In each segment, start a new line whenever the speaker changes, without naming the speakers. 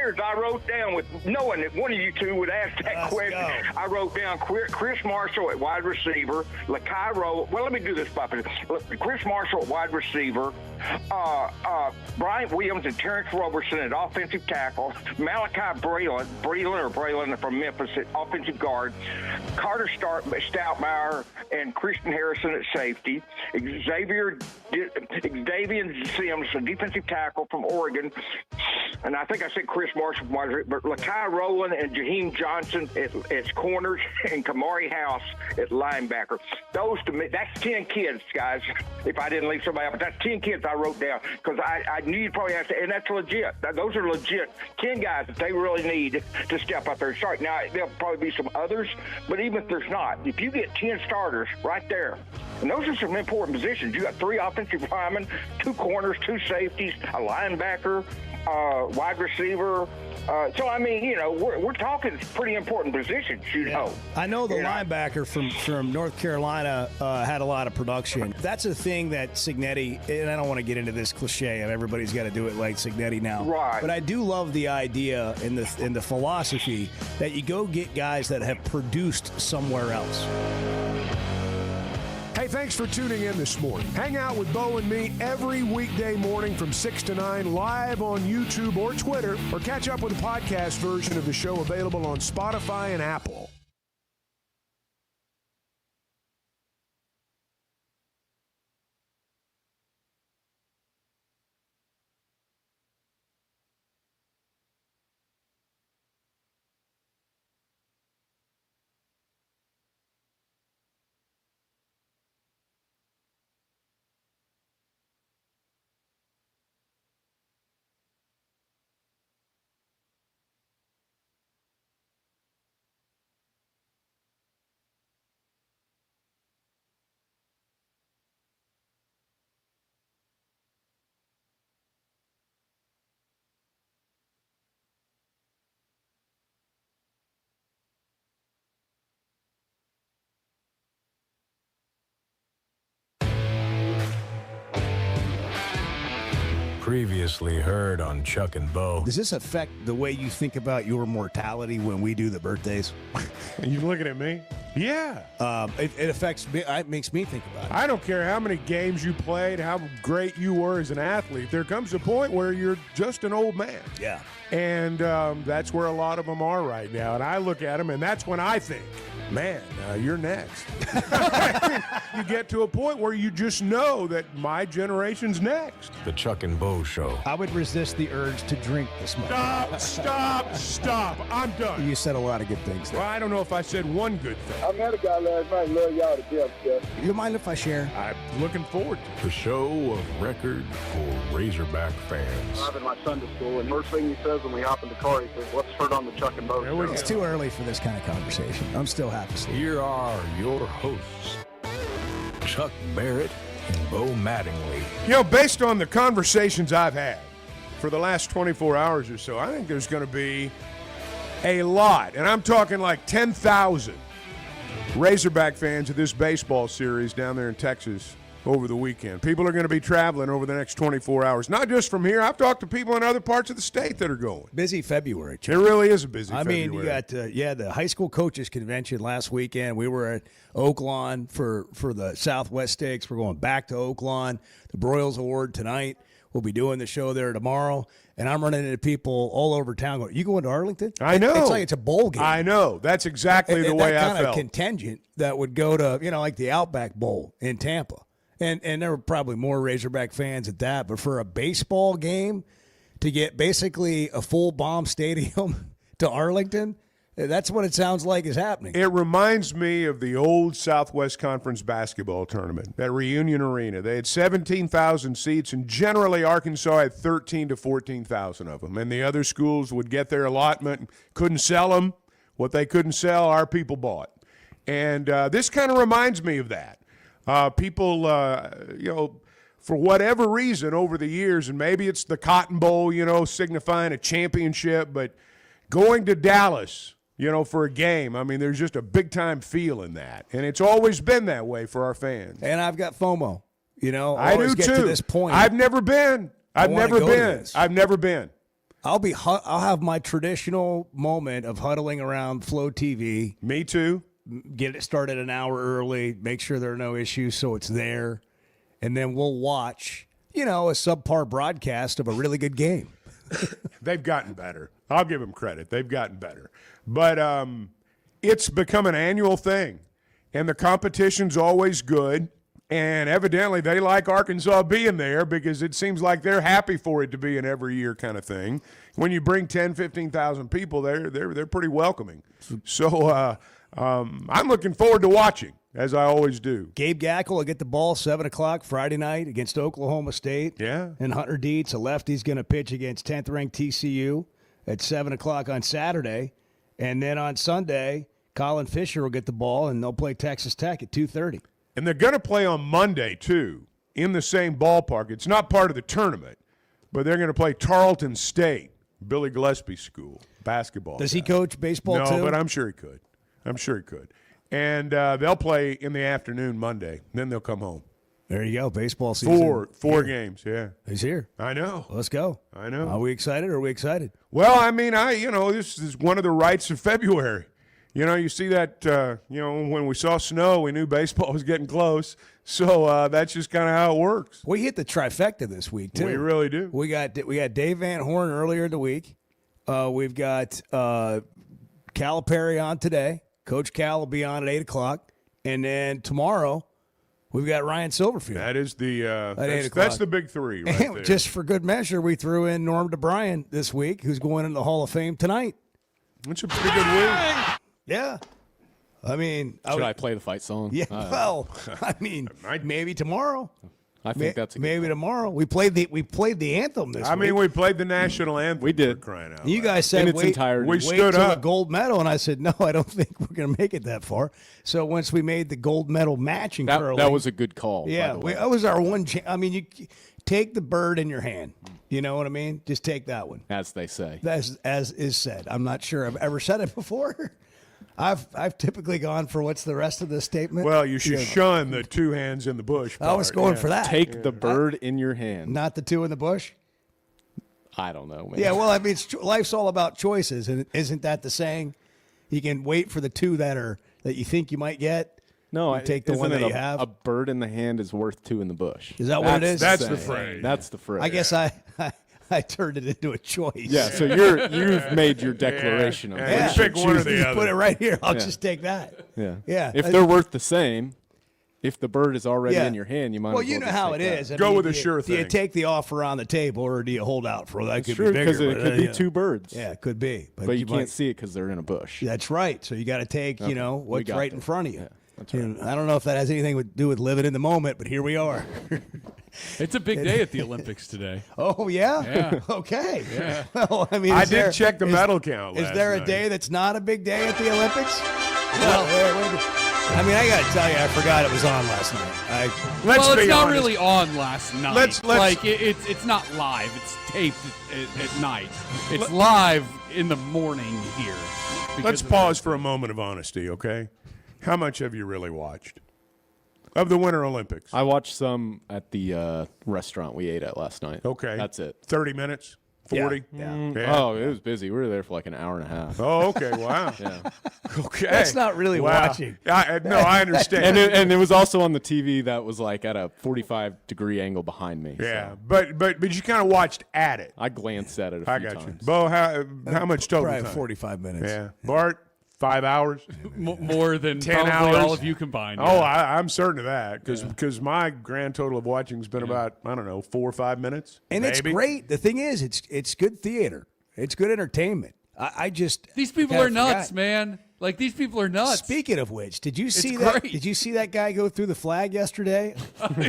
players I wrote down with knowing that one of you two would ask that question. Go. I wrote down Chris Marshall at wide receiver, Lakai Rowe. Well, let me do this, Papa. Chris Marshall at wide receiver, Bryant Williams and Terrence Robertson at offensive tackle, Malachi Braylon from Memphis at offensive guard, Carter Stoutmire and Christian Harrison at safety, Xavier Sims, a defensive tackle from Oregon, and I think I said Chris Marshall, but Lakai Rowland and Jaheim Johnson at corners, and Kamari House at linebacker. Those to me, that's 10 kids, guys. If I didn't leave somebody out, but that's 10 kids I wrote down because I knew you'd probably have to, and that's legit. Those are legit 10 guys that they really need to step up there and start. Now, there'll probably be some others, but even if there's not, if you get 10 starters right there, and those are some important positions. You got 3 offensive linemen, 2 corners, 2 safeties, a linebacker, wide receiver. So, I mean, you know, we're talking pretty important positions, you know.
I know the linebacker from North Carolina had a lot of production. That's a thing that Cignetti, and I don't want to get into this cliche of everybody's got to do it like Cignetti now.
Right.
But I do love the idea and the philosophy that you go get guys that have produced somewhere else.
Hey, thanks for tuning in this morning. Hang out with Bo and me every weekday morning from 6 to 9 live on YouTube or Twitter, or catch up with the podcast version of the show available on Spotify and Apple.
Previously heard on Chuck and Bo.
Does this affect the way you think about your mortality when we do the birthdays?
Are you looking at me? Yeah.
It affects me. It makes me think about it.
I don't care how many games you played, how great you were as an athlete. There comes a point where you're just an old man.
Yeah.
And that's where a lot of them are right now. And I look at them, and that's when I think, man, you're next. You get to a point where you just know that my generation's next.
The Chuck and Bo Show.
I would resist the urge to drink this much.
Stop. I'm done.
You said a lot of good things there.
Well, I don't know if I said one good thing.
I met a guy last night. Love y'all to death, Jeff.
You mind if I share?
I'm looking forward to it.
The show of record for Razorback fans.
I'm in my Sunday school, and first thing he says when we hop in the car, he says, "Let's turn on the Chuck and Bo Show."
It's too early for this kind of conversation. I'm still half asleep.
Here are your hosts, Chuck Barrett and Bo Mattingly.
You know, based on the conversations I've had for the last 24 hours or so, I think there's going to be a lot, and I'm talking like 10,000 Razorback fans of this baseball series down there in Texas over the weekend. People are going to be traveling over the next 24 hours, not just from here. I've talked to people in other parts of the state that are going.
Busy February, Chuck.
It really is a busy
I
February.
mean, you got the high school coaches convention last weekend. We were at Oaklawn for the Southwest Stakes. We're going back to Oaklawn. The Broyles Award tonight. We'll be doing the show there tomorrow. And I'm running into people all over town going, "You going to Arlington?"
I know.
It's like it's a bowl game.
I know. That's exactly the way I felt.
That kind of contingent that would go to, like the Outback Bowl in Tampa. And there were probably more Razorback fans at that. But for a baseball game, to get basically a full bomb stadium to Arlington, that's what it sounds like is happening.
It reminds me of the old Southwest Conference basketball tournament, that Reunion Arena. They had 17,000 seats, and generally Arkansas had 13 to 14,000 of them. And the other schools would get their allotment, couldn't sell them. What they couldn't sell, our people bought. And this kind of reminds me of that. People, for whatever reason over the years, and maybe it's the Cotton Bowl, signifying a championship, but going to Dallas, for a game, I mean, there's just a big-time feel in that. And it's always been that way for our fans.
And I've got FOMO.
I do,
get
too.
to this point.
I've never been. I've never been.
I'll have my traditional moment of huddling around Flow TV.
Me too.
Get it started an hour early. Make sure there are no issues, so it's there, and then we'll watch. A subpar broadcast of a really good game.
They've gotten better. I'll give them credit. They've gotten better. But it's become an annual thing, and the competition's always good, and evidently they like Arkansas being there because it seems like they're happy for it to be an every year kind of thing. When you bring 10, 15,000 people there, they're pretty welcoming. So I'm looking forward to watching, as I always do.
Gabe Gackle will get the ball 7 o'clock Friday night against Oklahoma State.
Yeah.
And Hunter Dietz, a lefty's going to pitch against 10th-ranked TCU at 7 o'clock on Saturday. And then on Sunday, Colin Fisher will get the ball, and they'll play Texas Tech at 2:30.
And they're going to play on Monday, too, in the same ballpark. It's not part of the tournament, but they're going to play Tarleton State, Billy Gillespie School, basketball.
Does he coach baseball, too?
No, but I'm sure he could. And they'll play in the afternoon Monday. Then they'll come home.
There you go, baseball season.
Four games, yeah.
He's here.
I know.
Let's go.
I know.
Are we excited or are we excited?
Well, I mean, this is one of the rights of February. You see that, when we saw snow, we knew baseball was getting close. So that's just kind of how it works.
We hit the trifecta this week, too.
We really do.
We got Dave Van Horn earlier in the week. We've got Calipari on today. Coach Cal will be on at 8 o'clock. And then tomorrow, we've got Ryan Silverfield.
That is
the
that's the big three right there.
Just for good measure, we threw in Norm DeBryan this week, who's going into the Hall of Fame tonight.
That's a pretty good week.
Yeah. I mean,
should I play the fight song?
Yeah. Well, I mean, maybe tomorrow.
I think that's a good
maybe
call.
tomorrow. We played the anthem this week.
I mean, we played the national anthem.
We did.
For crying out
You
loud.
guys said
In its
wait,
entirety.
We
wait
stood
till
up.
the gold medal, and I said no. I don't think we're going to make it that far. So once we made the gold medal matching curling,
that was a good call.
yeah,
by the way.
that was our one. I mean, you take the bird in your hand. You know what I mean? Just take that one.
as they say.
As is said. I'm not sure I've ever said it before. I've typically gone for what's the rest of the statement.
Well, you should shun the two hands in the bush part.
I was going for that.
Take the bird in your hand.
Not the two in the bush.
I don't know, man.
Yeah, well, I mean, life's all about choices, and isn't that the saying? You can wait for the two that you think you might get.
No,
You take the one that you have.
A bird in the hand is worth two in the bush.
Is that what it is?
That's
the
the phrase.
That's the phrase.
I guess I turned it into a choice.
Yeah, so you've made your declaration.
Yeah.
of
Yeah.
what
You
you
pick one or
choose.
the other.
Put it right here. I'll
Yeah.
just take that.
Yeah.
Yeah.
If they're worth the same, if the bird is already
Yeah.
in your hand, you might.
Well,
as
you know
just
how
take
it
that.
is. I
Go
mean,
with a
do you-
sure
Do you
thing.
take the offer on the table, or do you hold out for that? Could
True,
be bigger,
because it could be
yeah.
two birds.
Yeah, it could be.
But you
might-
can't see it because they're in a bush.
That's right. So you got to take,
Okay.
what's
got
right in
that.
front of you.
Yeah, that's right.
And I don't know if that has anything to do with living in the moment, but here we are.
It's a big day at the Olympics today.
Oh, yeah?
Yeah.
Okay. Yeah. Well, I mean,
I
is
did
there-
check the
is-
medal count
Is
last
there a
night.
day that's not a big day at the Olympics? I mean, I got to tell you, I forgot it was on last night.
Let's
well,
be
it's not
honest.
really on last night.
Let's-
like it's not live. It's taped at night. It's live in the morning here. because
Let's
of
pause for a moment of honesty, okay? How much have you really watched of the Winter Olympics?
I watched some at the restaurant we ate at last night.
Okay.
That's it.
30 minutes? 40?
Yeah.
Yeah.
Oh, it was busy. We were there for like an hour and a half.
Oh, okay. Wow.
Yeah.
Okay.
That's not really
Wow.
watching.
No, I understand.
And it was also on the TV that was like at a 45-degree angle behind me.
yeah,
So
but you kind of watched at it.
I glanced at it a
I
few
got you.
times.
Bo, how much total
Probably
time?
45 minutes.
Yeah. Bart, 5 hours?
more than
10
probably
hours?
all of you combined.
Oh,
yeah.
I'm certain of that because my grand total of watching has been about, I don't know, 4 or 5 minutes.
And it's
maybe.
great. The thing is, it's good theater. It's good entertainment. I just
These people
kinda
are nuts,
forgot.
man. Like these people are nuts.
Speaking of which, did you see that?
great.
Did you see that guy go through the flag yesterday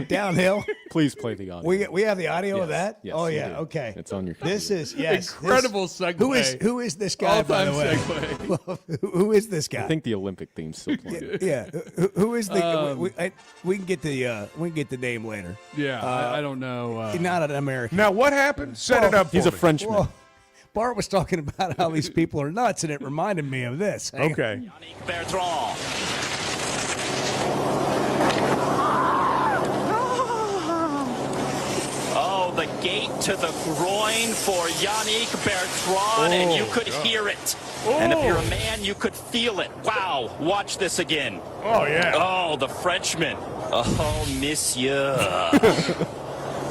downhill?
Please play the audio.
We have the audio of that.
Yes,
oh
we
yeah,
do.
okay.
It's on your
This
computer.
is yes,
Incredible
this-
segue.
Who is this guy? By the
All-time
way,
segue.
who is this guy?
I think the Olympic theme's still playing.
yeah, who is the? We can get the name later.
Yeah, I don't know.
Not an American.
Now, what happened? Set it up for
He's a
me.
Frenchman.
Well, Bart was talking about how these people are nuts, and it reminded me of this. Hang on.
Okay.
Bertrand. Oh, the gate to the groin for Yannick Bertrand, and you could hear it. And if you're a man, you could feel it. Wow, watch this again.
Oh, yeah.
Oh, the Frenchman. Oh, monsieur.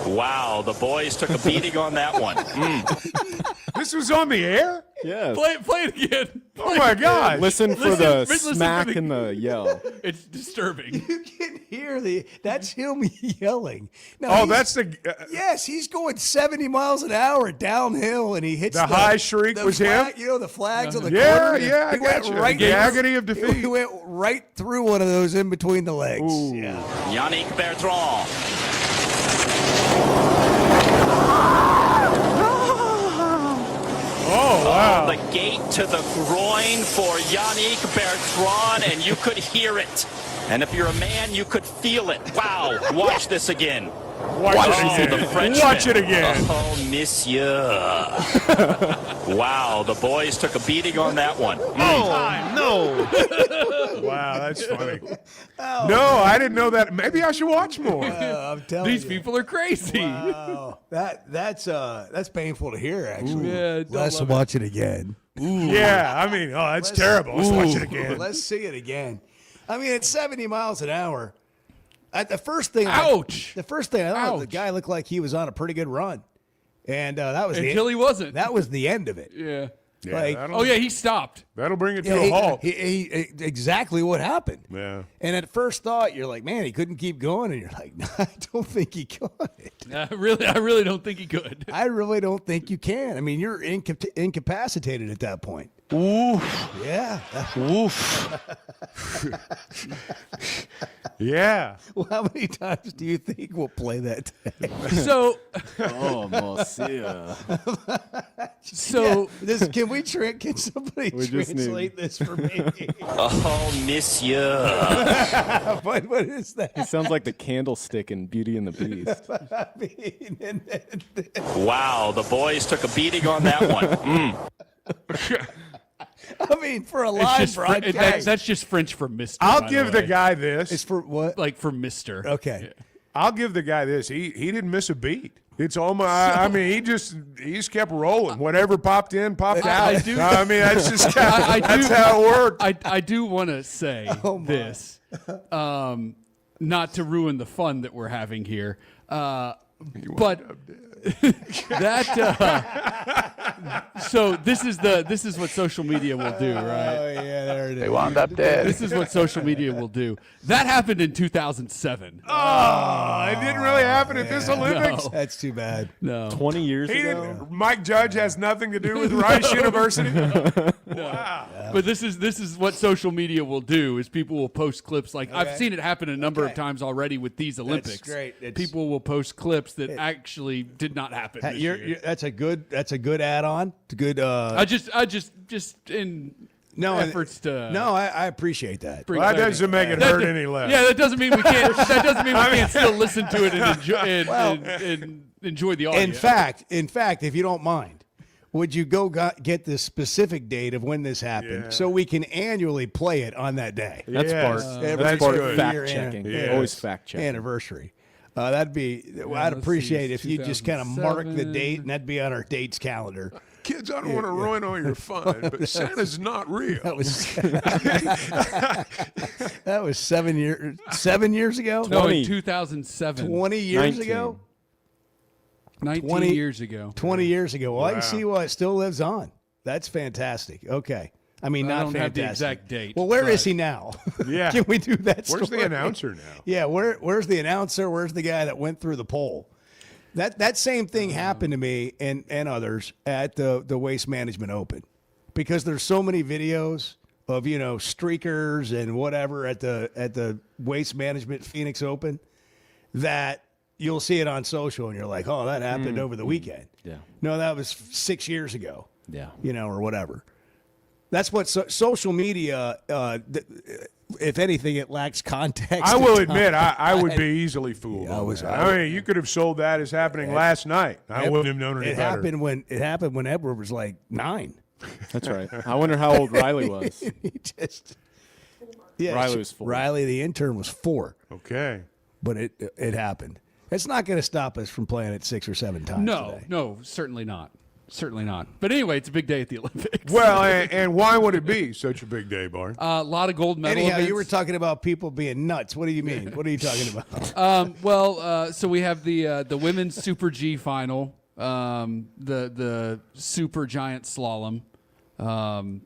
Wow, the boys took a beating on that one.
This was on the air?
Yes.
Play it again.
Oh, my God.
Listen for the
listen
smack
for the-
and the yell.
It's disturbing.
You can hear that's him yelling. Now,
Oh,
he's-
that's the
yes, he's going 70 miles an hour downhill, and he hits
The high shriek
the
was
flag,
him?
You know, the flags on the
Yeah,
corner?
yeah, I
He went
gotcha.
right
The agony of
He
defeat.
went right through one of those in between the legs.
Ooh.
Yeah.
Yannick Bertrand.
Oh, wow.
The gate to the groin for Yannick Bertrand, and you could hear it. And if you're a man, you could feel it. Wow, watch this again.
Watch it
Oh,
again.
the Frenchman.
Watch it again.
Oh, monsieur. Wow, the boys took a beating on that one.
Wow, that's funny. No, I didn't know that. Maybe I should watch more.
I'm telling
These
you.
people are crazy.
Wow. That's painful to hear, actually.
Yeah, don't
Let's
love
watch it again.
Yeah, I mean, oh, that's terrible. Let's watch it again.
Let's see it again. I mean, it's 70 miles an hour. The first thing
Ouch.
I thought, the
Ouch.
guy looked like he was on a pretty good run. And that was
Until he wasn't.
That was the end of it.
Yeah.
Yeah,
Like-
that'll,
Oh, yeah, he stopped.
that'll bring it to
Yeah,
a halt.
he exactly what happened.
Yeah.
And at first thought, you're like, man, he couldn't keep going. And you're like, no, I don't think he could.
I really don't think he could.
I really don't think you can. I mean, you're incapacitated at that point. Oof. Yeah.
Oof. Yeah.
Well, how many times do you think we'll play that today?
So,
Oh, monsieur.
so
Can somebody
We just
translate this for me?
Oh, monsieur.
what is that?
He sounds like the candlestick in Beauty and the Beast.
I mean,
Wow, the boys took a beating on that one.
for a
it's
live
just
broadcast.
that's just French for Mister.
I'll give the guy this.
It's for what?
like for Mister.
Okay.
I'll give the guy this. He didn't miss a beat. It's almost. I mean, he just kept rolling. Whatever popped in, popped out.
I do-
I mean, that's just that's
do-
how it worked.
I do want to say this, not to ruin the fun that we're having here, but that. So this is what social media will do, right?
Oh yeah, there it is.
They wound up dead.
This is what social media will do. That happened in 2007.
Oh, it didn't really happen at this Olympics.
No.
That's too bad.
No.
20 years
He
ago?
didn't. Mike Judge has nothing to do with Rice University. Wow.
But this is what social media will do is people will post clips like I've seen it happen a number of times already with these Olympics.
great. It's-
People will post clips that actually did not happen. This year.
That's a good add-on. It's a good.
I just in efforts to
I appreciate that.
bring
Well, that
clarity.
doesn't make it hurt any less.
Yeah, that doesn't mean we can't. That doesn't mean we can't still listen to it and enjoy the audio.
In fact, if you don't mind, would you get the specific date of when this happened
Yeah.
so we can annually play it on that day?
That's
Yes.
part.
Every
That's
part
good.
of fact
year
checking.
Yes.
Always fact checking.
Anniversary. I'd
let's
appreciate
see,
if you just kind of mark the
2007.
date, and that'd be on our dates calendar.
Kids, I don't want to ruin all your fun, but Santa's not real.
That was that was 7 years ago.
no,
20.
in 2007,
20 years
19.
ago.
19
20
years ago.
20 years ago. Well, I can
Wow.
see why it still lives on. That's fantastic. Okay. I mean,
I
not
don't
fantastic.
have the exact date,
Well, where is
but-
he now?
Yeah.
Can we do that?
Where's
story?
the announcer now?
Yeah, where's the announcer? Where's the guy that went through the poll? That same thing happened to me and others at the Waste Management Open, because there's so many videos of streakers and whatever at the Waste Management Phoenix Open that you'll see it on social and you're like, oh, that happened over the weekend.
Yeah.
No, that was 6 years ago.
Yeah.
Or whatever. That's what social media. If anything, it lacks context.
I will
and
admit,
time.
I would be easily fooled.
Yeah,
I mean, you could have sold that as happening last night. I wouldn't have known any
It
better.
happened when Edward was like 9.
That's right. I wonder how old Riley was.
He just
Riley was 4.
Riley, the intern, was 4,
Okay.
but it happened. It's not going to stop us from playing it 6 or 7 times today.
No, certainly not. Certainly not. But anyway, it's a big day at the Olympics.
Well, and why would it be such a big day, Barn?
A lot of gold medal
Anyhow,
events.
you were talking about people being nuts. What do you mean? What are you talking about?
So we have the women's Super G final, the super giant slalom.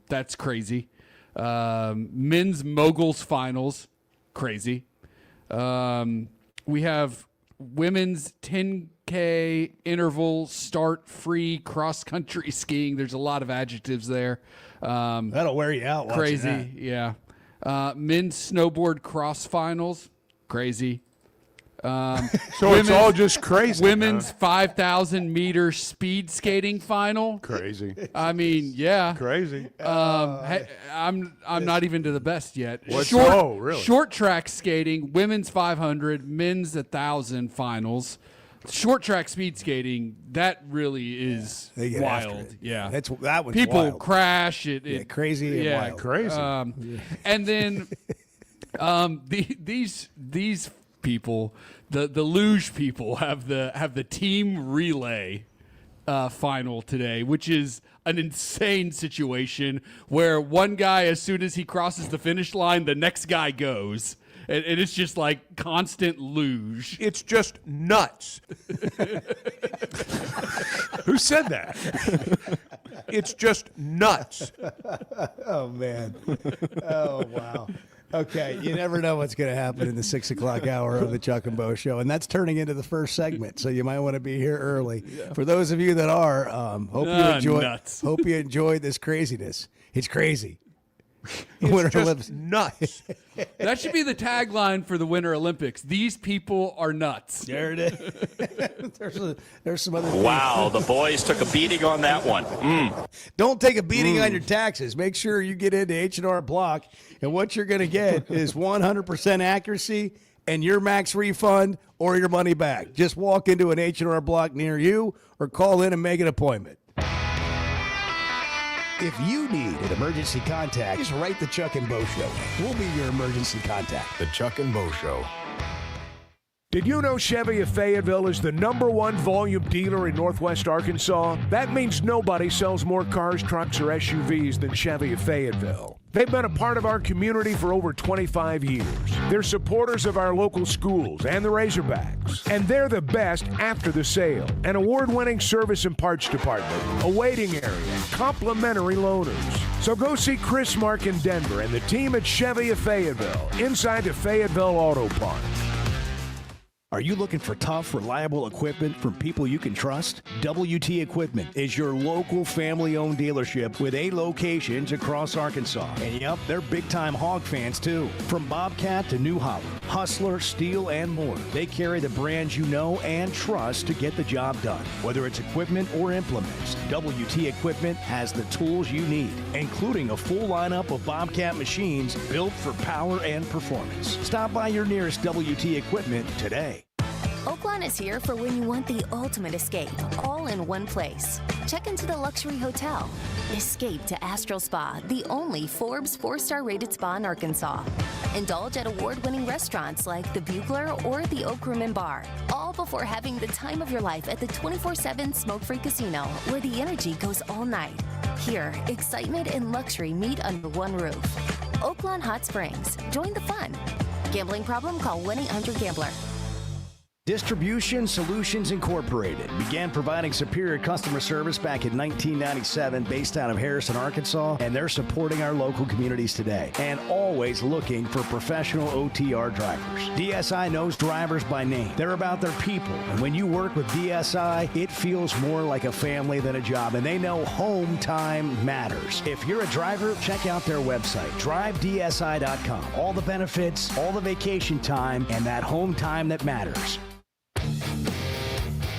That's crazy. Men's moguls finals, crazy. We have women's 10K interval start free cross country skiing. There's a lot of adjectives there.
That'll wear you out.
Crazy,
That.
yeah. Men's snowboard cross finals, crazy.
So it's all just crazy.
Women's 5,000 meter speed skating final.
Crazy.
I mean, yeah.
Crazy.
I'm not even to the best yet.
Really?
Short track skating, women's 500, men's 1,000 finals. Short track speed skating, that really is
They get after
wild.
it.
Yeah,
That one's
people
wild.
crash.
Crazy and wild.
Crazy.
And then these people, the luge people, have the team relay final today, which is an insane situation where one guy, as soon as he crosses the finish line, the next guy goes. And it's just like constant luge.
It's just nuts. Who said that? It's just nuts.
Oh, man. Oh, wow. Okay, you never know what's going to happen in the 6 o'clock hour of the Chuck and Bo Show, and that's turning into the first segment, so you might want to be here early. Yeah. For those of you that are, hope you enjoyed this craziness. It's crazy.
It's just nuts.
That should be the tagline for the Winter Olympics. These people are nuts.
There it is. There's some other.
Wow, the boys took a beating on that one.
Don't take a beating on your taxes. Make sure you get into H&R Block, and what you're going to get is 100% accuracy and your max refund or your money back. Just walk into an H&R Block near you or call in and make an appointment. If you need an emergency contact, just write the Chuck and Bo Show. We'll be your emergency contact.
The Chuck and Bo Show.
Did you know Chevy of Fayetteville is the #1 volume dealer in Northwest Arkansas? That means nobody sells more cars, trucks, or SUVs than Chevy of Fayetteville. They've been a part of our community for over 25 years. They're supporters of our local schools and the Razorbacks. And they're the best after the sale. An award-winning service and parts department, a waiting area, complimentary loaners. So go see Chris Mark in Denver and the team at Chevy of Fayetteville, inside the Fayetteville Auto Park.
Are you looking for tough, reliable equipment from people you can trust? WT Equipment is your local family-owned dealership with 8 locations across Arkansas. And yep, they're big-time hog fans too. From Bobcat to New Holland, Hustler, Steel, and more. They carry the brands you know and trust to get the job done. Whether it's equipment or implements, WT Equipment has the tools you need, including a full lineup of Bobcat machines built for power and performance. Stop by your nearest WT Equipment today.
Oaklawn is here for when you want the ultimate escape, all in one place. Check into the luxury hotel. Escape to Astral Spa, the only Forbes 4-star rated spa in Arkansas. Indulge at award-winning restaurants like the Bugler or the Oak Room and Bar, all before having the time of your life at the 24/7 smoke-free casino, where the energy goes all night. Here, excitement and luxury meet under one roof. Oaklawn Hot Springs. Join the fun. Gambling problem? Call 1-800-GAMBLER.
Distribution Solutions Incorporated began providing superior customer service back in 1997 based out of Harrison, Arkansas, and they're supporting our local communities today and always looking for professional OTR drivers. DSI knows drivers by name. They're about their people, and when you work with DSI, it feels more like a family than a job, and they know home time matters. If you're a driver, check out their website, drivedsi.com. All the benefits, all the vacation time, and that home time that matters.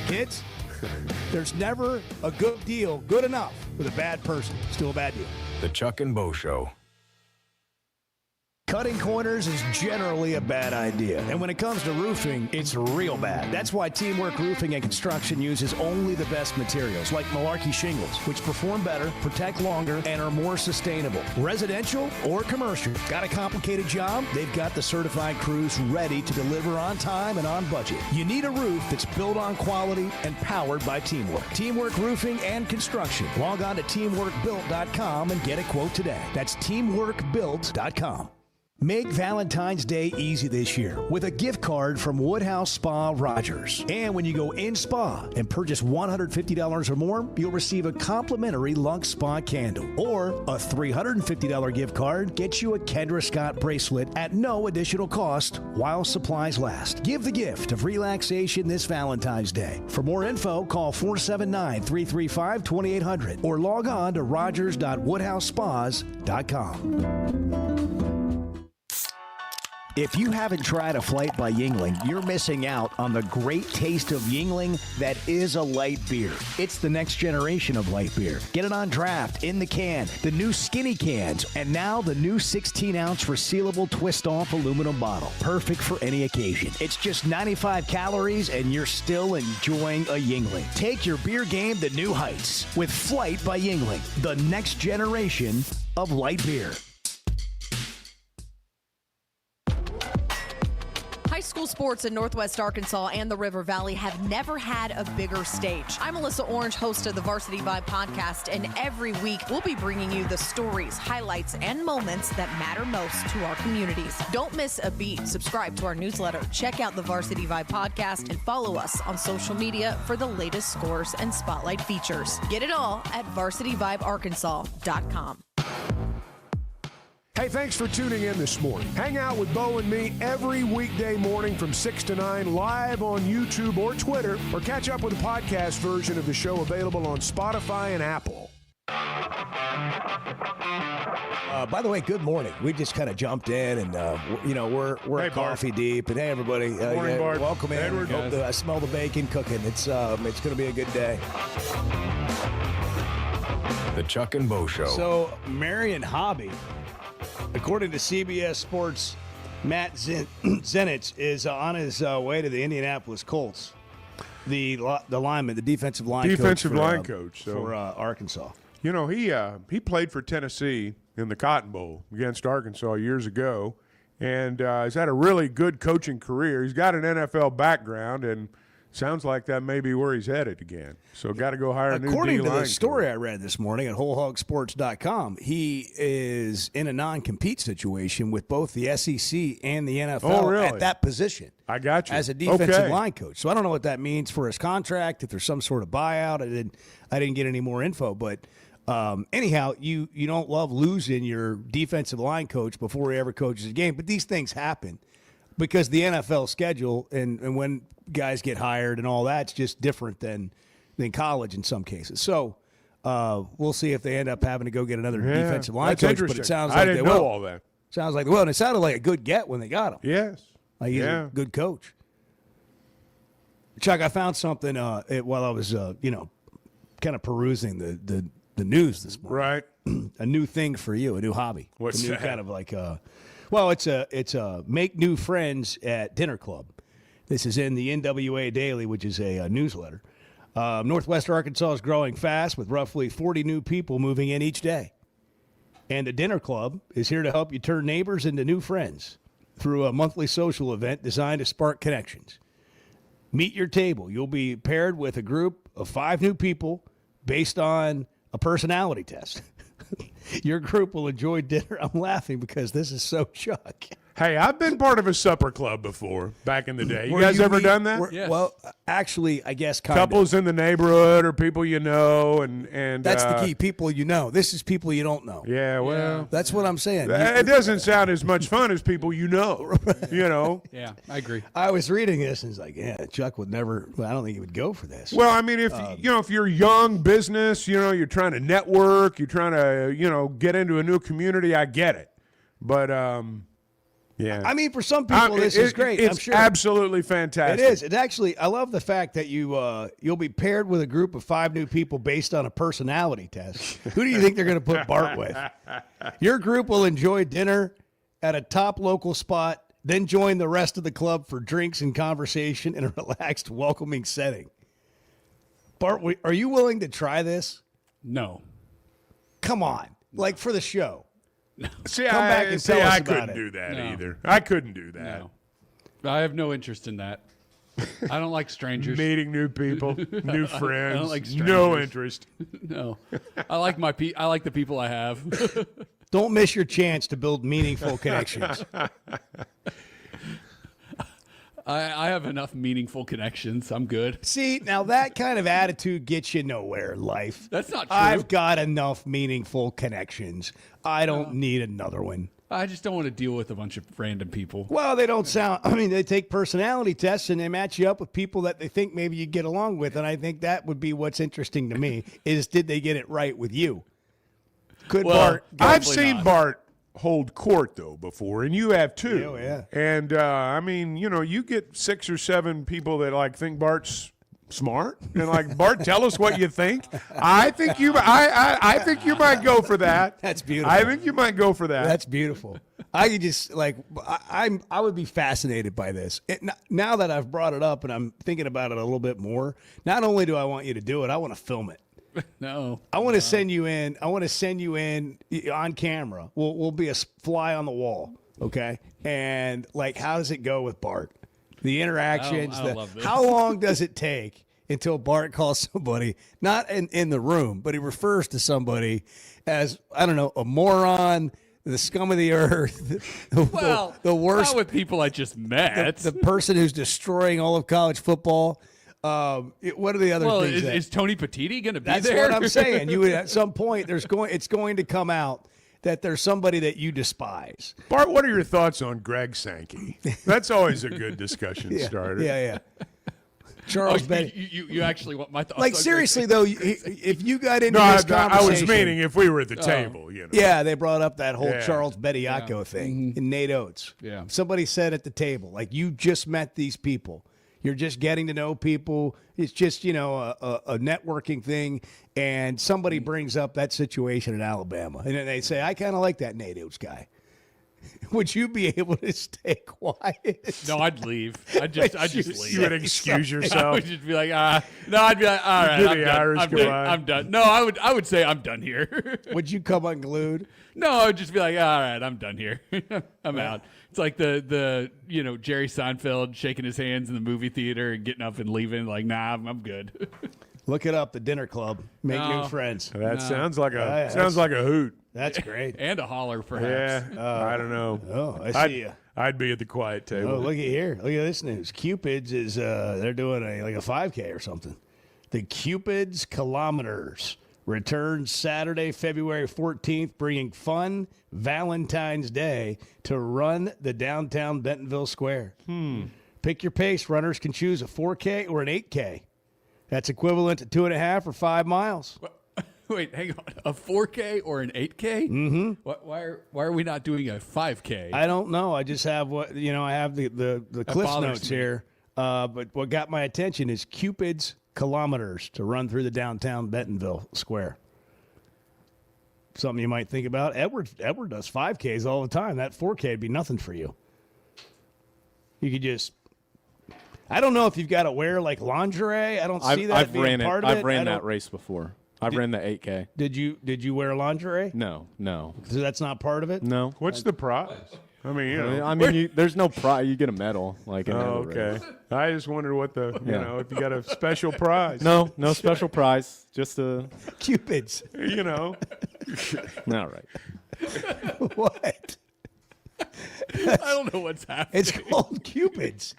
Kids, there's never a good deal good enough with a bad person. Still a bad deal.
The Chuck and Bo Show.
Cutting corners is generally a bad idea, and when it comes to roofing, it's real bad. That's why Teamwork Roofing and Construction uses only the best materials, like Malarkey shingles, which perform better, protect longer, and are more sustainable. Residential or commercial. Got a complicated job? They've got the certified crews ready to deliver on time and on budget. You need a roof that's built on quality and powered by Teamwork. Teamwork Roofing and Construction. Log on to teamworkbuilt.com and get a quote today. That's teamworkbuilt.com. Make Valentine's Day easy this year with a gift card from Woodhouse Spa Rogers. And when you go in spa and purchase $150 or more, you'll receive a complimentary Lux Spa candle. Or a $350 gift card gets you a Kendra Scott bracelet at no additional cost while supplies last. Give the gift of relaxation this Valentine's Day. For more info, call 479-335-2800 or log on to rogers.woodhousespas.com. If you haven't tried a flight by Yuengling, you're missing out on the great taste of Yuengling that is a light beer. It's the next generation of light beer. Get it on draft, in the can, the new skinny cans, and now the new 16-ounce resealable twist-off aluminum bottle. Perfect for any occasion. It's just 95 calories, and you're still enjoying a Yuengling. Take your beer game to new heights with Flight by Yuengling, the next generation of light beer.
High school sports in Northwest Arkansas and the River Valley have never had a bigger stage. I'm Melissa Orange, host of the Varsity Vibe podcast, and every week we'll be bringing you the stories, highlights, and moments that matter most to our communities. Don't miss a beat. Subscribe to our newsletter, check out the Varsity Vibe podcast, and follow us on social media for the latest scores and spotlight features. Get it all at varsityvibearkansas.com.
Hey, thanks for tuning in this morning. Hang out with Bo and me every weekday morning from 6 to 9 live on YouTube or Twitter, or catch up with the podcast version of the show available on Spotify and Apple.
By the way, good morning. We just kind of jumped in, and we're coffee deep. And hey, everybody,
morning, Bart.
Welcome in.
Edward.
I smell the bacon cooking. It's going to be a good day.
The Chuck and Bo Show.
So, Marion Hobby, according to CBS Sports, Matt Zenitz is on his way to the Indianapolis Colts. The lineman, the defensive line coach for Arkansas.
You know, he played for Tennessee in the Cotton Bowl against Arkansas years ago, and he's had a really good coaching career. He's got an NFL background, and sounds like that may be where he's headed again. So got to go hire a new D-line.
According to the story I read this morning at wholehogsports.com, he is in a non-compete situation with both the SEC and the NFL at that position.
I got you.
As a defensive line coach. So I don't know what that means for his contract, if there's some sort of buyout. I didn't get any more info. But anyhow, you don't love losing your defensive line coach before he ever coaches a game. But these things happen because the NFL schedule and when guys get hired and all that's just different than college in some cases. So we'll see if they end up having to go get another defensive line coach. But it sounds like
I didn't know all that.
Sounds like they will. And it sounded like a good get when they got him.
Yes.
Like he's a good coach. Chuck, I found something while I was, kind of perusing the news this morning.
Right.
A new thing for you, a new hobby.
What's
a new
that?
kind of like it's a make new friends at dinner club. This is in the NWA Daily, which is a newsletter. Northwest Arkansas is growing fast with roughly 40 new people moving in each day. And the dinner club is here to help you turn neighbors into new friends through a monthly social event designed to spark connections. Meet your table. You'll be paired with a group of 5 new people based on a personality test. Your group will enjoy dinner. I'm laughing because this is so Chuck.
Hey, I've been part of a supper club before back in the day. You
Where
guys
you
ever
meet-
done that?
Yes.
Well, actually, I guess kind
Couples in the neighborhood or people you know, and
That's the key. People you know. This is people you don't know.
Yeah, well,
That's what I'm saying.
it doesn't sound as much fun as people you know. You know.
Yeah, I agree.
I was reading this and it's like, yeah, Chuck would never. Well, I don't think he would go for this.
Well, I mean, if you're young business, you're trying to network, you're trying to get into a new community. I get it, but yeah.
I mean, for some people, this is great.
It's
I'm sure.
absolutely fantastic.
It is. It's actually. I love the fact that you'll be paired with a group of 5 new people based on a personality test. Who do you think they're going to put Bart with? Your group will enjoy dinner at a top local spot, then join the rest of the club for drinks and conversation in a relaxed, welcoming setting. Bart, are you willing to try this?
No.
Come on. Like for the show.
See,
Come back and tell us
I
about
couldn't
it.
do that
No.
either. I couldn't do that.
No. I have no interest in that. I don't like strangers.
Meeting new people, new friends.
I don't like
no
strangers.
interest.
No. I like I like the people I have.
Don't miss your chance to build meaningful connections.
I have enough meaningful connections. I'm good.
See, now that kind of attitude gets you nowhere in life.
That's not true.
I've got enough meaningful connections. I don't need another one.
I just don't want to deal with a bunch of random people.
Well, they don't sound, they take personality tests and they match you up with people that they think maybe you get along with. And I think that would be what's interesting to me is did they get it right with you? Could Bart?
I've seen Bart hold court, though, before, and you have too.
Oh, yeah.
And, you get 6 or 7 people that, think Bart's smart. And, Bart, tell us what you think. I think you might go for that.
That's beautiful.
I think you might go for that.
That's beautiful. I could just, I would be fascinated by this. Now that I've brought it up and I'm thinking about it a little bit more, not only do I want you to do it, I want to film it.
No.
I want to send you in. I want to send you in on camera. We'll be a fly on the wall, okay? And how does it go with Bart? The interactions.
I love this.
How long does it take until Bart calls somebody not in the room, but he refers to somebody as a moron, the scum of the earth, the worst.
Not with people I just met.
The person who's destroying all of college football. What are the other things?
Is Tony Petitti going to be
That's
there?
what I'm saying. You would at some point it's going to come out that there's somebody that you despise.
Bart, what are your thoughts on Greg Sankey? That's always a good discussion starter.
Yeah. Charles Betty.
You actually want my thoughts? On
seriously
Greg?
though, if you got into this conversation,
I was meaning if we were at the table.
Yeah, they brought up that whole Charles Bettiacco thing and Nate Oates.
Yeah.
Somebody said at the table, you just met these people. You're just getting to know people. It's just, a networking thing. And somebody brings up that situation in Alabama. And then they say, I kind of like that Nate Oates guy. Would you be able to stay quiet?
No, I'd leave. I'd just leave.
You would excuse yourself.
I would just be like, no, I'd be like, all right, I'm done. No, I would say I'm done here.
Would you come unglued?
No, I would just be like, all right, I'm done here. I'm out. It's like the Jerry Seinfeld shaking his hands in the movie theater and getting up and leaving. Like, nah, I'm good.
Look it up, the dinner club. Make new friends.
That sounds like a hoot.
That's great.
And a holler, perhaps.
Yeah, I don't know.
Oh, I see you.
I'd be at the quiet table.
Oh, look at here. Look at this news. Cupid's is they're doing a 5K or something. The Cupid's Kilometers returns Saturday, February 14th, bringing fun Valentine's Day to run the downtown Bentonville Square. Pick your pace. Runners can choose a 4K or an 8K. That's equivalent to 2.5 or 5 miles.
Wait, hang on. A 4K or an 8K?
Mm-hmm.
Why are we not doing a 5K?
I don't know. I just have I have the Cliff Notes here. But what got my attention is Cupid's Kilometers to run through the downtown Bentonville Square. Something you might think about. Edward does 5Ks all the time. That 4K would be nothing for you. You could just. I don't know if you've got to wear lingerie. I don't see that being part of it.
I've ran that race before. I've ran the 8K.
Did you wear lingerie?
No.
So that's not part of it?
No.
What's the prize? I mean,
there's no prize. You get a medal.
Okay. I just wondered what the, if you got a special prize.
No special prize. Just a
Cupid's.
All right.
What?
I don't know what's happening.
It's called Cupid's.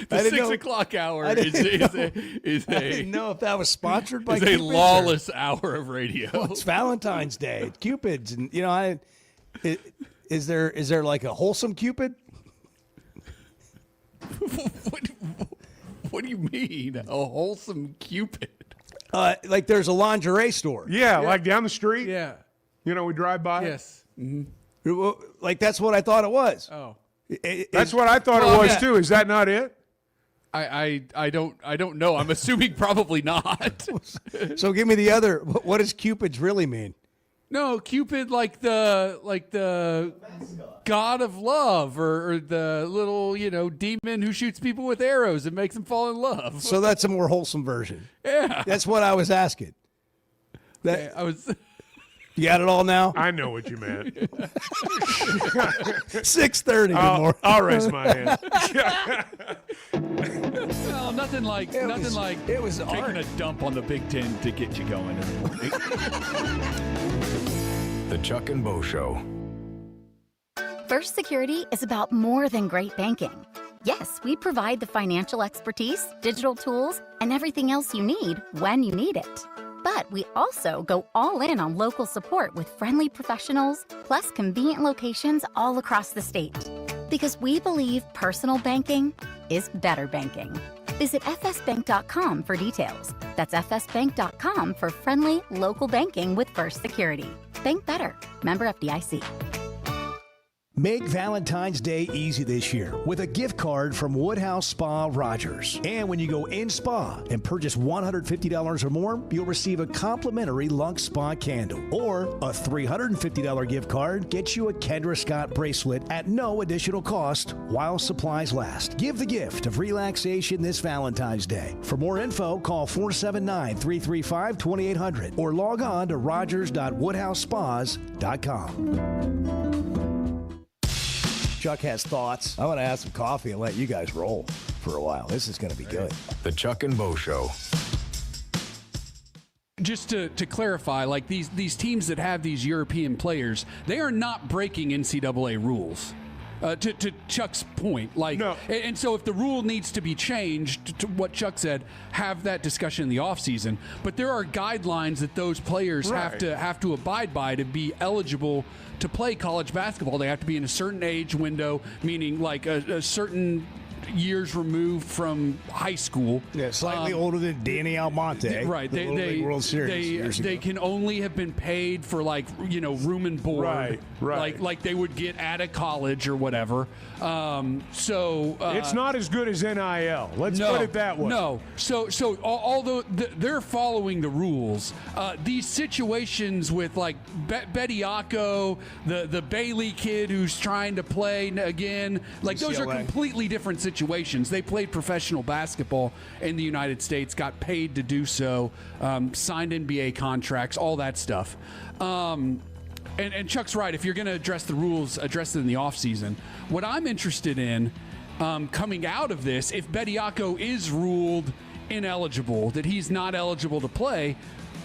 The 6 o'clock hour is
I didn't know if that was sponsored by Cupid's.
It's a lawless hour of radio.
Well, it's Valentine's Day. Cupid's, and is there a wholesome Cupid?
What do you mean, a wholesome Cupid?
There's a lingerie store.
Yeah, down the street.
Yeah.
We drive by.
Yes. Mm-hmm.
That's what I thought it was.
Oh.
That's what I thought it was too. Is that not it?
I don't know. I'm assuming probably not.
So give me the other. What does Cupid's really mean?
No, Cupid like the god of love, or the little demon who shoots people with arrows and makes them fall in love.
So that's a more wholesome version.
Yeah,
that's what I was asking.
I was.
You got it all now?
I know what you meant.
6:30.
I'll raise my hand.
Well, nothing like
it was
taking
art.
a dump on the Big Ten to get you going in the morning.
The Chuck and Bo Show.
First Security is about more than great banking. Yes, we provide the financial expertise, digital tools, and everything else you need when you need it. But we also go all in on local support with friendly professionals, plus convenient locations all across the state. Because we believe personal banking is better banking. Visit fsbank.com for details. That's fsbank.com for friendly, local banking with First Security. Bank better. Member FDIC.
Make Valentine's Day easy this year with a gift card from Woodhouse Spa Rogers. And when you go in spa and purchase $150 or more, you'll receive a complimentary Lux Spa candle. Or a $350 gift card gets you a Kendra Scott bracelet at no additional cost while supplies last. Give the gift of relaxation this Valentine's Day. For more info, call 479-335-2800 or log on to rogers.woodhousespas.com.
Chuck has thoughts. I want to have some coffee and let you guys roll for a while. This is going to be good.
The Chuck and Bo Show.
Just to clarify, like these teams that have these European players, they are not breaking NCAA rules. To Chuck's point, no. And so if the rule needs to be changed, to what Chuck said, have that discussion in the offseason. But there are guidelines that those players have to abide by to be eligible to play college basketball. They have to be in a certain age window, meaning like a certain years removed from high school.
Yeah, slightly older than Danny Almonte.
Right.
World Series
they can only have been paid for room and board.
Right.
Like they would get out of college or whatever.
It's not as good as NIL. Let's put it that way.
No. So although they're following the rules, these situations with like Bediako, the Bailey kid who's trying to play again, like UCLA. Those are completely different situations. They played professional basketball in the United States, got paid to do so, signed NBA contracts, all that stuff. And Chuck's right. If you're going to address the rules, address it in the offseason. What I'm interested in coming out of this, if Bediako is ruled ineligible, that he's not eligible to play,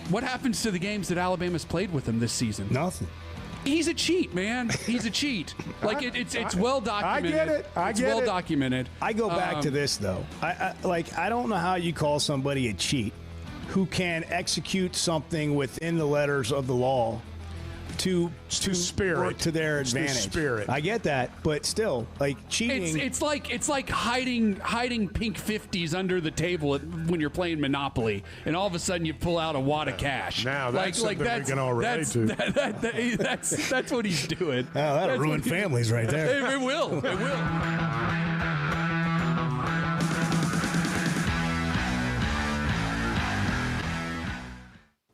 what happens to the games that Alabama's played with him this season?
Nothing.
He's a cheat, man. He's a cheat. Like it's well documented.
I get it.
It's well documented.
I go back to this though. I don't know how you call somebody a cheat who can execute something within the letters of the law to work to their advantage.
Spirit.
I get that, but still, like cheating.
It's like hiding pink 50s under the table when you're playing Monopoly, and all of a sudden you pull out a wad of cash.
Now that's something we can all relate to.
That's what he's doing.
Oh, that'll ruin families right there.
It will. It will.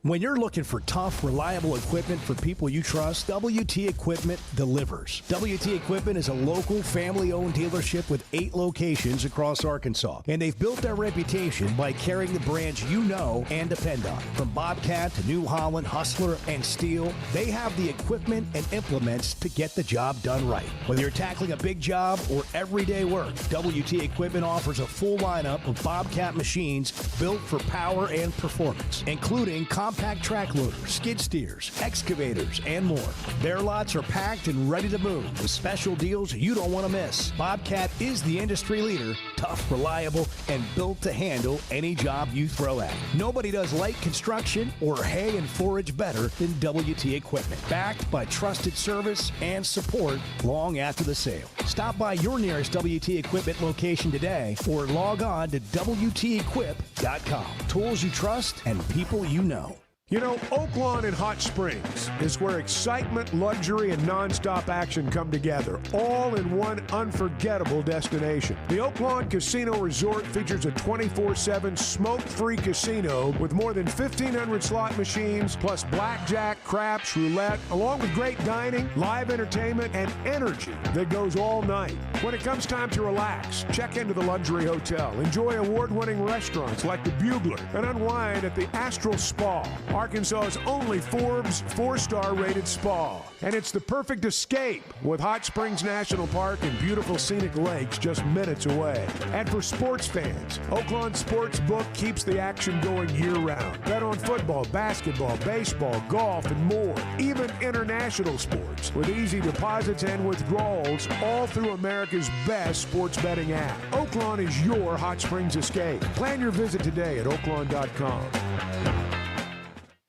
When you're looking for tough, reliable equipment for people you trust, WT Equipment delivers. WT Equipment is a local, family-owned dealership with 8 locations across Arkansas. And they've built their reputation by carrying the brands you know and depend on. From Bobcat to New Holland, Hustler, and Steel, they have the equipment and implements to get the job done right. Whether you're tackling a big job or everyday work, WT Equipment offers a full lineup of Bobcat machines built for power and performance, including compact track loaders, skid steers, excavators, and more. Their lots are packed and ready to move with special deals you don't want to miss. Bobcat is the industry leader, tough, reliable, and built to handle any job you throw at it. Nobody does light construction or hay and forage better than WT Equipment. Backed by trusted service and support long after the sale. Stop by your nearest WT Equipment location today or log on to WTEquip.com. Tools you trust and people you know. You know, Oaklawn in Hot Springs is where excitement, luxury, and nonstop action come together, all in one unforgettable destination. The Oaklawn Casino Resort features a 24/7 smoke-free casino with more than 1,500 slot machines, plus blackjack, craps, roulette, along with great dining, live entertainment, and energy that goes all night. When it comes time to relax, check into the luxury hotel, enjoy award-winning restaurants like the Bugler, and unwind at the Astral Spa, Arkansas's only Forbes 4-star rated spa. And it's the perfect escape with Hot Springs National Park and beautiful scenic lakes just minutes away. And for sports fans, Oaklawn Sportsbook keeps the action going year-round. Bet on football, basketball, baseball, golf, and more. Even international sports with easy deposits and withdrawals, all through America's best sports betting app. Oaklawn is your Hot Springs escape. Plan your visit today at oaklawn.com.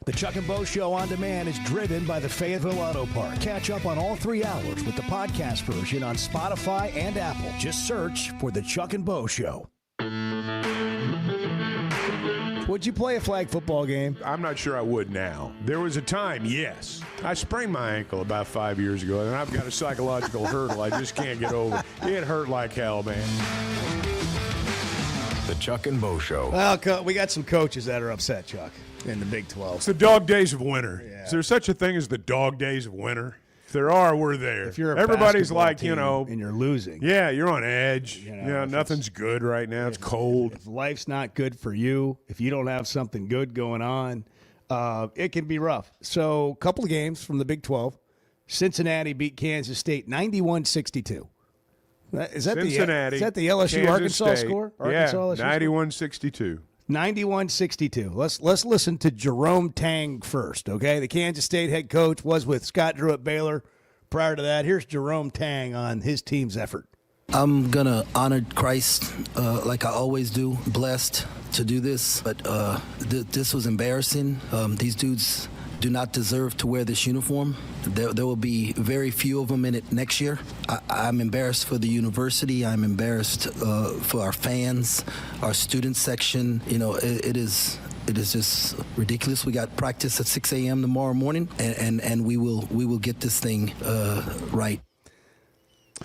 The Chuck and Bo Show on demand is driven by the Fayetteville Auto Park. Catch up on all 3 hours with the podcast version on Spotify and Apple. Just search for the Chuck and Bo Show. Would you play a flag football game?
I'm not sure I would now. There was a time, yes. I sprained my ankle about 5 years ago, and I've got a psychological hurdle I just can't get over. It hurt like hell, man.
The Chuck and Bo Show.
Well, we got some coaches that are upset, Chuck, in the Big 12.
It's the dog days of winter.
Yeah.
Is there such a thing as the dog days of winter? If there are, we're there.
If you're a
Everybody's
basketball
like,
team and you're losing.
Yeah, you're on edge. Nothing's good right now. It's cold.
If life's not good for you, if you don't have something good going on, it can be rough. So, a couple of games from the Big 12. Cincinnati beat Kansas State 91-62. Is that
Cincinnati,
the LSU
Kansas
Arkansas
State.
score?
Yeah,
Arkansas, LSU
91-62.
91-62. Let's listen to Jerome Tang first, okay? The Kansas State head coach was with Scott Drew at Baylor. Prior to that, here's Jerome Tang on his team's effort.
I'm going to honor Christ like I always do. Blessed to do this, but this was embarrassing. These dudes do not deserve to wear this uniform. There will be very few of them in it next year. I'm embarrassed for the university. I'm embarrassed for our fans, our student section. You know, it is just ridiculous. We got practice at 6 a.m. tomorrow morning, and we will get this thing right.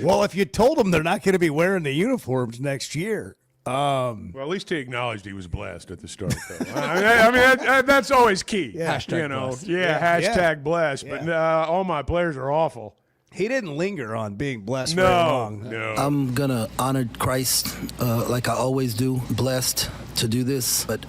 Well, if you told them they're not going to be wearing the uniforms next year.
Well, at least he acknowledged he was blessed at the start, though. I mean, that's always key.
Yeah.
Hashtag
blessed.
Hashtag blessed.
Yeah.
But all my players are awful.
He didn't linger on being blessed very long.
No.
I'm going to honor Christ like I always do. Blessed to do this, but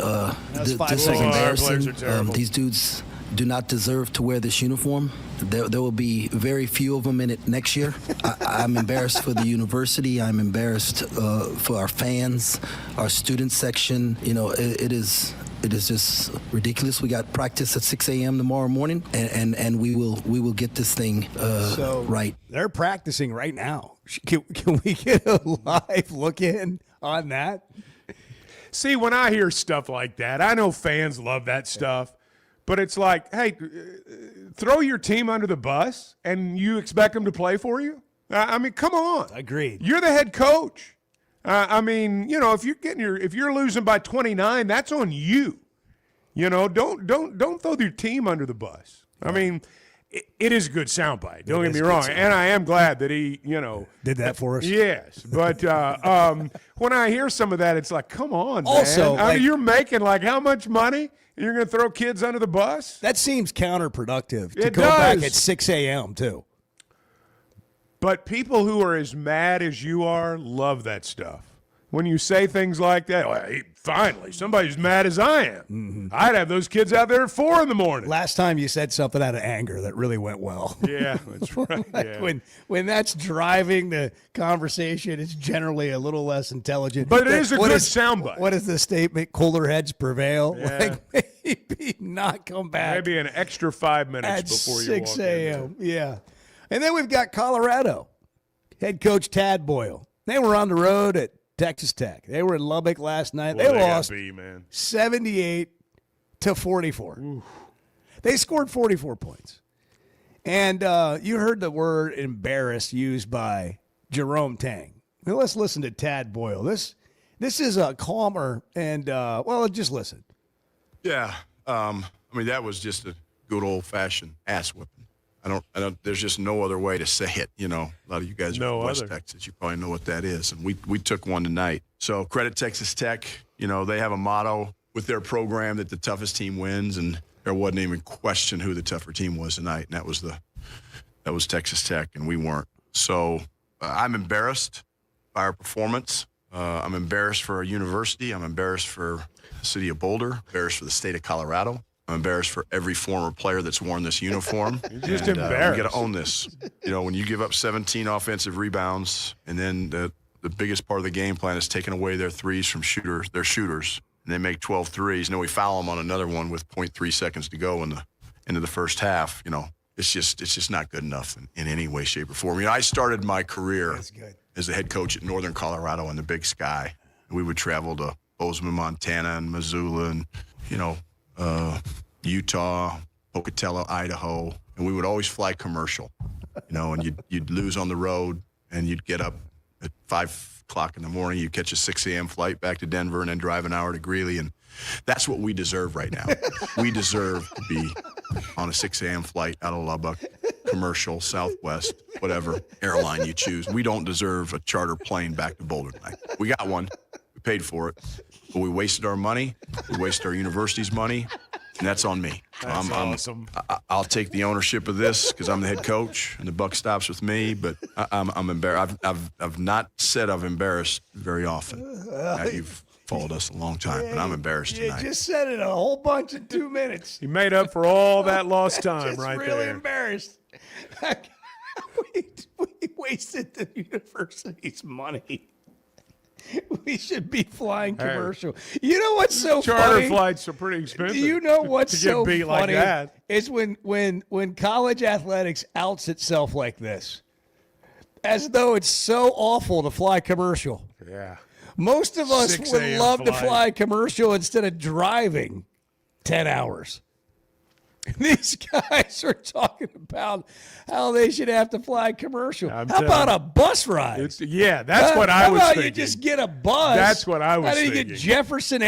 this is embarrassing. These dudes do not deserve to wear this uniform. There will be very few of them in it next year. I'm embarrassed for the university. I'm embarrassed for our fans, our student section. You know, it is just ridiculous. We got practice at 6 a.m. tomorrow morning, and we will get this thing right.
They're practicing right now. Can we get a live look in on that?
See, when I hear stuff like that, I know fans love that stuff. But it's like, hey, throw your team under the bus and you expect them to play for you? I mean, come on.
Agreed.
You're the head coach. I mean, you know, if you're losing by 29, that's on you. You know, don't throw your team under the bus. I mean, it is a good soundbite. Don't get me wrong, and I am glad that he,
did that for us.
Yes, but when I hear some of that, it's like, come on,
also,
man. I mean, you're making like how much money? You're going to throw kids under the bus?
That seems counterproductive to
It
go
does.
back at 6 a.m. too.
But people who are as mad as you are love that stuff. When you say things like that, well, hey, finally, somebody's mad as I am.
Mm-hmm.
I'd have those kids out there at 4 in the morning.
Last time you said something out of anger that really went well.
Yeah, that's right.
Like
yeah.
when that's driving the conversation, it's generally a little less intelligent.
But it is a good soundbite.
What is the statement? Cooler heads prevail.
Yeah.
Like maybe not come back.
Maybe an extra 5 minutes
at
before you
6
walk
a.m. Yeah. And then we've got Colorado. Head coach Tad Boyle. They were on the road at Texas Tech. They were in Lubbock last night.
Boy,
they lost
man.
78-44.
Oof.
They scored 44 points. And you heard the word embarrassed used by Jerome Tang. Now let's listen to Tad Boyle. This is a calmer and, just listen.
Yeah. I mean, that was just a good old-fashioned ass whipping. I don't. There's just no other way to say it. You know, a lot of you guys are from West Texas. You probably know what that is. And we took one tonight. So credit Texas Tech. You know, they have a motto with their program that the toughest team wins, and there wasn't even question who the tougher team was tonight, and that was Texas Tech, and we weren't. So I'm embarrassed by our performance. I'm embarrassed for our university. I'm embarrassed for the city of Boulder. Embarrassed for the state of Colorado. I'm embarrassed for every former player that's worn this uniform.
You're just embarrassed.
We got to own this. You know, when you give up 17 offensive rebounds, and then the biggest part of the game plan is taking away their threes from their shooters, and they make 12 threes, and then we foul them on another one with 0.3 seconds to go into the first half. You know, it's just not good enough in any way, shape, or form. You know, I started my career as a head coach at Northern Colorado in the Big Sky. We would travel to Bozeman, Montana, and Missoula, and Utah, Pocatello, Idaho, and we would always fly commercial, you know, and you'd lose on the road, and you'd get up at 5 o'clock in the morning, you'd catch a 6 a.m. flight back to Denver and then drive an hour to Greeley, and that's what we deserve right now. We deserve to be on a 6 a.m. flight out of Lubbock, commercial, Southwest, whatever airline you choose. We don't deserve a charter plane back to Boulder tonight. We got one. We paid for it. But we wasted our money. We wasted our university's money. And that's on me. So
That's awesome.
I'll take the ownership of this because I'm the head coach, and the buck stops with me. But I'm embarrassed. I've not said I've embarrassed very often. Now, you've followed us a long time, but I'm embarrassed tonight.
You just said it a whole bunch in 2 minutes.
He made up for all that lost time right
really
there.
Embarrassed. we wasted the university's money. We should be flying commercial. You know what's so
Charter
funny?
flights are pretty expensive.
Do you know what's
to get
so
beat
funny?
like that?
Is when college athletics outs itself like this, as though it's so awful to fly commercial.
Yeah.
Most of us
6
would
a.m.
love to
flight.
fly commercial instead of driving 10 hours. These guys are talking about how they should have to fly commercial. How about a bus ride?
That's what I was
How about
thinking.
you just get a bus?
That's what I was
How do you
thinking.
get Jefferson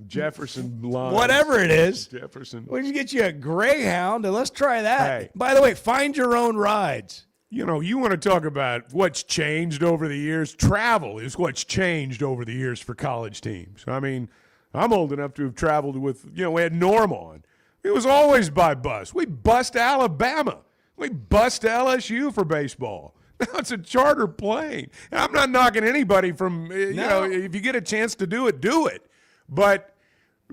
Jefferson Lines.
whatever it is.
Jefferson.
Why don't you get you a Greyhound and let's try that.
Hey.
By the way, find your own rides.
You know, you want to talk about what's changed over the years. Travel is what's changed over the years for college teams. I mean, I'm old enough to have traveled with, we had Norm on. It was always by bus. We bussed Alabama. We bussed LSU for baseball. Now it's a charter plane. And I'm not knocking anybody from, if you get a chance to do it, do it. But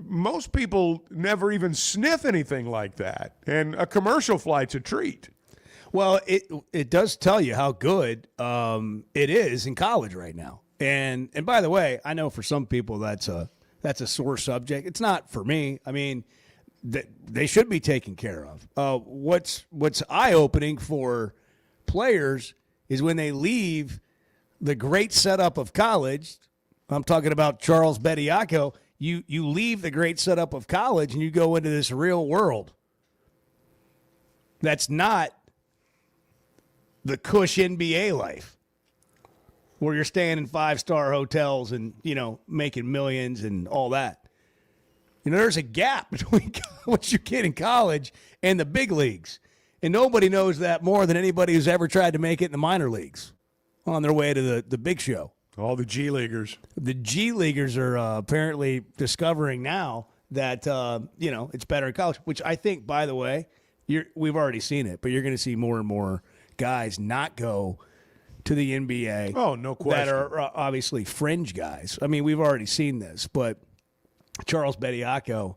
most people never even sniff anything like that. And a commercial flight's a treat.
Well, it does tell you how good it is in college right now. And by the way, I know for some people that's a sore subject. It's not for me. I mean, they should be taken care of. What's eye-opening for players is when they leave the great setup of college. I'm talking about Charles Bediako. You leave the great setup of college and you go into this real world. That's not the cush NBA life where you're staying in 5-star hotels and, making millions and all that. There's a gap between what you get in college and the big leagues. And nobody knows that more than anybody who's ever tried to make it in the minor leagues on their way to the big show.
All the G Leaguers.
The G Leaguers are apparently discovering now that, it's better in college, which I think, by the way, we've already seen it, but you're going to see more and more guys not go to the NBA.
Oh, no question.
That are obviously fringe guys. I mean, we've already seen this, but Charles Bediako,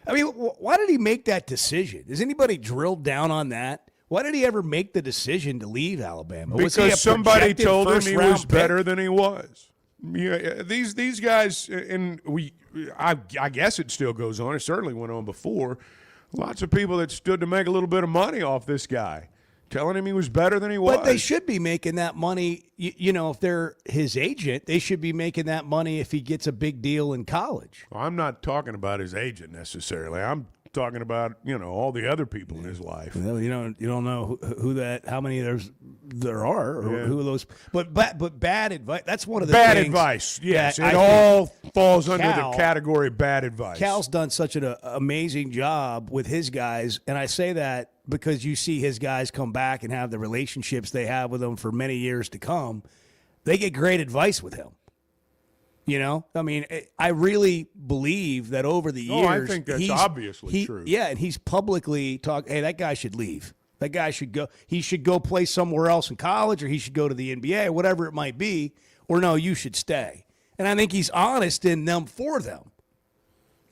I mean, why did he make that decision? Has anybody drilled down on that? Why did he ever make the decision to leave Alabama?
Because somebody told him he was
pick?
better than he was. These guys, and I guess it still goes on. It certainly went on before. Lots of people that stood to make a little bit of money off this guy, telling him he was better than he was.
But they should be making that money, if they're his agent, they should be making that money if he gets a big deal in college.
Well, I'm not talking about his agent necessarily. I'm talking about, all the other people in his life.
You don't know who that, how many there are, or who those. But bad advice. That's one of the
bad
things
advice. Yes,
that
it all falls under the category of bad advice.
Cal's done such an amazing job with his guys, and I say that because you see his guys come back and have the relationships they have with him for many years to come. They get great advice with him. I mean, I really believe that over the years.
I think that's obviously true.
Yeah, and he's publicly talked, hey, that guy should leave. That guy should go. He should go play somewhere else in college, or he should go to the NBA, or whatever it might be. Or no, you should stay. And I think he's honest in them for them.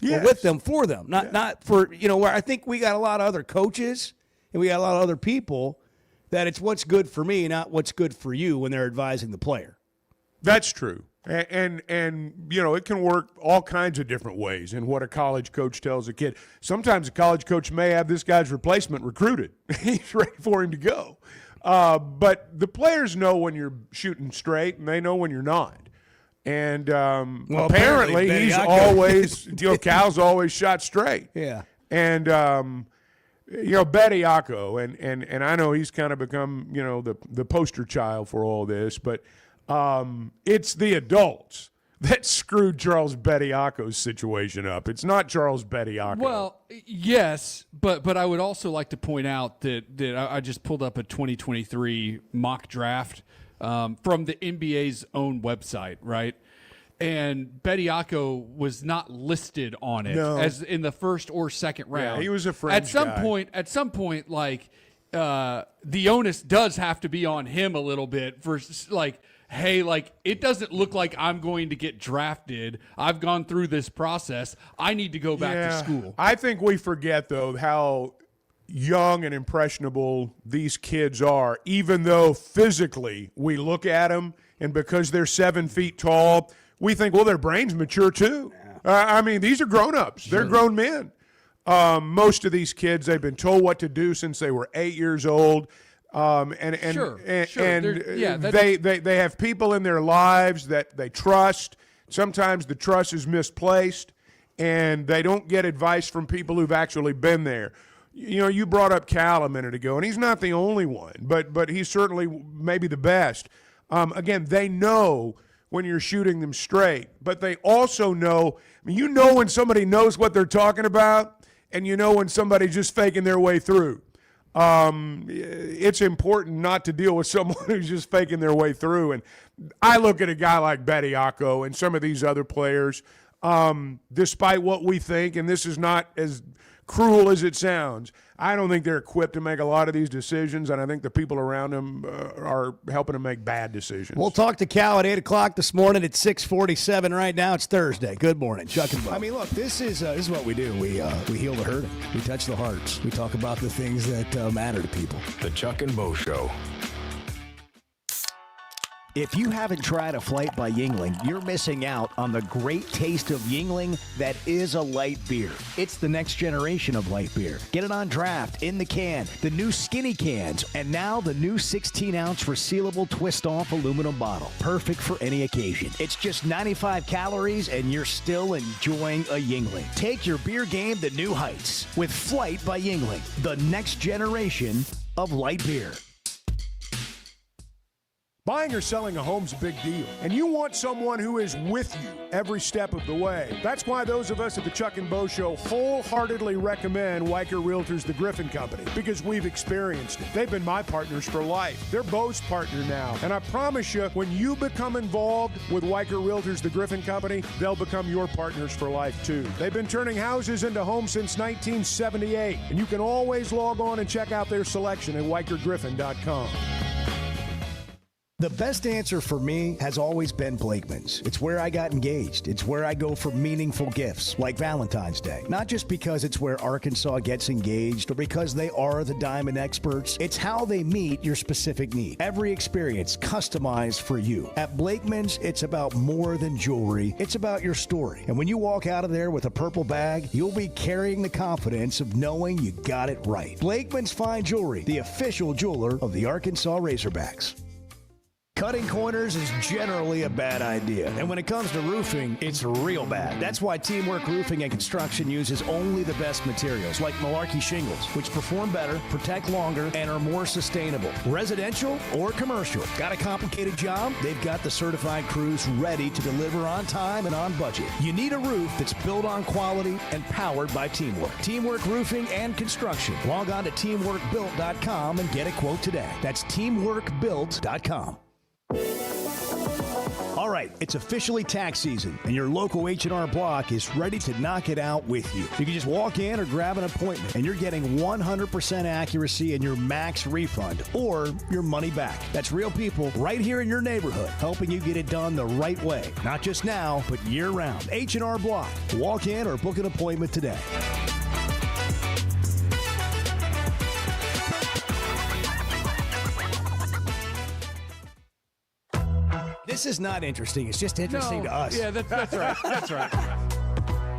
Yes. Or with them for them. Not for, where I think we got a lot of other coaches and we got a lot of other people that it's what's good for me, not what's good for you when they're advising the player.
That's true. And it can work all kinds of different ways in what a college coach tells a kid. Sometimes a college coach may have this guy's replacement recruited. He's ready for him to go. But the players know when you're shooting straight, and they know when you're not. And apparently he's always, Cal's always shot straight.
Yeah.
And, Bediako, and I know he's kind of become, the poster child for all this, but it's the adults that screwed Charles Bediako's situation up. It's not Charles Bediako.
Well, yes, but I would also like to point out that I just pulled up a 2023 mock draft from the NBA's own website, right? And Bediako was not listed on it as in the first or second round.
Yeah, he was a fringe
At some
guy.
point, like the onus does have to be on him a little bit for like, hey, like it doesn't look like I'm going to get drafted. I've gone through this process. I need to go back to school.
I think we forget, though, how young and impressionable these kids are, even though physically we look at them, and because they're 7 feet tall, we think, well, their brain's mature too. These are grown-ups. They're grown men. Most of these kids, they've been told what to do since they were 8 years old. They have people in their lives that they trust. Sometimes the trust is misplaced, and they don't get advice from people who've actually been there. You brought up Cal a minute ago, and he's not the only one, but he's certainly maybe the best. Again, they know when you're shooting them straight, but they also know, when somebody knows what they're talking about, and when somebody's just faking their way through. It's important not to deal with someone who's just faking their way through. And I look at a guy like Bediako and some of these other players, despite what we think, and this is not as cruel as it sounds, I don't think they're equipped to make a lot of these decisions, and I think the people around them are helping them make bad decisions.
We'll talk to Cal at 8 o'clock this morning at 6:47. Right now it's Thursday. Good morning, Chuck and Bo. Look, this is what we do. We heal the hurting. We touch the hearts. We talk about the things that matter to people.
The Chuck and Bo Show.
If you haven't tried a flight by Yuengling, you're missing out on the great taste of Yuengling that is a light beer. It's the next generation of light beer. Get it on draft, in the can, the new skinny cans, and now the new 16-ounce resealable twist-off aluminum bottle. Perfect for any occasion. It's just 95 calories, and you're still enjoying a Yuengling. Take your beer game to new heights with Flight by Yuengling, the next generation of light beer.
Buying or selling a home's a big deal, and you want someone who is with you every step of the way. That's why those of us at the Chuck and Bo Show wholeheartedly recommend Weicker Realtors, the Griffin Company, because we've experienced it. They've been my partners for life. They're Bo's partner now, and I promise you, when you become involved with Weicker Realtors, the Griffin Company, they'll become your partners for life too. They've been turning houses into homes since 1978, and you can always log on and check out their selection at WeicherGriffin.com.
The best answer for me has always been Blakeman's. It's where I got engaged. It's where I go for meaningful gifts, like Valentine's Day. Not just because it's where Arkansas gets engaged or because they are the diamond experts. It's how they meet your specific need. Every experience customized for you. At Blakeman's, it's about more than jewelry. It's about your story. And when you walk out of there with a purple bag, you'll be carrying the confidence of knowing you got it right. Blakeman's Fine Jewelry, the official jeweler of the Arkansas Razorbacks.
Cutting corners is generally a bad idea. And when it comes to roofing, it's real bad. That's why Teamwork Roofing and Construction uses only the best materials, like Malarkey shingles, which perform better, protect longer, and are more sustainable. Residential or commercial. Got a complicated job? They've got the certified crews ready to deliver on time and on budget. You need a roof that's built on quality and powered by Teamwork. Teamwork Roofing and Construction. Log on to teamworkbuilt.com and get a quote today. That's teamworkbuilt.com. All right, it's officially tax season, and your local H&R Block is ready to knock it out with you. You can just walk in or grab an appointment, and you're getting 100% accuracy in your max refund or your money back. That's real people right here in your neighborhood, helping you get it done the right way. Not just now, but year-round. H&R Block. Walk in or book an appointment today. This is not interesting. It's just interesting to us.
Yeah, that's right. That's right.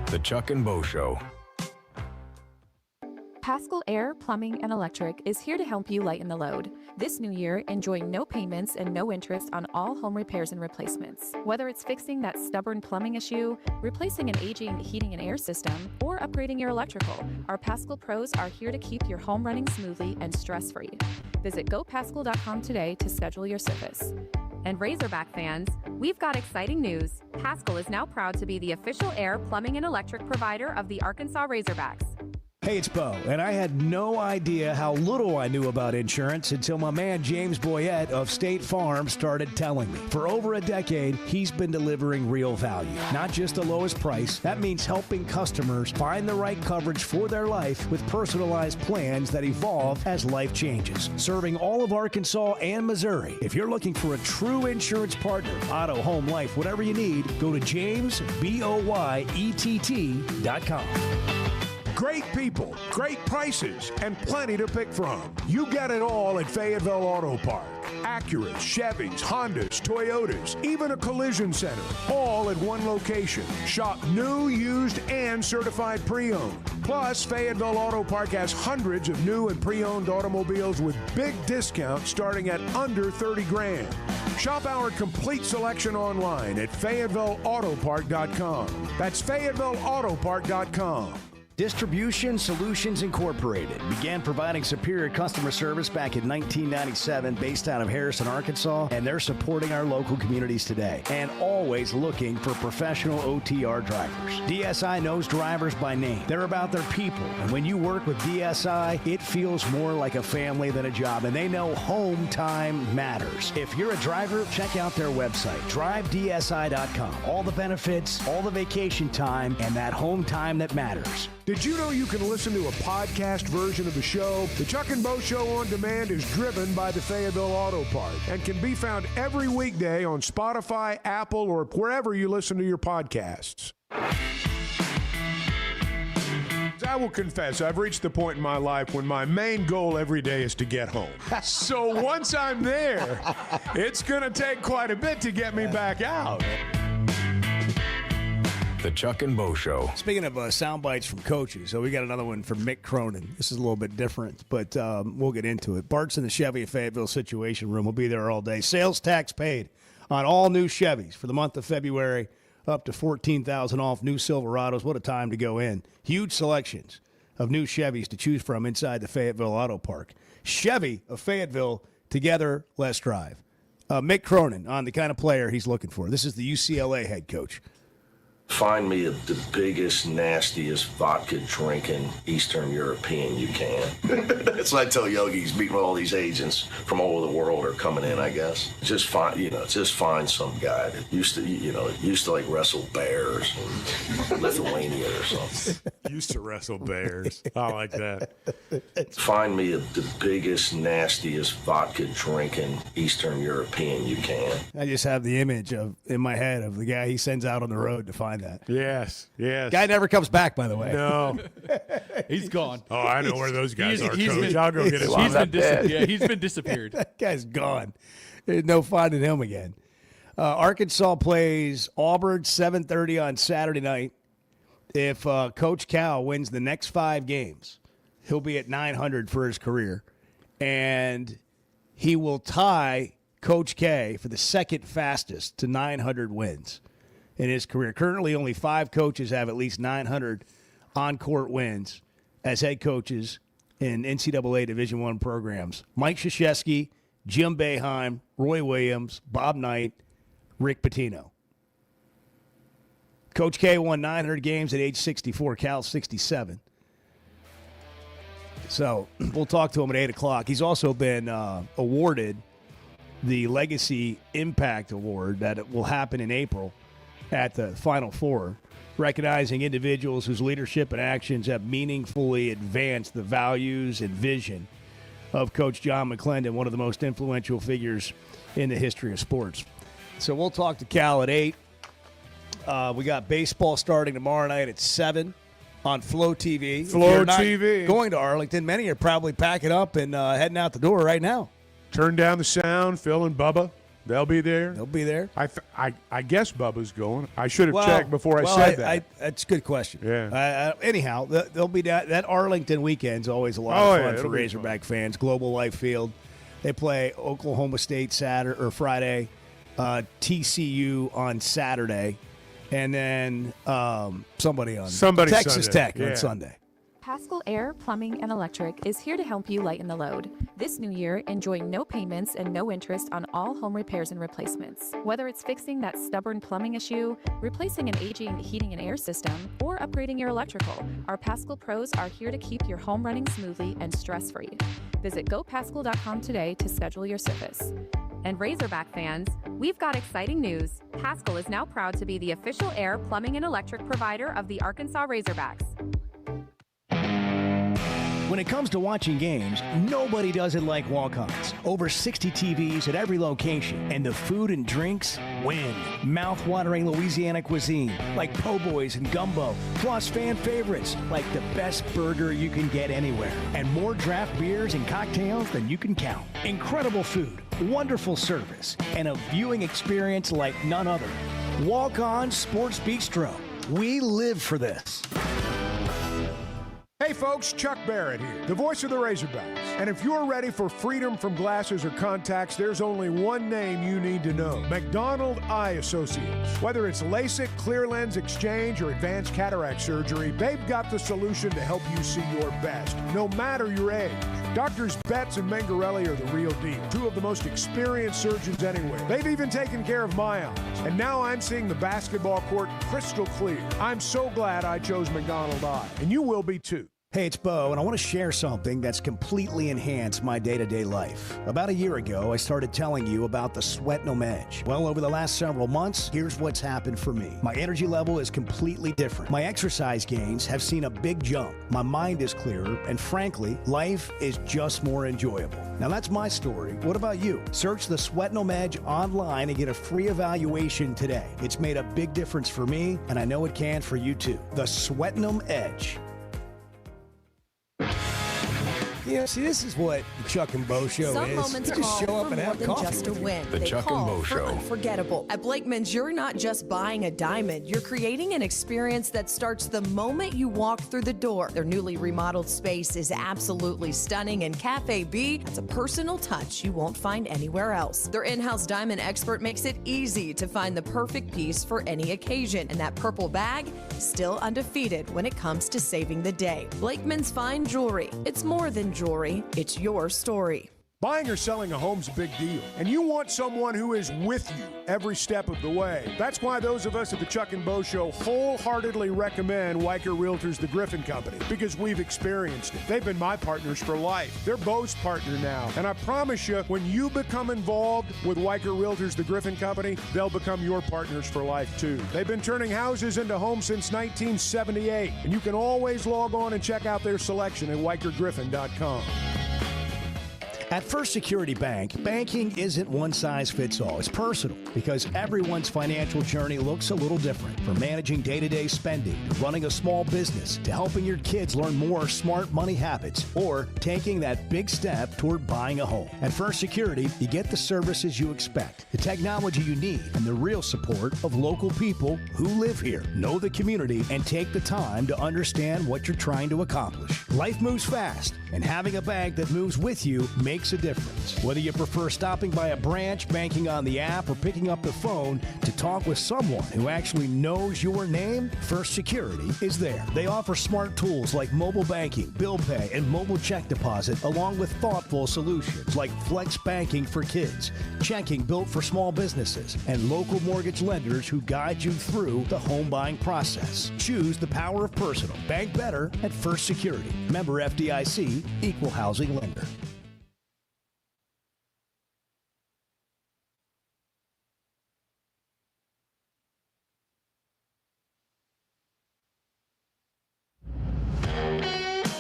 The Chuck and Bo Show.
Paschal Air, Plumbing, and Electric is here to help you lighten the load. This new year, enjoy no payments and no interest on all home repairs and replacements. Whether it's fixing that stubborn plumbing issue, replacing an aging heating and air system, or upgrading your electrical, our Paschal pros are here to keep your home running smoothly and stress-free. Visit gopaschal.com today to schedule your service.
And Razorback fans, we've got exciting news. Paschal is now proud to be the official air, plumbing, and electric provider of the Arkansas Razorbacks.
Hey, it's Bo, and I had no idea how little I knew about insurance until my man James Boyette of State Farm started telling me. For over a decade, he's been delivering real value, not just the lowest price. That means helping customers find the right coverage for their life with personalized plans that evolve as life changes. Serving all of Arkansas and Missouri. If you're looking for a true insurance partner, auto, home, life, whatever you need, go to jamesboyett.com.
Great people, great prices, and plenty to pick from. You get it all at Fayetteville Auto Park. Acuras, Chevys, Hondas, Toyotas, even a collision center, all at one location. Shop new, used, and certified pre-owned. Plus, Fayetteville Auto Park has hundreds of new and pre-owned automobiles with big discounts starting at under $30,000. Shop our complete selection online at FayettevilleAutopark.com. That's FayettevilleAutopark.com.
Distribution Solutions Incorporated began providing superior customer service back in 1997 based out of Harrison, Arkansas, and they're supporting our local communities today and always looking for professional OTR drivers. DSI knows drivers by name. They're about their people, and when you work with DSI, it feels more like a family than a job, and they know home time matters. If you're a driver, check out their website, drivedsi.com. All the benefits, all the vacation time, and that home time that matters.
Did you know you can listen to a podcast version of the show? The Chuck and Bo Show On Demand is driven by the Fayetteville Auto Park and can be found every weekday on Spotify, Apple, or wherever you listen to your podcasts. I will confess, I've reached the point in my life when my main goal every day is to get home. So once I'm there, it's going to take quite a bit to get me back out.
The Chuck and Bo Show.
Speaking of sound bites from coaches, so we got another one from Mick Cronin. This is a little bit different, but we'll get into it. Bart's in the Chevy of Fayetteville Situation Room. We'll be there all day. Sales tax paid on all new Chevys for the month of February, up to $14,000 off new Silverados. What a time to go in. Huge selections of new Chevys to choose from inside the Fayetteville Auto Park. Chevy of Fayetteville, together, let's drive. Mick Cronin on the kind of player he's looking for. This is the UCLA head coach.
Find me the biggest, nastiest vodka-drinking Eastern European you can. That's what I tell yogis, meeting with all these agents from all over the world are coming in, I guess. Just find some guy that used to like wrestle bears in Lithuania or something.
Used to wrestle bears. I like that.
Find me the biggest, nastiest vodka-drinking Eastern European you can.
I just have the image in my head of the guy he sends out on the road to find that.
Yes.
Guy never comes back, by the way.
No.
He's gone.
Oh, I know where those guys are, Coach. I'll go get his
he's been disappeared.
That guy's gone. There's no finding him again. Arkansas plays Auburn 7:30 on Saturday night. If Coach Cal wins the next 5 games, he'll be at 900 for his career. And he will tie Coach K for the second fastest to 900 wins in his career. Currently, only 5 coaches have at least 900 on-court wins as head coaches in NCAA Division I programs. Mike Krzyzewski, Jim Boeheim, Roy Williams, Bob Knight, Rick Pitino. Coach K won 900 games at age 64, Cal 67. So we'll talk to him at 8 o'clock. He's also been awarded the Legacy Impact Award that will happen in April at the Final Four, recognizing individuals whose leadership and actions have meaningfully advanced the values and vision of Coach John McClendon, one of the most influential figures in the history of sports. So we'll talk to Cal at 8. We got baseball starting tomorrow night at 7 on Flow TV.
Flow TV.
Going to Arlington, many are probably packing up and heading out the door right now.
Turn down the sound. Phil and Bubba, they'll be there.
They'll be there.
I guess Bubba's going. I should have checked before I said that.
That's a good question.
Yeah.
Anyhow, they'll be that Arlington weekend's always a lot of fun for Razorback fans. Global Life Field. They play Oklahoma State Friday, TCU on Saturday, and then somebody Texas
Sunday.
Tech on Sunday.
Pascal Air, Plumbing, and Electric is here to help you lighten the load. This new year, enjoy no payments and no interest on all home repairs and replacements. Whether it's fixing that stubborn plumbing issue, replacing an aging heating and air system, or upgrading your electrical, our Pascal pros are here to keep your home running smoothly and stress-free. Visit gopascal.com today to schedule your service.
And Razorback fans, we've got exciting news. Pascal is now proud to be the official air, plumbing, and electric provider of the Arkansas Razorbacks.
When it comes to watching games, nobody does it like Walk-Ons. Over 60 TVs at every location, and the food and drinks win. Mouth-watering Louisiana cuisine like po' boys and gumbo, plus fan favorites like the best burger you can get anywhere, and more draft beers and cocktails than you can count. Incredible food, wonderful service, and a viewing experience like none other. Walk-On Sports Bistro. We live for this.
Hey folks, Chuck Barrett here, the voice of the Razorbacks. And if you're ready for freedom from glasses or contacts, there's only one name you need to know: McDonald Eye Associates. Whether it's LASIK, clear lens exchange, or advanced cataract surgery, they've got the solution to help you see your best, no matter your age. Doctors Betts and Mengarelli are the real deal, 2 of the most experienced surgeons anywhere. They've even taken care of my eyes, and now I'm seeing the basketball court crystal clear. I'm so glad I chose McDonald Eye, and you will be too.
Hey, it's Bo, and I want to share something that's completely enhanced my day-to-day life. About a year ago, I started telling you about the Sweatnum Edge. Well, over the last several months, here's what's happened for me. My energy level is completely different. My exercise gains have seen a big jump. My mind is clearer, and frankly, life is just more enjoyable. Now, that's my story. What about you? Search the Sweatnum Edge online and get a free evaluation today. It's made a big difference for me, and I know it can for you too. The Sweatnum Edge.
Yeah, see, this is what the Chuck and Bo show
Some
is.
moments
You just
call
show up
for
and
more
have
than
coffee
just a
with you.
win.
The
They
Chuck and
call
Bo
for
Show.
Unforgettable. At Blakeman's, you're not just buying a diamond. You're creating an experience that starts the moment you walk through the door. Their newly remodeled space is absolutely stunning, and Cafe B has a personal touch you won't find anywhere else. Their in-house diamond expert makes it easy to find the perfect piece for any occasion, and that purple bag, still undefeated when it comes to saving the day. Blakeman's Fine Jewelry. It's more than jewelry. It's your story.
Buying or selling a home's a big deal, and you want someone who is with you every step of the way. That's why those of us at the Chuck and Bo Show wholeheartedly recommend Weicker Realtors, the Griffin Company, because we've experienced it. They've been my partners for life. They're Bo's partner now, and I promise you, when you become involved with Weicker Realtors, the Griffin Company, they'll become your partners for life too. They've been turning houses into homes since 1978, and you can always log on and check out their selection at WeicherGriffin.com.
At First Security Bank, banking isn't one size fits all. It's personal because everyone's financial journey looks a little different. From managing day-to-day spending, to running a small business, to helping your kids learn more smart money habits, or taking that big step toward buying a home. At First Security, you get the services you expect, the technology you need, and the real support of local people who live here, know the community, and take the time to understand what you're trying to accomplish. Life moves fast, and having a bank that moves with you makes makes a difference. Whether you prefer stopping by a branch, banking on the app, or picking up the phone to talk with someone who actually knows your name, First Security is there. They offer smart tools like mobile banking, bill pay, and mobile check deposit, along with thoughtful solutions like flex banking for kids, checking built for small businesses, and local mortgage lenders who guide you through the home buying process. Choose the power of personal. Bank better at First Security. Member FDIC, Equal Housing Lender.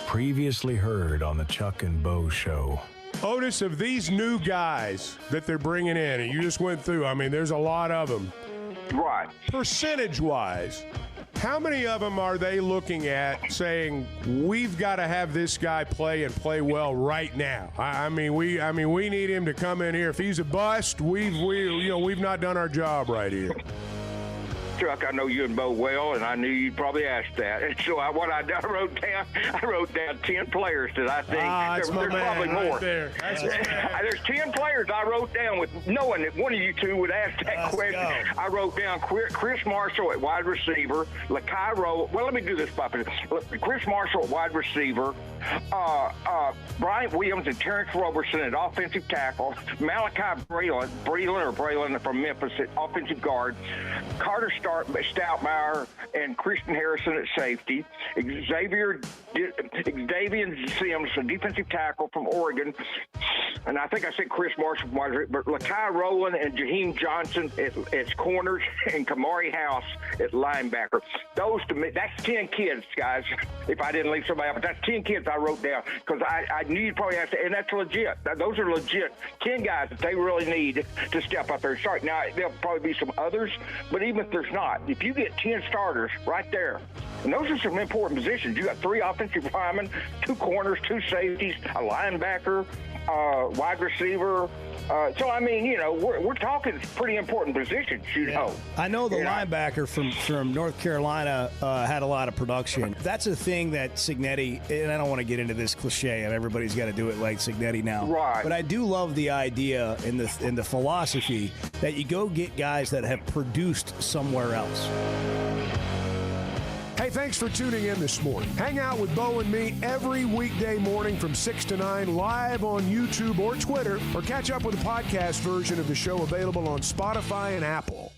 Previously heard on the Chuck and Bo Show.
Otis, of these new guys that they're bringing in, and you just went through, I mean, there's a lot of them.
Right.
Percentage-wise, how many of them are they looking at saying, we've got to have this guy play and play well right now? I mean, we need him to come in here. If he's a bust, we've not done our job right here.
Chuck, I know you and Bo well, and I knew you'd probably ask that. And so I wrote down 10 players that I think there's probably more.
There.
There's 10 players I wrote down with knowing that one of you two would ask that question. Go. I wrote down Chris Marshall at wide receiver, Lakai Rowe. Well, let me do this, Papa. Chris Marshall at wide receiver, Bryant Williams and Terrence Robertson at offensive tackle, Malachi Braylon from Memphis at offensive guard, Carter Stoutmire and Christian Harrison at safety, Xavier Sims, a defensive tackle from Oregon, and I think I said Chris Marshall, but Lakai Rowland and Jaheim Johnson at corners, and Kamari House at linebacker. Those, to me, that's 10 kids, guys. If I didn't leave somebody out, but that's 10 kids I wrote down because I knew you'd probably have to, and that's legit. Those are legit 10 guys that they really need to step up there and start. Now, there'll probably be some others, but even if there's not, if you get 10 starters right there, and those are some important positions. You got 3 offensive linemen, 2 corners, 2 safeties, a linebacker, wide receiver. So, I mean, we're talking pretty important positions,
I know the linebacker from North Carolina had a lot of production. That's a thing that Cignetti, and I don't want to get into this cliche of everybody's got to do it like Cignetti now.
Right.
But I do love the idea and the philosophy that you go get guys that have produced somewhere else.
Hey, thanks for tuning in this morning. Hang out with Bo and me every weekday morning from 6 to 9 live on YouTube or Twitter, or catch up with the podcast version of the show available on Spotify and Apple.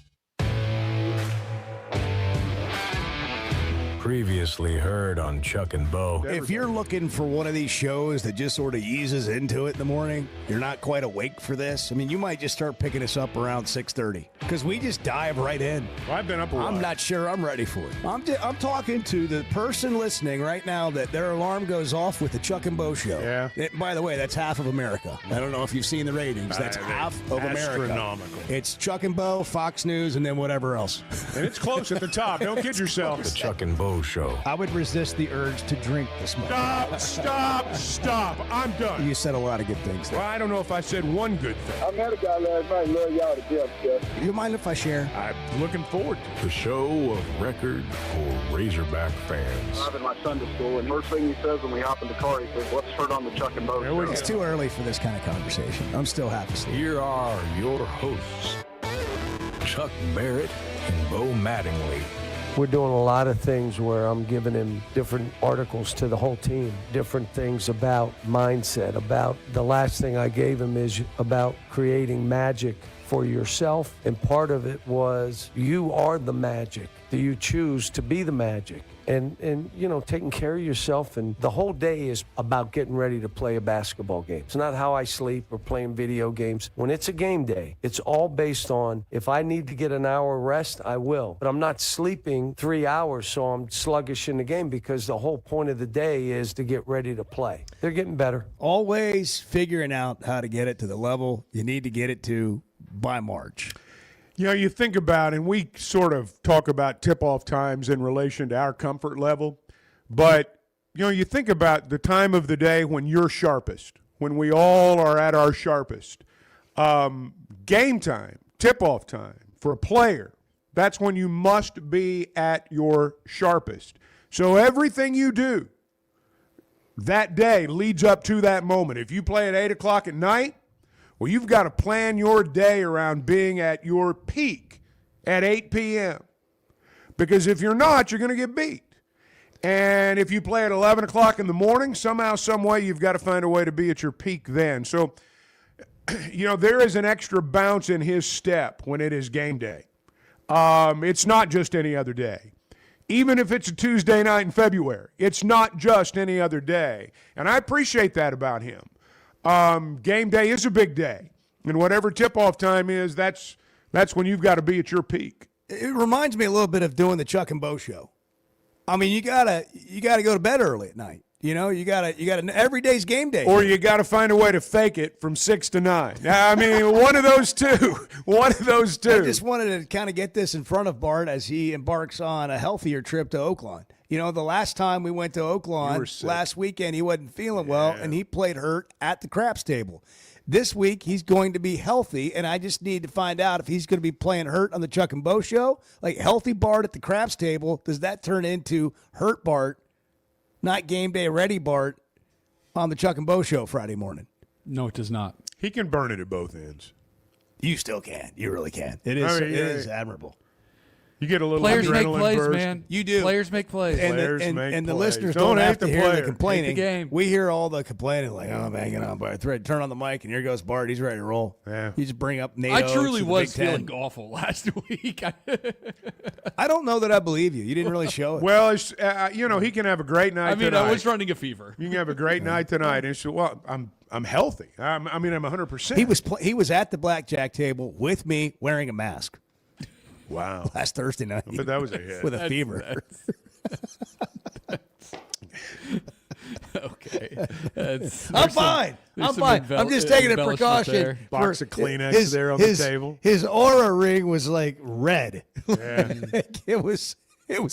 Previously heard on Chuck and Bo.
If you're looking for one of these shows that just sort of eases into it in the morning, you're not quite awake for this. I mean, you might just start picking us up around 6:30 because we just dive right in.
I've been up a while.
I'm not sure I'm ready for it. I'm talking to the person listening right now that their alarm goes off with the Chuck and Bo show.
Yeah.
By the way, that's half of America. I don't know if you've seen the ratings. That's half of America.
Astronomical.
It's Chuck and Bo, Fox News, and then whatever else.
And it's close at the top. Don't kid yourself.
The Chuck and Bo Show.
I would resist the urge to drink this morning.
Stop. I'm done.
You said a lot of good things there.
Well, I don't know if I said one good thing.
I met a guy last night. Love y'all to death, Jeff.
Do you mind if I share?
I'm looking forward to it.
The show of record for Razorback fans.
I'm in my Sunday school, and first thing he says when we hop in the car, he says, "What's heard on the Chuck and Bo Show?"
It's too early for this kind of conversation. I'm still half asleep.
Here are your hosts, Chuck Barrett and Bo Mattingly.
We're doing a lot of things where I'm giving him different articles to the whole team, different things about mindset, about the last thing I gave him is about creating magic for yourself. And part of it was you are the magic. Do you choose to be the magic? And taking care of yourself. And the whole day is about getting ready to play a basketball game. It's not how I sleep or playing video games. When it's a game day, it's all based on if I need to get an hour rest, I will. But I'm not sleeping 3 hours, so I'm sluggish in the game because the whole point of the day is to get ready to play. They're getting better.
Always figuring out how to get it to the level you need to get it to by March.
You think about, and we sort of talk about tip-off times in relation to our comfort level, but, you think about the time of the day when you're sharpest, when we all are at our sharpest. Game time, tip-off time for a player, that's when you must be at your sharpest. So everything you do, that day leads up to that moment. If you play at 8 o'clock at night, well, you've got to plan your day around being at your peak at 8 p.m. Because if you're not, you're going to get beat. And if you play at 11 o'clock in the morning, somehow, some way, you've got to find a way to be at your peak then. So, there is an extra bounce in his step when it is game day. It's not just any other day. Even if it's a Tuesday night in February, it's not just any other day. And I appreciate that about him. Game day is a big day. And whatever tip-off time is, that's when you've got to be at your peak.
It reminds me a little bit of doing the Chuck and Bo show. I mean, you gotta go to bed early at night. You gotta every day's game day.
Or you got to find a way to fake it from 6 to 9. I mean, one of those two. One of those two.
I just wanted to kind of get this in front of Bart as he embarks on a healthier trip to Oakland. The last time we went to Oakland last weekend, he wasn't feeling well, and he played hurt at the craps table. This week, he's going to be healthy, and I just need to find out if he's going to be playing hurt on the Chuck and Bo show. Like, healthy Bart at the craps table, does that turn into hurt Bart, not game day ready Bart, on the Chuck and Bo show Friday morning?
No, it does not.
He can burn it at both ends.
You still can. You really can. It is admirable.
You get a little
Players make
adrenaline
plays,
burst.
Man.
You do.
Players make plays.
And the listeners don't have to hear the complaining.
Hate the game.
We hear all the complaining, like, oh, I'm hanging on by a thread. Turn on the mic, and here goes Bart. He's ready to roll.
Yeah.
You just bring up NATO.
I truly
to the
was
Big
feeling
Ten.
awful last week.
I don't know that I believe you. You didn't really show it.
Well, it's, he can have a great night tonight.
I was running a fever.
You can have a great night tonight. And so, I'm healthy. I'm 100%.
He was at the blackjack table with me wearing a mask.
Wow.
Last Thursday night.
But that was a hit.
With a fever.
Okay.
I'm fine. I'm just taking a precaution.
Box of Kleenex there on the table.
His aura ring was like red.
Yeah.
It was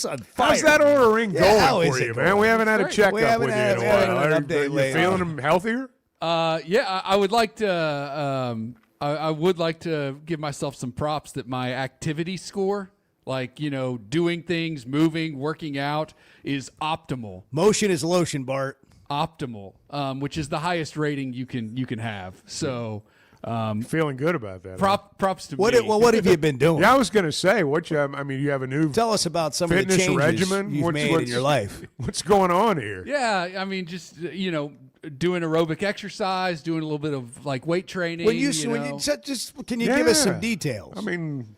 on fire.
How's that aura ring going for you,
going?
man? We haven't had a checkup with you in a while.
Are
you feeling him healthier?
I would like to. I would like to give myself some props that my activity score, like, doing things, moving, working out, is optimal.
Motion is lotion, Bart.
Optimal, which is the highest rating you can have. So,
feeling good about that.
Props to me.
What have you been doing?
Yeah, I was going to say, you have a new
tell us about some of the changes
regimen
you've made in your life.
What's going on here?
Yeah, I mean, just doing aerobic exercise, doing a little bit of like weight training.
Can you give us some details?
I mean,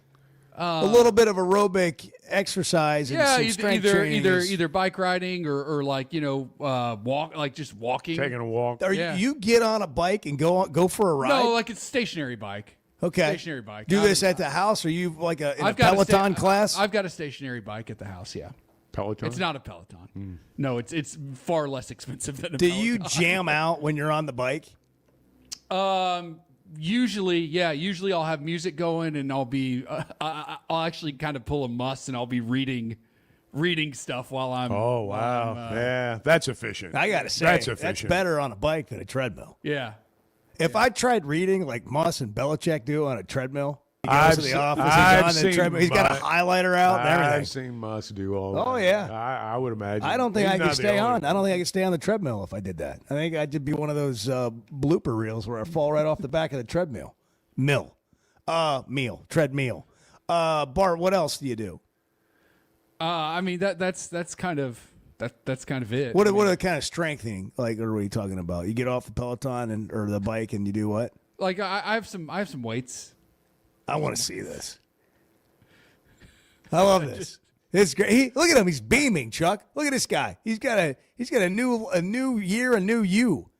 a little bit of aerobic exercise and some strength training.
Either bike riding or like just walking,
taking a walk.
You get on a bike and go for a ride?
No, like it's a stationary bike.
Okay,
stationary bike.
Do this at the house? Or you like in a Peloton class?
I've got a stationary bike at the house. Yeah.
Peloton?
It's not a Peloton. No, it's far less expensive than a
Do
Peloton.
you jam out when you're on the bike?
Usually I'll have music going and I'll be I'll actually kind of pull a muss and I'll be reading stuff while I'm.
Oh wow, yeah, that's efficient.
I gotta say,
that's efficient.
That's better on a bike than a treadmill.
Yeah.
If I tried reading like Muss and Belichick do on a treadmill. He goes to the office. He's got a highlighter out and everything.
I've seen Muss do all that.
Oh, yeah.
I would imagine.
I don't think I could stay on. I don't think I could stay on the treadmill if I did that. I think I'd just be one of those blooper reels where I fall right off the back of the treadmill. Treadmill. Bart, what else do you do?
I mean, that's kind of it.
What are the kind of strengthening like are we talking about? You get off the Peloton or the bike and you do what?
Like I have some weights. I
want to see this. I love this. It's great. Look at him. He's beaming, Chuck. Look at this guy. He's got a new year, a new you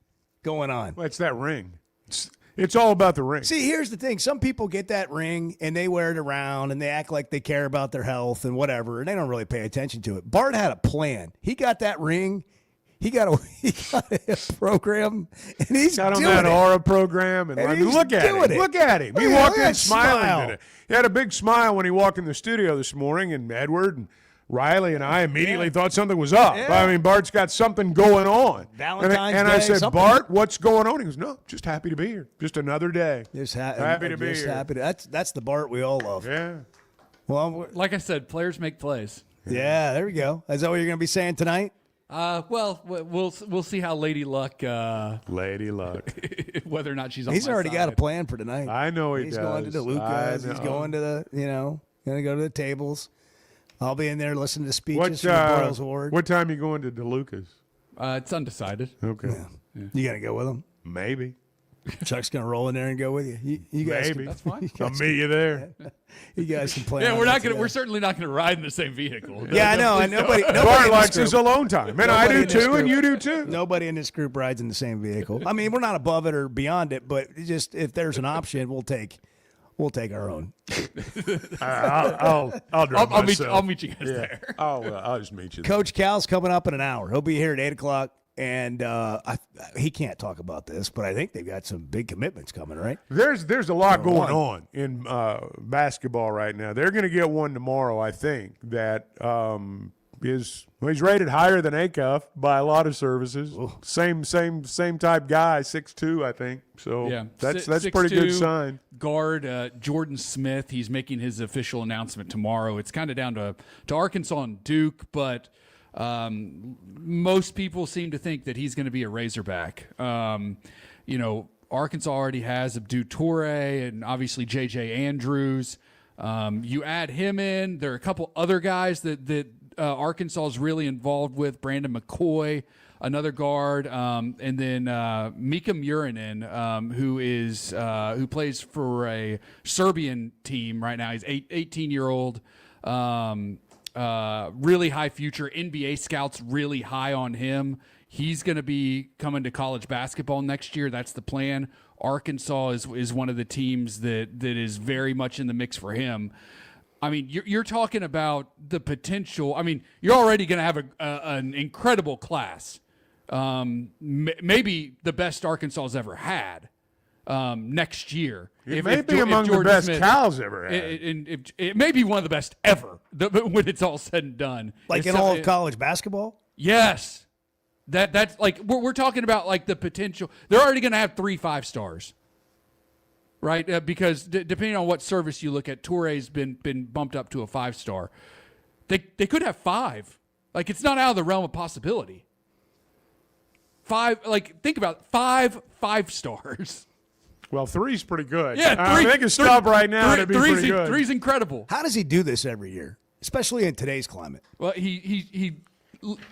going on.
Well, it's that ring. It's all about the ring.
See, here's the thing. Some people get that ring and they wear it around and they act like they care about their health and whatever, and they don't really pay attention to it. Bart had a plan. He got that ring. He got a program, and he's
got on
doing
that
it.
Aura program, and look at him. Look at him. He walked in smiling today. He had a big smile when he walked in the studio this morning, and Edward and Riley and I immediately thought something was up.
Yeah.
I mean, Bart's got something going on.
Valentines
and I
Day,
said,
something.
Bart, what's going on? He goes, no, just happy to be here. Just another day. Happy to be here.
That's the Bart we all love.
Yeah.
Well,
like I said, players make plays.
Yeah, there we go. Is that what you're going to be saying tonight?
Well, we'll see how Lady Luck.
Lady Luck.
Whether or not she's on
He's
my
already
side.
got a plan for tonight.
I know
He's
does.
going to DeLuca's. He's going to the, going to go to the tables. I'll be in there listening to speeches from the Boyles Award.
What time are you going to DeLuca's?
It's undecided.
Okay.
Yeah. You got to go with him?
Maybe.
Chuck's going to roll in there and go with you. You guys
Maybe.
That's fine.
I'll meet you there.
You guys can play.
Yeah, we're certainly not gonna ride in the same vehicle.
Yeah, I know. And nobody
Bart likes his alone time, and I do too, and you do too.
Nobody in this group rides in the same vehicle. I mean, we're not above it or beyond it, but just if there's an option, we'll take our own.
I'll drive myself.
I'll meet you guys there.
I'll just meet you there.
Coach Cal's coming up in an hour. He'll be here at 8:00. And he can't talk about this, but I think they've got some big commitments coming, right?
There's a lot going on in basketball right now. They're going to get one tomorrow, I think, that he's rated higher than Acuff by a lot of services. Ooh. Same type guy, 6'2", I think. So
yeah,
that's a pretty good sign.
Guard Jordan Smith, he's making his official announcement tomorrow. It's kind of down to Arkansas and Duke, but most people seem to think that he's going to be a Razorback. Arkansas already has Abdou Toure and obviously J.J. Andrews. You add him in. There are a couple other guys that Arkansas is really involved with. Brandon McCoy, another guard, and then Mika Murinin, who plays for a Serbian team right now. He's 18-year-old. Really high future. NBA scouts really high on him. He's going to be coming to college basketball next year. That's the plan. Arkansas is one of the teams that is very much in the mix for him. I mean, you're talking about the potential. I mean, you're already going to have an incredible class. Maybe the best Arkansas has ever had. Next year.
It may be among the best Cal's ever had.
It may be one of the best ever when it's all said and done.
Like in all of college basketball?
Yes. That's like we're talking about like the potential. They're already going to have 3 5-stars. Right? Because depending on what service you look at, Toure's been bumped up to a 5-star. They could have 5. Like it's not out of the realm of possibility. 5, like think about it, 5 5-stars.
Well, 3's pretty good.
Yeah,
they can stop right now. It'd be pretty good.
3's incredible.
How does he do this every year, especially in today's climate?
Well, he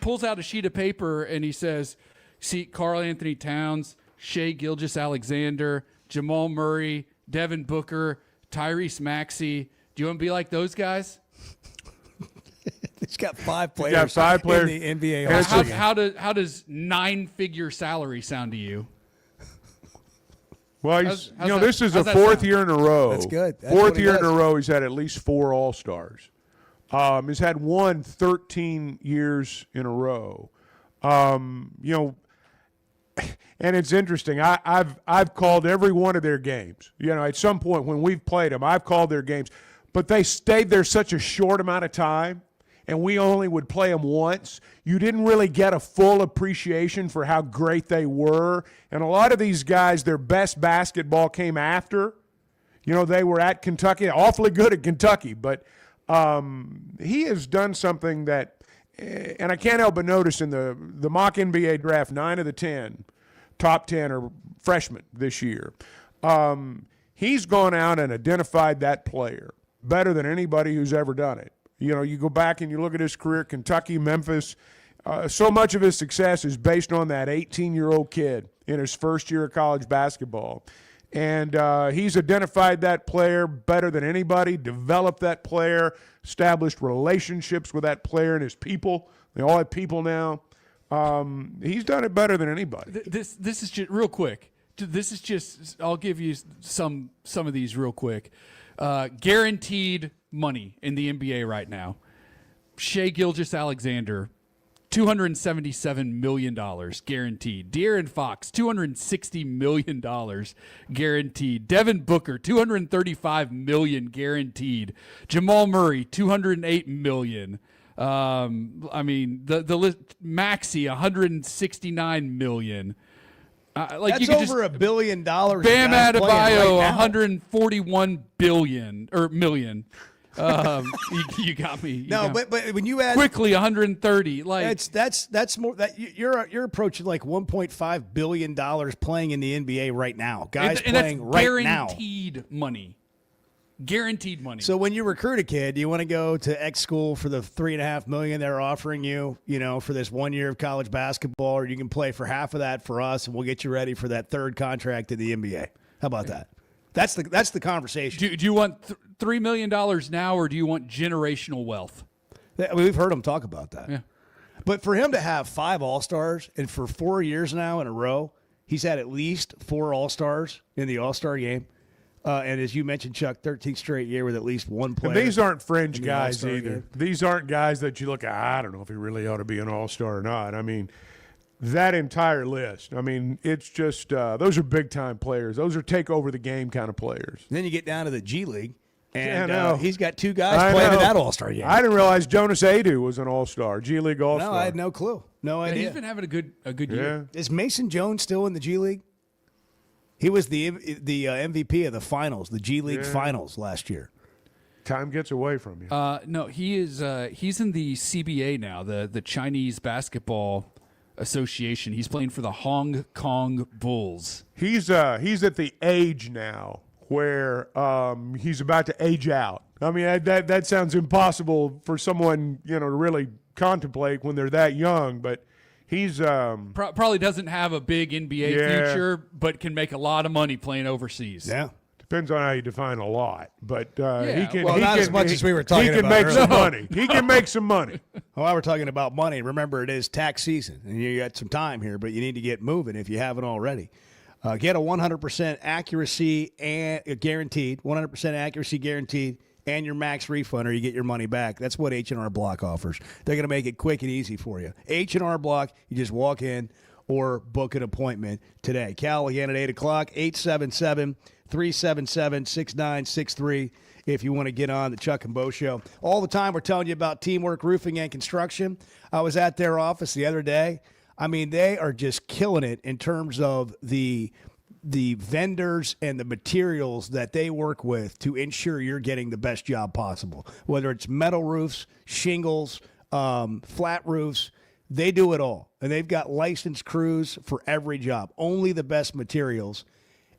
pulls out a sheet of paper and he says, "See, Karl Anthony Towns, Shai Gilgeous-Alexander, Jamal Murray, Devin Booker, Tyrese Maxey. Do you want to be like those guys?"
He's got 5 players.
He's got 5 players
in the NBA.
How does 9-figure salary sound to you?
Well, this is a 4th year in a row.
That's good. That's
4th year in a row, he's had at least 4 All-Stars. He's had 13 years in a row. And it's interesting. I've called every one of their games. At some point when we've played them, I've called their games. But they stayed there such a short amount of time, and we only would play them once. You didn't really get a full appreciation for how great they were. And a lot of these guys, their best basketball came after. They were at Kentucky, awfully good at Kentucky. But he has done something that, and I can't help but notice in the mock NBA draft, 9 of the 10, top 10 are freshmen this year. He's gone out and identified that player better than anybody who's ever done it. You go back and you look at his career, Kentucky, Memphis, so much of his success is based on that 18-year-old kid in his first year of college basketball. And he's identified that player better than anybody, developed that player, established relationships with that player and his people. They all have people now. He's done it better than anybody.
This is just real quick. This is just, I'll give you some of these real quick. Guaranteed money in the NBA right now. Shai Gilgeous-Alexander, $277 million guaranteed. De'Aaron Fox, $260 million guaranteed. Devin Booker, $235 million guaranteed. Jamal Murray, $208 million. The list, Maxey, $169 million.
That's you over $1 billion.
Bam Adebayo, $141 million. You got me.
But when you add
quickly 130, like
that's more that you're approaching like $1.5 billion playing in the NBA right now. Guys
and
playing
that's
right now.
Guaranteed money.
So when you recruit a kid, you want to go to X school for the $3.5 million they're offering you, for this 1 year of college basketball, or you can play for half of that for us, and we'll get you ready for that third contract in the NBA. How about that? That's the conversation.
Do you want $3 million now, or do you want generational wealth?
We've heard him talk about that.
Yeah.
But for him to have 5 All-Stars, and for 4 years now in a row, he's had at least 4 All-Stars in the All-Star game. And as you mentioned, Chuck, 13th straight year with at least one player.
And these aren't fringe guys
All-Star
either.
game.
These aren't guys that you look at, I don't know if he really ought to be an all-star or not. I mean, that entire list, it's just those are big-time players. Those are take-over-the-game kind of players.
And then you get down to the G League, and he's got 2 guys playing in that All-Star game.
I didn't realize Jonas Adu was an all-star, G League all-star.
No, I had no clue. No idea.
He's been having a good year.
Is Mason Jones still in the G League? He was the MVP of the finals, the G League finals last year.
Time gets away from you.
No, he is. He's in the CBA now, the Chinese Basketball Association. He's playing for the Hong Kong Bulls.
He's at the age now where he's about to age out. That sounds impossible for someone to really contemplate when they're that young, but. He's
probably doesn't have a big NBA future, but can make a lot of money playing overseas.
Yeah,
depends on how you define a lot, but he can.
Well, not as much as we were talking about.
He can make
earlier.
some money. He can make some money.
Well, we're talking about money. Remember, it is tax season, and you got some time here, but you need to get moving if you haven't already. Get a 100% accuracy and guaranteed, 100% accuracy guaranteed. And your max refund, or you get your money back. That's what H&R Block offers. They're going to make it quick and easy for you. H&R Block, you just walk in or book an appointment today. Cal, again at 8 o'clock, 877-377-6963 if you want to get on the Chuck and Bo Show. All the time we're telling you about Teamwork Roofing and Construction. I was at their office the other day. They are just killing it in terms of the vendors and the materials that they work with to ensure you're getting the best job possible. Whether it's metal roofs, shingles, flat roofs, they do it all. And they've got licensed crews for every job. Only the best materials.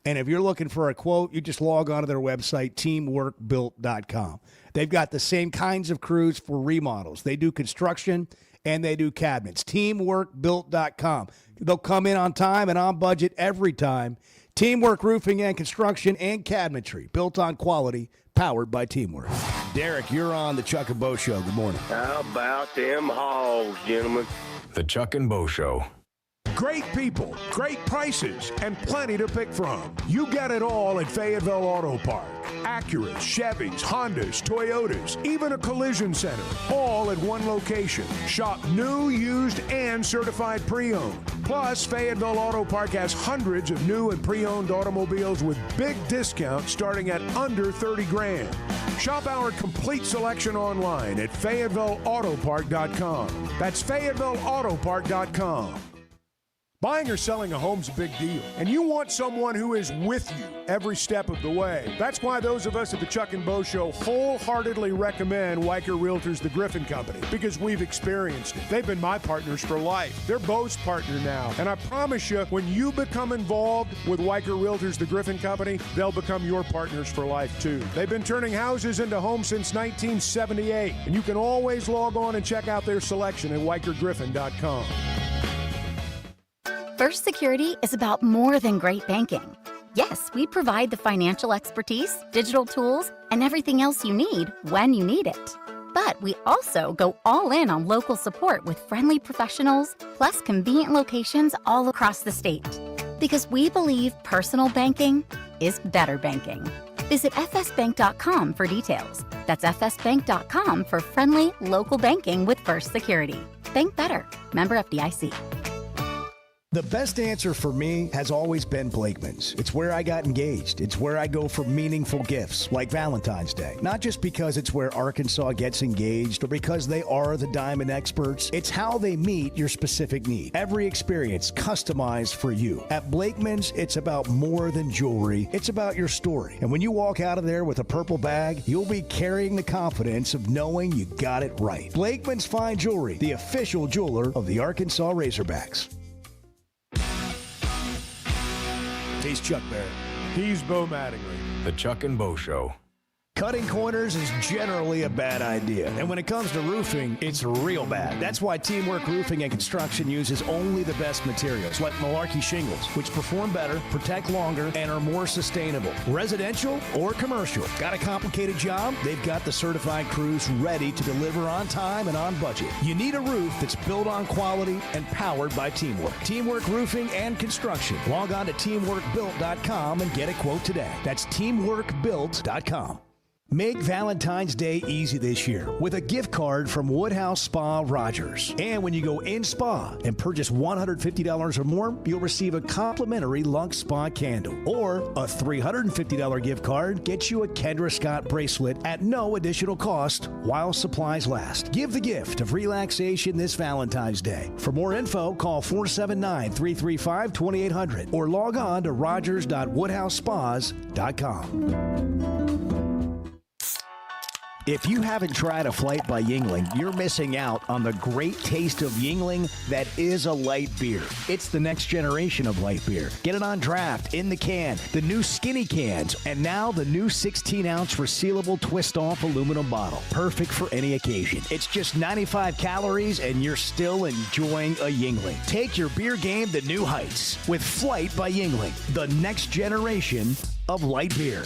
And if you're looking for a quote, you just log on to their website, teamworkbuilt.com. They've got the same kinds of crews for remodels. They do construction and they do cabinets. Teamworkbuilt.com. They'll come in on time and on budget every time. Teamwork Roofing and Construction and Cabinetry. Built on quality, powered by Teamwork. Derek, you're on the Chuck and Bo Show. Good morning.
How about them hogs, gentlemen?
The Chuck and Bo Show.
Great people, great prices, and plenty to pick from. You get it all at Fayetteville Auto Park. Acuras, Chevys, Hondas, Toyotas, even a collision center, all at one location. Shop new, used, and certified pre-owned. Plus, Fayetteville Auto Park has hundreds of new and pre-owned automobiles with big discounts starting at under $30,000. Shop our complete selection online at FayettevilleAutopark.com. That's FayettevilleAutopark.com. Buying or selling a home's a big deal, and you want someone who is with you every step of the way. That's why those of us at the Chuck and Bo Show wholeheartedly recommend Weicker Realtors, the Griffin Company, because we've experienced it. They've been my partners for life. They're Bo's partner now, and I promise you, when you become involved with Weicker Realtors, the Griffin Company, they'll become your partners for life, too. They've been turning houses into homes since 1978, and you can always log on and check out their selection at WeicherGriffin.com.
First Security is about more than great banking. Yes, we provide the financial expertise, digital tools, and everything else you need when you need it. But we also go all in on local support with friendly professionals, plus convenient locations all across the state. Because we believe personal banking is better banking. Visit fsbank.com for details. That's fsbank.com for friendly, local banking with First Security. Bank better. Member FDIC.
The best answer for me has always been Blakeman's. It's where I got engaged. It's where I go for meaningful gifts, like Valentine's Day. Not just because it's where Arkansas gets engaged or because they are the diamond experts. It's how they meet your specific need. Every experience customized for you. At Blakeman's, it's about more than jewelry. It's about your story. And when you walk out of there with a purple bag, you'll be carrying the confidence of knowing you got it right. Blakeman's Fine Jewelry, the official jeweler of the Arkansas Razorbacks.
He's Chuck Barrett.
He's Bo Mattingly.
The Chuck and Bo Show.
Cutting corners is generally a bad idea. And when it comes to roofing, it's real bad. That's why Teamwork Roofing and Construction uses only the best materials, like Malarkey shingles, which perform better, protect longer, and are more sustainable. Residential or commercial. Got a complicated job? They've got the certified crews ready to deliver on time and on budget. You need a roof that's built on quality and powered by Teamwork. Teamwork Roofing and Construction. Log on to teamworkbuilt.com and get a quote today. That's teamworkbuilt.com. Make Valentine's Day easy this year with a gift card from Woodhouse Spa Rogers. And when you go in spa and purchase $150 or more, you'll receive a complimentary Lux Spa candle. Or a $350 gift card gets you a Kendra Scott bracelet at no additional cost while supplies last. Give the gift of relaxation this Valentine's Day. For more info, call 479-335-2800 or log on to rogers.woodhousespas.com. If you haven't tried a flight by Yuengling, you're missing out on the great taste of Yuengling that is a light beer. It's the next generation of light beer. Get it on draft, in the can, the new skinny cans, and now the new 16-ounce resealable twist-off aluminum bottle. Perfect for any occasion. It's just 95 calories, and you're still enjoying a Yuengling. Take your beer game to new heights with Flight by Yuengling, the next generation of light beer.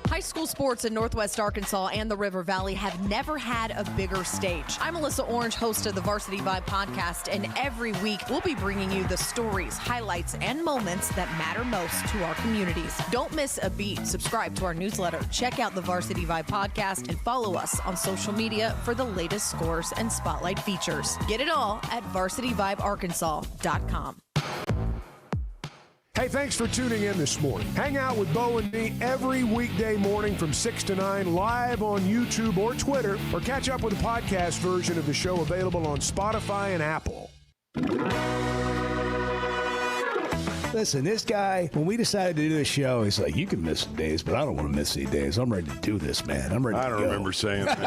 High school sports in Northwest Arkansas and the River Valley have never had a bigger stage. I'm Melissa Orange, host of the Varsity Vibe podcast, and every week we'll be bringing you the stories, highlights, and moments that matter most to our communities. Don't miss a beat. Subscribe to our newsletter, check out the Varsity Vibe podcast, and follow us on social media for the latest scores and spotlight features. Get it all at varsityvibearkansas.com.
Hey, thanks for tuning in this morning. Hang out with Bo and me every weekday morning from 6 to 9 live on YouTube or Twitter, or catch up with the podcast version of the show available on Spotify and Apple.
Listen, this guy, when we decided to do this show, he's like, you can miss some days, but I don't want to miss any days. I'm ready to do this, man. I'm ready to go.
I don't remember saying that.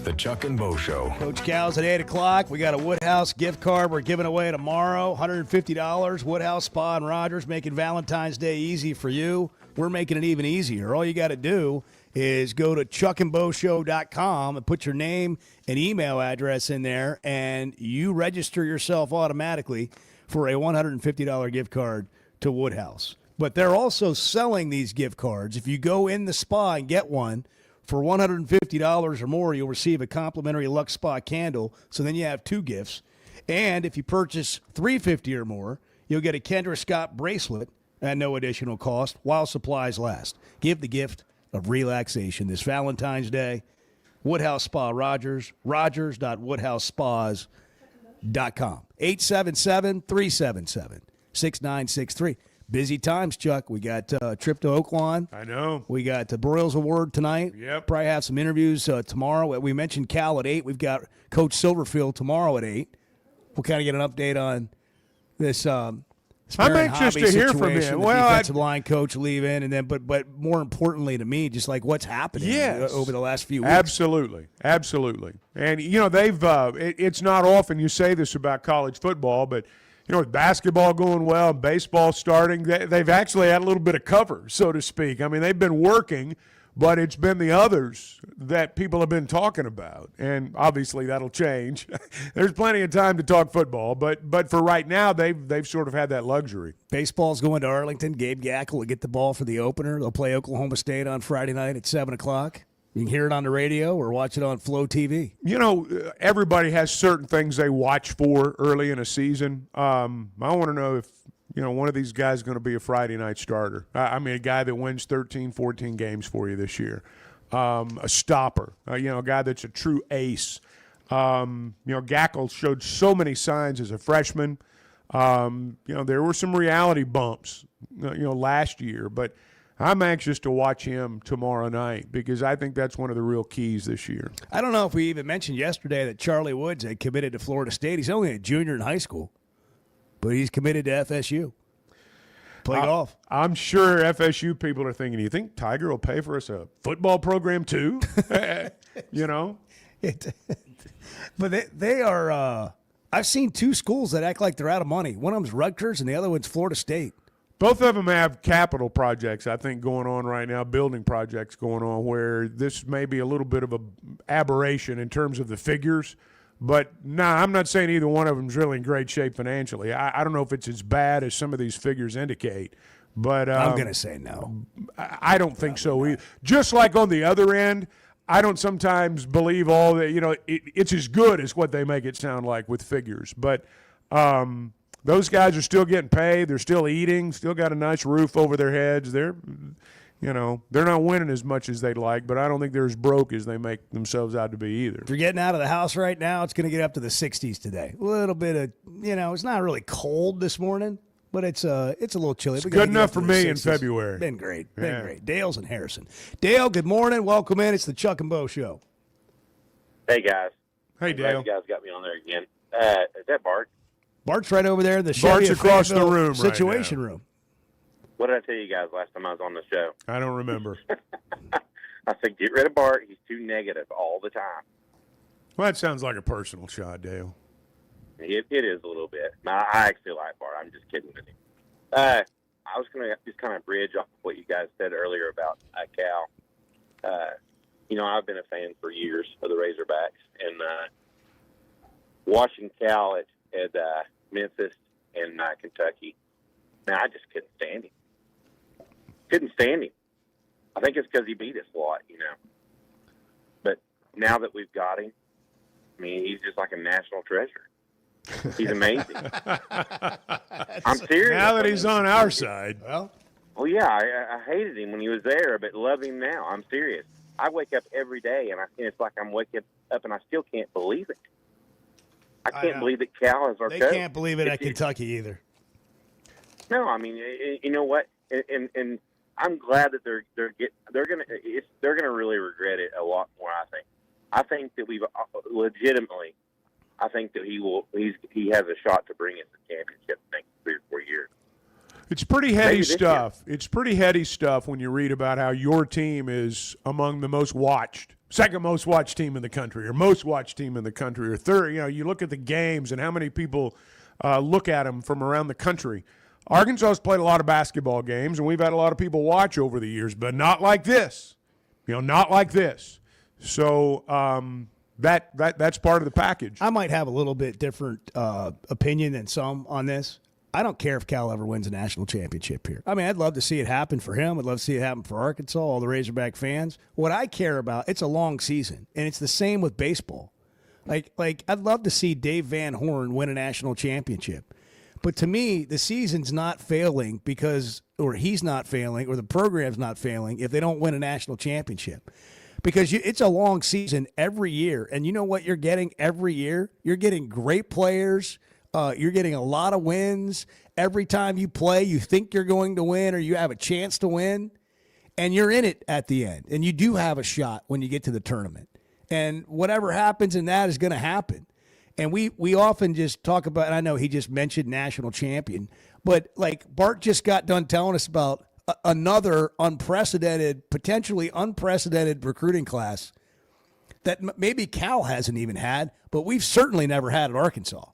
The Chuck and Bo Show.
Coach Cal's at 8 o'clock. We got a Woodhouse gift card we're giving away tomorrow. $150. Woodhouse Spa and Rogers, making Valentine's Day easy for you. We're making it even easier. All you got to do is go to chuckandboshow.com and put your name and email address in there, and you register yourself automatically for a $150 gift card to Woodhouse. But they're also selling these gift cards. If you go in the spa and get one, for $150 or more, you'll receive a complimentary Lux Spa candle. So then you have two gifts. And if you purchase $350 or more, you'll get a Kendra Scott bracelet at no additional cost while supplies last. Give the gift of relaxation this Valentine's Day. Woodhouse Spa Rogers, rogers.woodhousespas.com. 877-377-6963. Busy times, Chuck. We got a trip to Oaklawn.
I know.
We got the Broyles Award tonight.
Yep.
Probably have some interviews tomorrow. We mentioned Cal at 8. We've got Coach Silverfield tomorrow at 8. We'll kind of get an update on this. I'm
anxious to hear from him. Well,
defensive line coach leaving, and then, but more importantly to me, just like what's happening over the last few weeks.
Absolutely. And they've. It's not often you say this about college football, but with basketball going well, baseball starting, they've actually had a little bit of cover, so to speak. I mean, they've been working, but it's been the others that people have been talking about, and obviously that'll change. There's plenty of time to talk football, but for right now, they've sort of had that luxury.
Baseball's going to Arlington. Gabe Gackle will get the ball for the opener. They'll play Oklahoma State on Friday night at 7 o'clock. You can hear it on the radio or watch it on Flow TV.
Everybody has certain things they watch for early in a season. I want to know if, one of these guys is going to be a Friday night starter. I mean, a guy that wins 13, 14 games for you this year. a stopper, a guy that's a true ace. Gackle showed so many signs as a freshman. There were some reality bumps, last year, but I'm anxious to watch him tomorrow night because I think that's one of the real keys this year.
I don't know if we even mentioned yesterday that Charlie Woods had committed to Florida State. He's only a junior in high school, but he's committed to FSU. Play golf. I'm sure FSU people are thinking, you think Tiger will pay for us a football program too? But they are I've seen two schools that act like they're out of money. One of them's Rutgers and the other one's Florida State.
Both of them have capital projects, I think, going on right now, building projects going on, where this may be a little bit of an aberration in terms of the figures. But, I'm not saying either one of them is really in great shape financially. I don't know if it's as bad as some of these figures indicate. But
I'm going to say no.
I don't think so either. Just like on the other end, I don't sometimes believe all that, it's as good as what they make it sound like with figures. But those guys are still getting paid. They're still eating, still got a nice roof over their heads. They're not winning as much as they'd like, but I don't think they're as broke as they make themselves out to be either. If you're getting out of the house right now, it's going to get up to the 60s today. A little bit of, it's not really cold this morning, but it's a little chilly. It's good enough for me in February.
Been great. Great. Dale's in Harrison. Dale, good morning. Welcome in. It's the Chuck and Bo Show.
Hey, guys.
Hey, Dale.
You guys got me on there again. Is that Bart?
Bart's right over there in the
Bart's
Chevy
across the
Fayetteville
room
situation room.
What did I tell you guys last time I was on the show?
I don't remember.
I said, get rid of Bart. He's too negative all the time.
Well, that sounds like a personal shot, Dale.
It is a little bit. I actually like Bart. I'm just kidding with him. I was going to just kind of bridge off of what you guys said earlier about Cal. I've been a fan for years of the Razorbacks, and watching Cal at Memphis and Kentucky, man, I just couldn't stand him. I think it's because he beat us a lot, But now that we've got him, I mean, he's just like a national treasure. He's amazing. I'm serious.
Now that he's on our side.
Well, yeah, I hated him when he was there, but love him now. I'm serious. I wake up every day, and it's like I'm waking up, and I still can't believe it. I can't believe that Cal is our coach.
They can't believe it at Kentucky either.
No, I mean, you know what? And I'm glad that they're gonna really regret it a lot more. I think that we've legitimately. I think that he has a shot to bring us the championship in the next 3 or 4 years.
It's pretty heady stuff. It's pretty heady stuff when you read about how your team is among the most watched, second most watched team in the country, or most watched team in the country, or third. You look at the games and how many people look at them from around the country. Arkansas has played a lot of basketball games, and we've had a lot of people watch over the years, but not like this. Not like this. So that's part of the package.
I might have a little bit different opinion than some on this. I don't care if Cal ever wins a national championship here. I mean, I'd love to see it happen for him. I'd love to see it happen for Arkansas, all the Razorback fans. What I care about, it's a long season, and it's the same with baseball. Like I'd love to see Dave Van Horn win a national championship. But to me, the season's not failing or he's not failing, or the program's not failing if they don't win a national championship. Because it's a long season every year. And you know what you're getting every year? You're getting great players. You're getting a lot of wins. Every time you play, you think you're going to win or you have a chance to win. And you're in it at the end. And you do have a shot when you get to the tournament. And whatever happens in that is going to happen. And we often just talk about, and I know he just mentioned national champion, but like Bart just got done telling us about another potentially unprecedented recruiting class that maybe Cal hasn't even had, but we've certainly never had at Arkansas.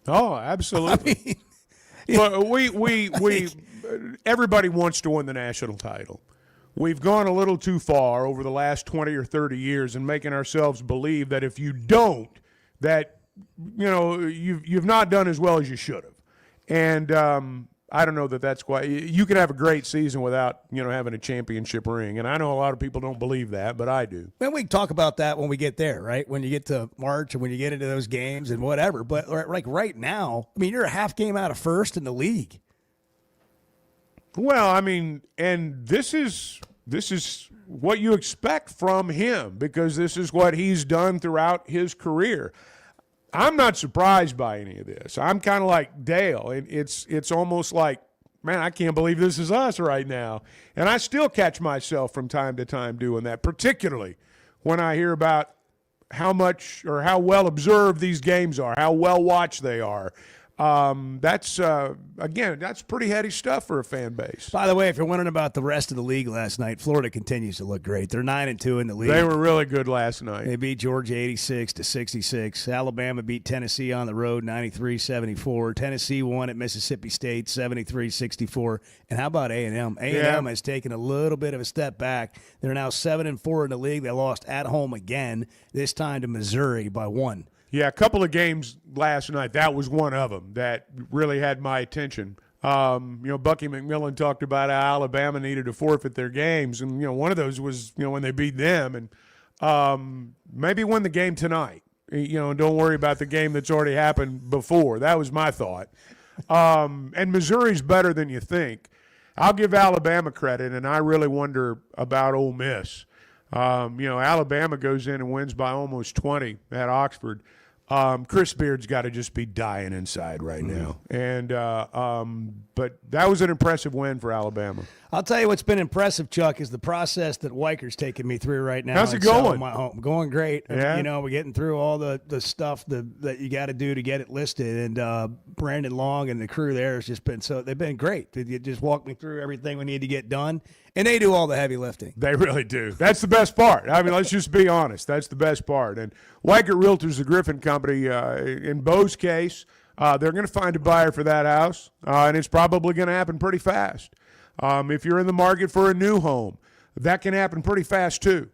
Oh, absolutely. But we everybody wants to win the national title. We've gone a little too far over the last 20 or 30 years in making ourselves believe that if you don't, that you've not done as well as you should have. And I don't know that that's quite. You could have a great season without having a championship ring, and I know a lot of people don't believe that, but I do.
And we can talk about that when we get there, right? When you get to March and when you get into those games and whatever. But like right now, I mean, you're a half game out of first in the league.
Well, I mean, and this is this is what you expect from him because this is what he's done throughout his career. I'm not surprised by any of this. I'm kind of like Dale. It's almost like, man, I can't believe this is us right now. And I still catch myself from time to time doing that, particularly when I hear about how much or how well observed these games are, how well watched they are. That's pretty heady stuff for a fan base.
By the way, if you're wondering about the rest of the league last night, Florida continues to look great. They're 9-2 in the league.
They were really good last night.
They beat Georgia 86-66. Alabama beat Tennessee on the road 93-74. Tennessee won at Mississippi State 73-64. And how about A&M? A&M has taken a little bit of a step back. They're now 7-4 in the league. They lost at home again, this time to Missouri by 1.
Yeah, a couple of games last night. That was one of them that really had my attention. Bucky McMillan talked about how Alabama needed to forfeit their games, and one of those was when they beat them, and maybe win the game tonight. Don't worry about the game that's already happened before. That was my thought. And Missouri's better than you think. I'll give Alabama credit, and I really wonder about Ole Miss. Alabama goes in and wins by almost 20 at Oxford. Chris Beard's got to just be dying inside right now. And but that was an impressive win for Alabama.
I'll tell you what's been impressive, Chuck, is the process that Weiker's taking me through right now.
How's it going?
My home. Going great.
Yeah.
We're getting through all the stuff that you got to do to get it listed. And Brandon Long and the crew there has just been they've been great. They just walk me through everything we need to get done. And they do all the heavy lifting.
They really do. That's the best part. I mean, let's just be honest. That's the best part. And Weicker Realtors, the Griffin Company, in Bo's case, they're going to find a buyer for that house, and it's probably going to happen pretty fast. If you're in the market for a new home, that can happen pretty fast too.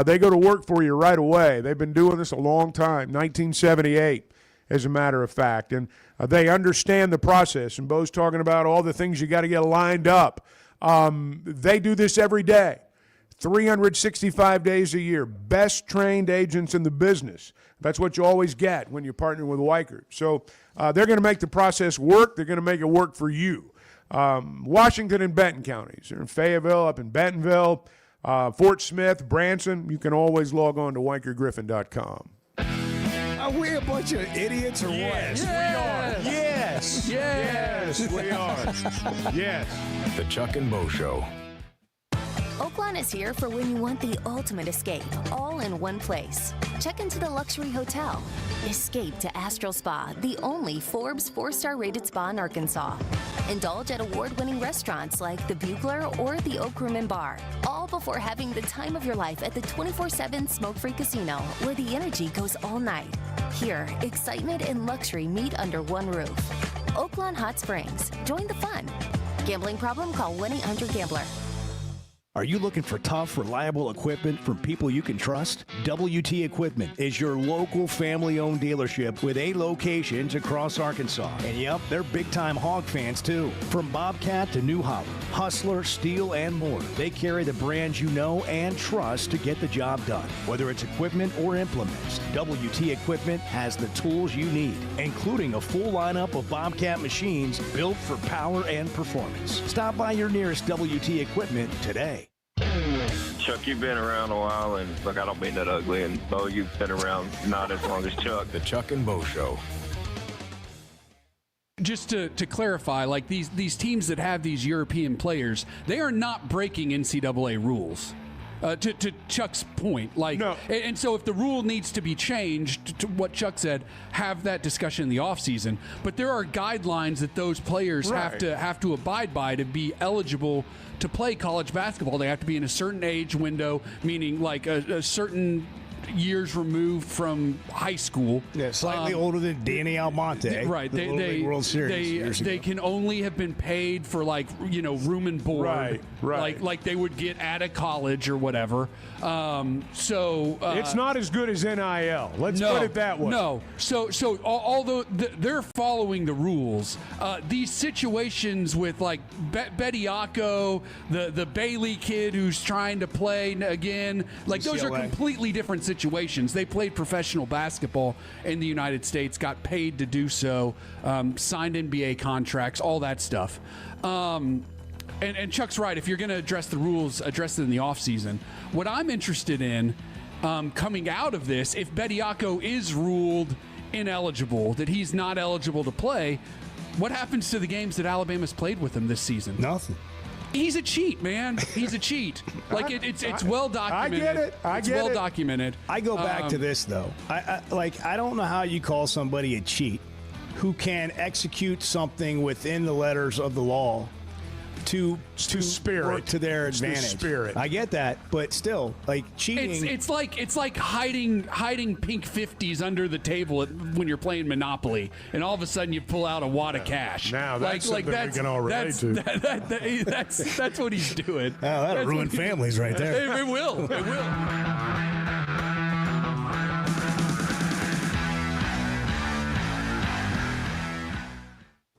They go to work for you right away. They've been doing this a long time, 1978, as a matter of fact. And they understand the process. And Bo's talking about all the things you got to get lined up. They do this every day, 365 days a year. Best trained agents in the business. That's what you always get when you partner with Weicker. So they're going to make the process work. They're going to make it work for you. Washington and Benton counties. They're in Fayetteville, up in Bentonville, Fort Smith, Branson. You can always log on to WeicherGriffin.com.
Are we a bunch of idiots or what?
Yes, we are. Yes. Yes, we are. Yes.
The Chuck and Bo Show.
Oaklawn is here for when you want the ultimate escape, all in one place. Check into the luxury hotel. Escape to Astral Spa, the only Forbes 4-star rated spa in Arkansas. Indulge at award-winning restaurants like the Bugler or the Oak Room and Bar, all before having the time of your life at the 24/7 smoke-free casino, where the energy goes all night. Here, excitement and luxury meet under one roof. Oaklawn Hot Springs. Join the fun. Gambling problem? Call 1-800-GAMBLER.
Are you looking for tough, reliable equipment from people you can trust? WT Equipment is your local family-owned dealership with 8 locations across Arkansas. And yep, they're big-time hog fans too. From Bobcat to New Holland, Hustler, Steel, and more, they carry the brands you know and trust to get the job done. Whether it's equipment or implements, WT Equipment has the tools you need, including a full lineup of Bobcat machines built for power and performance. Stop by your nearest WT Equipment today.
Chuck, you've been around a while, and look, I don't mean that ugly, and Bo, you've been around not as long as Chuck.
The Chuck and Bo Show.
Just to clarify, like these teams that have these European players, they are not breaking NCAA rules. To Chuck's point, no. And so if the rule needs to be changed, to what Chuck said, have that discussion in the offseason. But there are guidelines that those players have to abide by to be eligible to play college basketball. They have to be in a certain age window, meaning like a certain years removed from high school.
Yeah, slightly older than Danny Almonte.
Right.
They World Series.
They can only have been paid for room and board.
Right.
Like they would get out of college or whatever.
It's not as good as NIL. Let's put it that way.
No. So although they're following the rules, these situations with like Bediako, the Bailey kid who's trying to play again, like those are completely different situations. They played professional basketball in the United States, got paid to do so, signed NBA contracts, all that stuff. And Chuck's right. If you're going to address the rules, address it in the offseason. What I'm interested in coming out of this, if Bediako is ruled ineligible, that he's not eligible to play, what happens to the games that Alabama's played with him this season?
Nothing.
He's a cheat, man. He's a cheat. Like it's well documented.
I get it.
It's well documented.
I go back to this though. I don't know how you call somebody a cheat who can execute something within the letters of the law to
spirit
to their
it's
advantage.
The spirit.
I get that, but still, like cheating.
It's like hiding pink 50s under the table when you're playing Monopoly, and all of a sudden you pull out a wad of cash.
Now that's something we can all relate to.
That's what he's doing.
Oh, that'll ruin families right there.
It will. It will.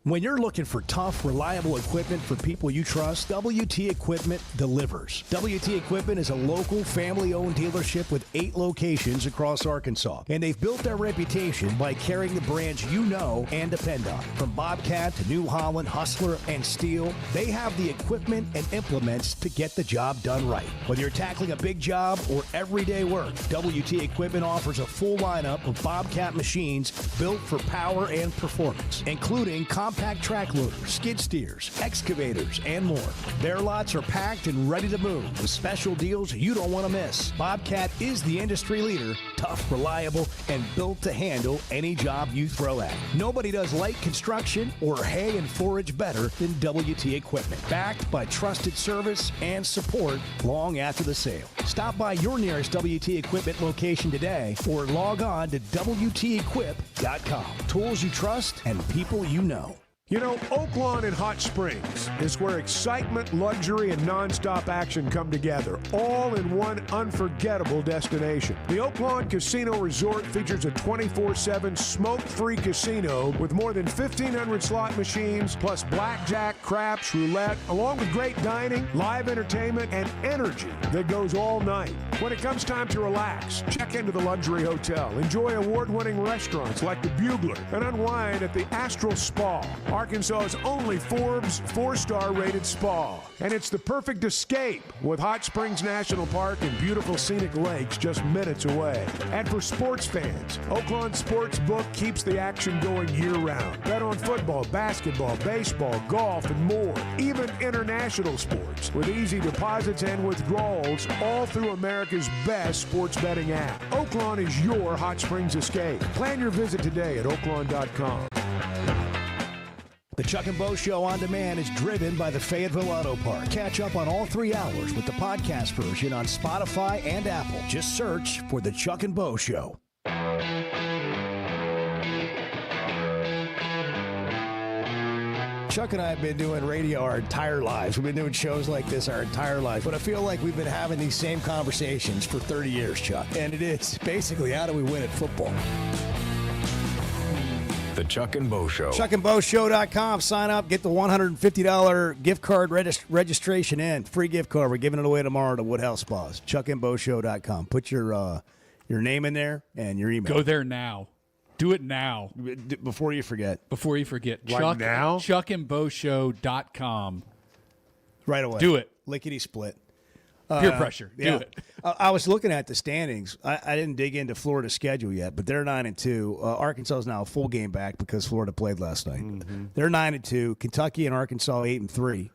When you're looking for tough, reliable equipment for people you trust, WT Equipment delivers. WT Equipment is a local, family-owned dealership with 8 locations across Arkansas, and they've built their reputation by carrying the brands you know and depend on. From Bobcat to New Holland, Hustler, and Steel, they have the equipment and implements to get the job done right. Whether you're tackling a big job or everyday work, WT Equipment offers a full lineup of Bobcat machines built for power and performance, including compact track loaders, skid steers, excavators, and more. Their lots are packed and ready to move with special deals you don't want to miss. Bobcat is the industry leader, tough, reliable, and built to handle any job you throw at it. Nobody does light construction or hay and forage better than WT Equipment, backed by trusted service and support long after the sale. Stop by your nearest WT Equipment location today or log on to WTEquip.com. Tools you trust and people you know.
You know, Oaklawn and Hot Springs is where excitement, luxury, and nonstop action come together, all in one unforgettable destination. The Oaklawn Casino Resort features a 24/7 smoke-free casino with more than 1,500 slot machines, plus blackjack, craps, roulette, along with great dining, live entertainment, and energy that goes all night. When it comes time to relax, check into the luxury hotel, enjoy award-winning restaurants like the Bugler, and unwind at the Astral Spa, Arkansas's only Forbes 4-star rated spa. And it's the perfect escape with Hot Springs National Park and beautiful scenic lakes just minutes away. And for sports fans, Oaklawn Sportsbook keeps the action going year-round. Bet on football, basketball, baseball, golf, and more. Even international sports with easy deposits and withdrawals all through America's best sports betting app. Oaklawn is your Hot Springs escape. Plan your visit today at oaklawn.com.
The Chuck and Bo Show on demand is driven by the Fayetteville Auto Park. Catch up on all 3 hours with the podcast version on Spotify and Apple. Just search for The Chuck and Bo Show.
Chuck and I have been doing radio our entire lives. We've been doing shows like this our entire lives. But I feel like we've been having these same conversations for 30 years, Chuck. And it is basically, how do we win at football?
The Chuck and Bo Show.
ChuckandBoShow.com. Sign up. Get the $150 gift card registration in. Free gift card. We're giving it away tomorrow to Woodhouse Spas. ChuckandBoShow.com. Put your name in there and your email.
Go there now. Do it now.
Before you forget.
Before you forget.
Right now?
ChuckandBoShow.com.
Right away.
Do it.
Lickety split.
Peer pressure. Do it.
I was looking at the standings. I didn't dig into Florida's schedule yet, but they're 9-2. Arkansas is now a full game back because Florida played last night. Mm-hmm. They're 9-2. Kentucky and Arkansas 8-3.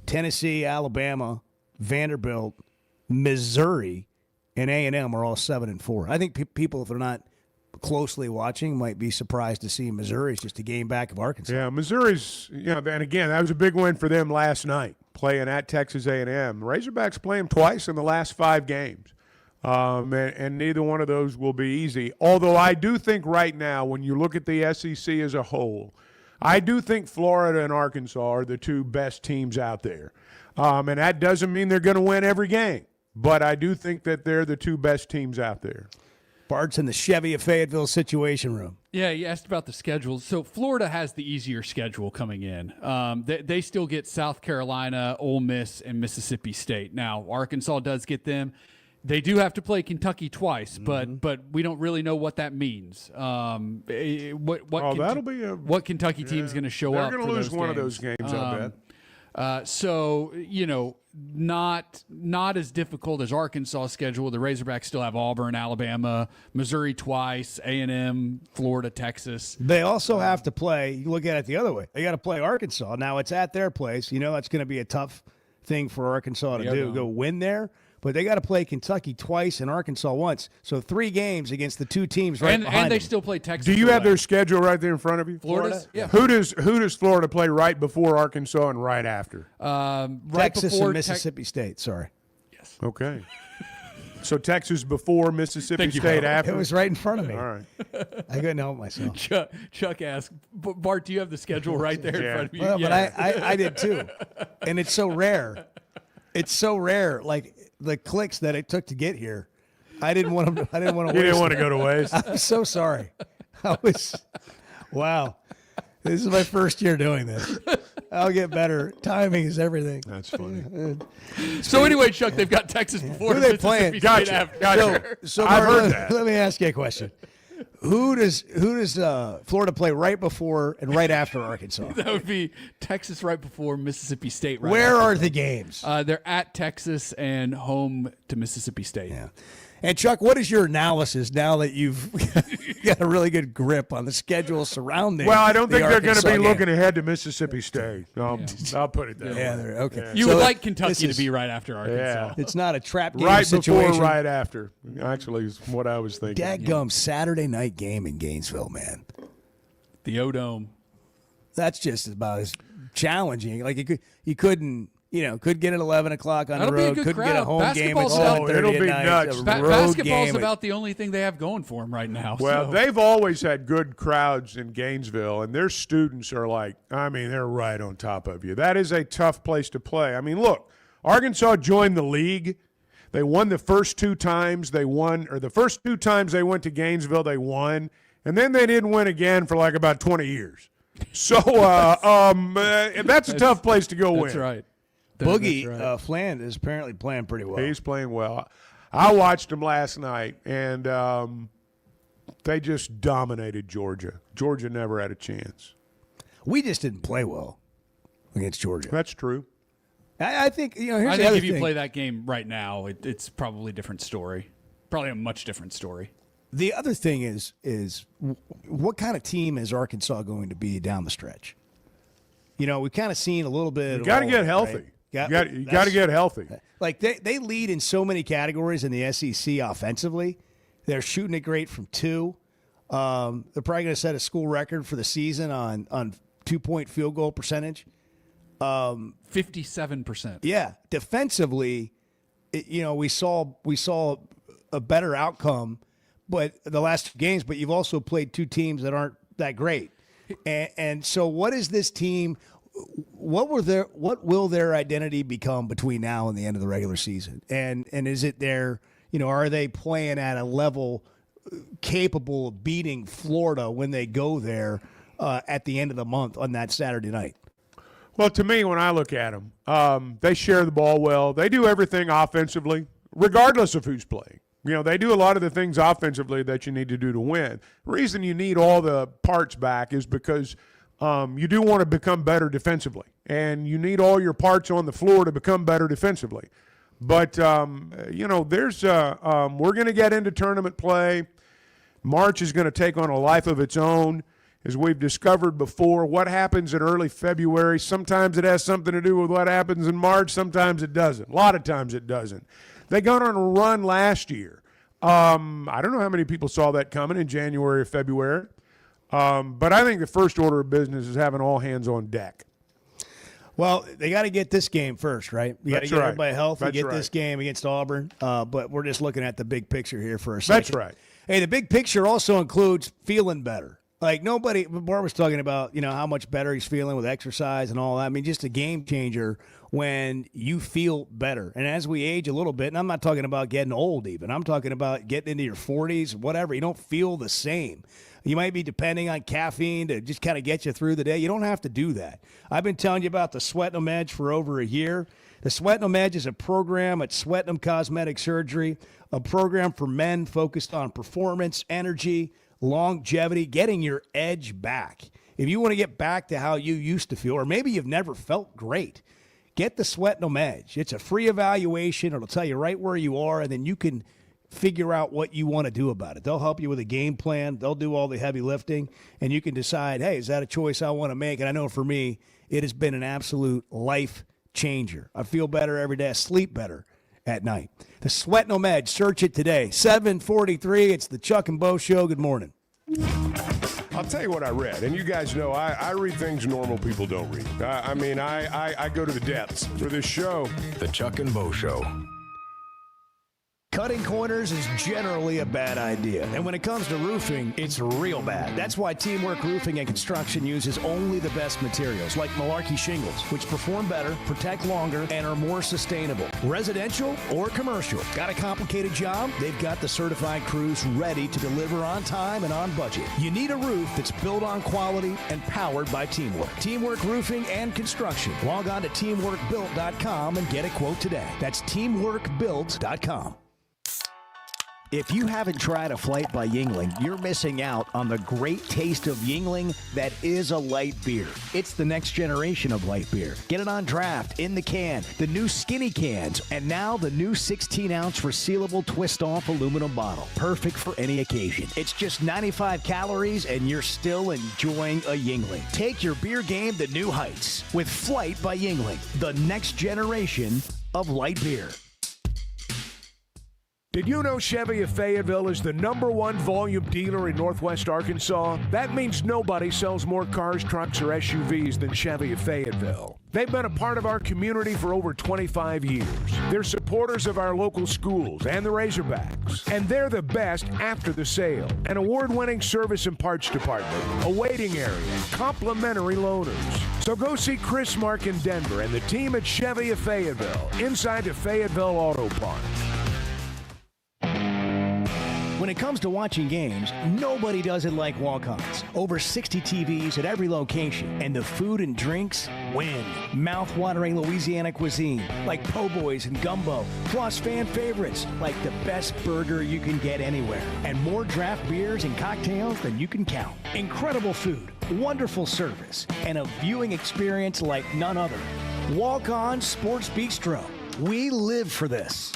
Tennessee, Alabama, Vanderbilt, Missouri, and A&M are all 7-4. I think people, if they're not closely watching, might be surprised to see Missouri's just a game back of Arkansas.
Yeah, Missouri's. And again, that was a big win for them last night, playing at Texas A&M. Razorbacks play them twice in the last 5 games, and neither one of those will be easy. Although I do think right now, when you look at the SEC as a whole, I do think Florida and Arkansas are the 2 best teams out there. And that doesn't mean they're going to win every game, but I do think that they're the 2 best teams out there.
Bart's in the Chevy of Fayetteville Situation Room.
Yeah, you asked about the schedule. So Florida has the easier schedule coming in. They still get South Carolina, Ole Miss, and Mississippi State. Now, Arkansas does get them. They do have to play Kentucky twice, but we don't really know what that means. What Kentucky team's going to show up?
They're going to lose one of those games, I bet.
So, not as difficult as Arkansas' schedule. The Razorbacks still have Auburn, Alabama, Missouri twice, A&M, Florida, Texas.
They also have to play, you look at it the other way. They got to play Arkansas. Now, it's at their place. That's going to be a tough thing for Arkansas to do, go win there. But they got to play Kentucky twice and Arkansas once. So 3 games against the 2 teams right behind
and they
them.
still play Texas.
Do you have their schedule right there in front of you?
Florida's? Yeah.
Who does Florida play right before Arkansas and right after?
Right
Texas
before
and Mississippi State, sorry.
Yes.
Okay. So Texas before, Mississippi State after?
It was right in front of me.
All right.
I couldn't help myself.
Chuck asked, Bart, do you have the schedule right there in front of you?
Well, but I did too. And it's so rare. It's so rare. Like the clicks that it took to get here. I didn't want to
You didn't want to go to waste.
I'm so sorry. Wow. This is my first year doing this. I'll get better. Timing is everything.
That's funny.
So anyway, Chuck, they've got Texas before.
Who are they playing?
Gotcha.
So
I've
Mark,
heard that.
Let me ask you a question. Who does Florida play right before and right after Arkansas?
That would be Texas right before Mississippi State. Right
Where
after.
are the games?
They're at Texas and home to Mississippi State.
Yeah. And Chuck, what is your analysis now that you've got a really good grip on the schedule surrounding?
Well, I don't think they're going to be
game?
looking ahead to Mississippi State. I'll put it that way.
Yeah, okay.
Yeah.
You would like Kentucky to be right after Arkansas.
Yeah.
It's not a trap game
right
situation.
before, right after. Actually, is what I was thinking.
Dadgum Saturday night game in Gainesville, man.
The O-Dome.
That's just about as challenging. Like you couldn't. Could get at 11 o'clock on
That'll
the road.
be a good
Couldn't get a
crowd.
home game at
Basketball's
7:30
it'll
at
be
night.
nuts.
Basketball's about the only thing they have going for them right now.
Well,
so.
they've always had good crowds in Gainesville, and their students are they're right on top of you. That is a tough place to play. I mean, look, Arkansas joined the league. They won the first 2 times the first 2 times they went to Gainesville, they won, and then they didn't win again for about 20 years. So that's a tough place to go win.
That's right.
Boogie Fland is apparently playing pretty well.
He's playing well. I watched him last night, and they just dominated Georgia. Georgia never had a chance.
We just didn't play well against Georgia.
That's true.
I think here's
I
the
think
other
if you
thing.
play that game right now, it's probably a different story. Probably a much different story.
The other thing is what kind of team is Arkansas going to be down the stretch? We've kind of seen a little bit.
You got to get healthy.
Right?
You got to get healthy.
Like they lead in so many categories in the SEC offensively. They're shooting it great from 2. They're probably going to set a school record for the season on 2-point field goal percentage.
57%.
Yeah, defensively, we saw a better outcome, but the last 2 games. But you've also played 2 teams that aren't that great, and so what is this team? What will their identity become between now and the end of the regular season? And is it are they playing at a level capable of beating Florida when they go there at the end of the month on that Saturday night?
Well, to me, when I look at them, they share the ball well. They do everything offensively, regardless of who's playing. They do a lot of the things offensively that you need to do to win. The reason you need all the parts back is because you do want to become better defensively, and you need all your parts on the floor to become better defensively. But, there's we're going to get into tournament play. March is going to take on a life of its own. As we've discovered before, what happens in early February, sometimes it has something to do with what happens in March, sometimes it doesn't. A lot of times it doesn't. They got on a run last year. I don't know how many people saw that coming in January or February. But I think the first order of business is having all hands on deck.
Well, they got to get this game first, right? You got to get everybody healthy,
That's
get
right.
this game against Auburn. But we're just looking at the big picture here for a second.
That's right.
Hey, the big picture also includes feeling better. Like Bart was talking about, how much better he's feeling with exercise and all that. I mean, just a game changer when you feel better. And as we age a little bit, and I'm not talking about getting old even. I'm talking about getting into your 40s, whatever. You don't feel the same. You might be depending on caffeine to just kind of get you through the day. You don't have to do that. I've been telling you about the Sweatinum Edge for over a year. The Sweatinum Edge is a program at Sweatinum Cosmetic Surgery, a program for men focused on performance, energy, longevity, getting your edge back. If you want to get back to how you used to feel, or maybe you've never felt great, Get the Sweat No Edge. It's a free evaluation. It'll tell you right where you are, and then you can figure out what you want to do about it. They'll help you with a game plan. They'll do all the heavy lifting, and you can decide, hey, is that a choice I want to make? And I know for me, it has been an absolute life changer. I feel better every day. I sleep better at night. The Sweat No Edge. Search it today. 7:43. It's the Chuck and Bo Show. Good morning.
I'll tell you what I read, and you guys know I read things normal people don't read. I go to the depths for this show.
The Chuck and Bo Show.
Cutting corners is generally a bad idea. And when it comes to roofing, it's real bad. That's why Teamwork Roofing and Construction uses only the best materials, like Malarkey shingles, which perform better, protect longer, and are more sustainable. Residential or commercial. Got a complicated job? They've got the certified crews ready to deliver on time and on budget. You need a roof that's built on quality and powered by Teamwork. Teamwork Roofing and Construction. Log on to teamworkbuilt.com and get a quote today. That's teamworkbuilt.com.
If you haven't tried a flight by Yuengling, you're missing out on the great taste of Yuengling that is a light beer. It's the next generation of light beer. Get it on draft, in the can, the new skinny cans, and now the new 16-ounce resealable twist-off aluminum bottle. Perfect for any occasion. It's just 95 calories, and you're still enjoying a Yuengling. Take your beer game to new heights with Flight by Yuengling, the next generation of light beer.
Did you know Chevy of Fayetteville is the #1 volume dealer in Northwest Arkansas? That means nobody sells more cars, trucks, or SUVs than Chevy of Fayetteville. They've been a part of our community for over 25 years. They're supporters of our local schools and the Razorbacks. And they're the best after the sale. An award-winning service and parts department, a waiting area, complimentary loaners. So go see Chris Mark in Denver and the team at Chevy of Fayetteville, inside the Fayetteville Auto Park.
When it comes to watching games, nobody does it like walk-ons. Over 60 TVs at every location, and the food and drinks win. Mouth-watering Louisiana cuisine, like po' boys and gumbo, plus fan favorites, like the best burger you can get anywhere, and more draft beers and cocktails than you can count. Incredible food, wonderful service, and a viewing experience like none other. Walk-On Sports Bistro. We live for this.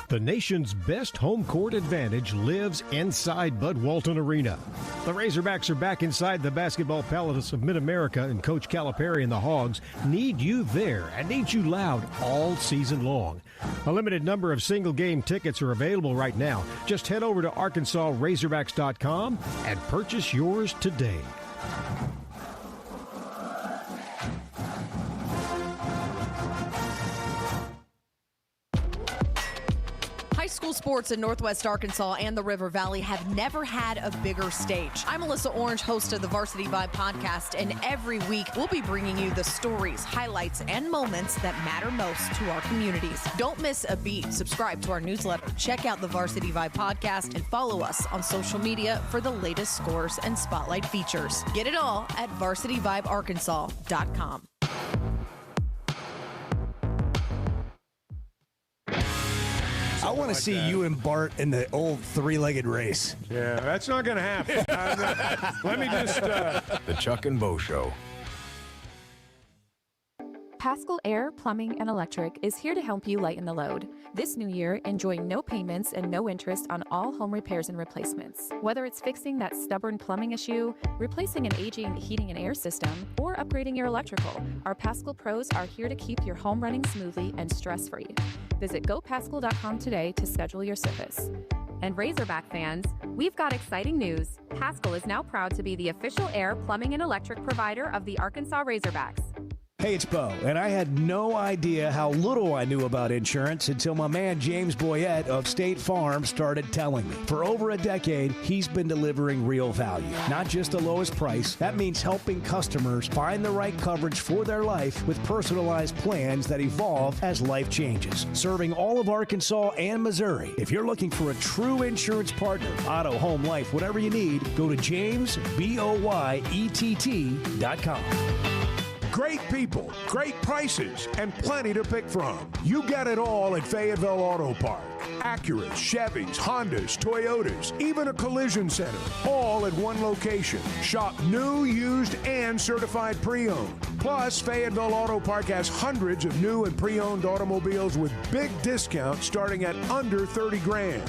The nation's best home court advantage lives inside Bud Walton Arena. The Razorbacks are back inside the Basketball Palace of Mid-America, and Coach Calipari and the Hogs need you there and need you loud all season long. A limited number of single-game tickets are available right now. Just head over to ArkansasRazorbacks.com and purchase yours today.
High school sports in Northwest Arkansas and the River Valley have never had a bigger stage. I'm Melissa Orange, host of the Varsity Vibe podcast, and every week we'll be bringing you the stories, highlights, and moments that matter most to our communities. Don't miss a beat. Subscribe to our newsletter, check out the Varsity Vibe podcast, and follow us on social media for the latest scores and spotlight features. Get it all at varsityvibearkansas.com.
I want to see you and Bart in the old three-legged race.
Yeah, that's not going to happen. Let me just...
The Chuck and Bo Show.
Paschal Air, Plumbing, and Electric is here to help you lighten the load. This new year, enjoy no payments and no interest on all home repairs and replacements. Whether it's fixing that stubborn plumbing issue, replacing an aging heating and air system, or upgrading your electrical, our Paschal pros are here to keep your home running smoothly and stress-free. Visit gopaschal.com today to schedule your service.
And Razorback fans, we've got exciting news. Paschal is now proud to be the official air, plumbing, and electric provider of the Arkansas Razorbacks.
Hey, it's Bo, and I had no idea how little I knew about insurance until my man James Boyette of State Farm started telling me. For over a decade, he's been delivering real value, not just the lowest price. That means helping customers find the right coverage for their life with personalized plans that evolve as life changes. Serving all of Arkansas and Missouri. If you're looking for a true insurance partner, auto, home, life, whatever you need, go to JamesBoyett.com.
Great people, great prices, and plenty to pick from. You got it all at Fayetteville Auto Park. Acuras, Chevys, Hondas, Toyotas, even a collision center, all at one location. Shop new, used, and certified pre-owned. Plus, Fayetteville Auto Park has hundreds of new and pre-owned automobiles with big discounts starting at under $30,000.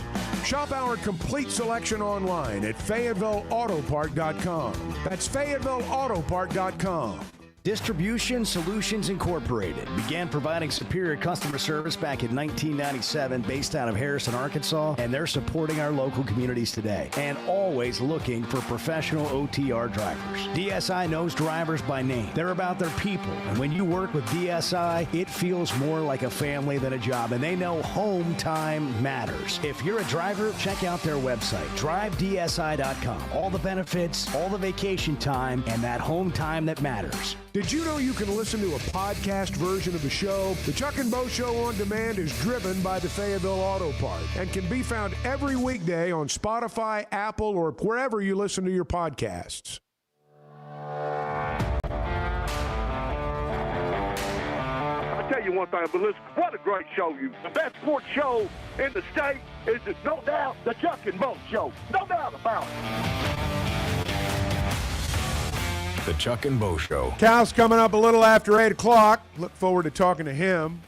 Shop our complete selection online at FayettevilleAutopark.com. That's FayettevilleAutopark.com.
Distribution Solutions Incorporated began providing superior customer service back in 1997 based out of Harrison, Arkansas, and they're supporting our local communities today and always looking for professional OTR drivers. DSI knows drivers by name. They're about their people, and when you work with DSI, it feels more like a family than a job, and they know home time matters. If you're a driver, check out their website, drivedsi.com. All the benefits, all the vacation time, and that home time that matters.
Did you know you can listen to a podcast version of the show? The Chuck and Bo Show on Demand is driven by the Fayetteville Auto Park and can be found every weekday on Spotify, Apple, or wherever you listen to your podcasts.
I'll tell you one thing, but listen, what a great show. The best sports show in the state is, no doubt, the Chuck and Bo Show. No doubt about it.
The Chuck and Bo Show.
Cal's coming up a little after 8 o'clock. Look forward to talking to him.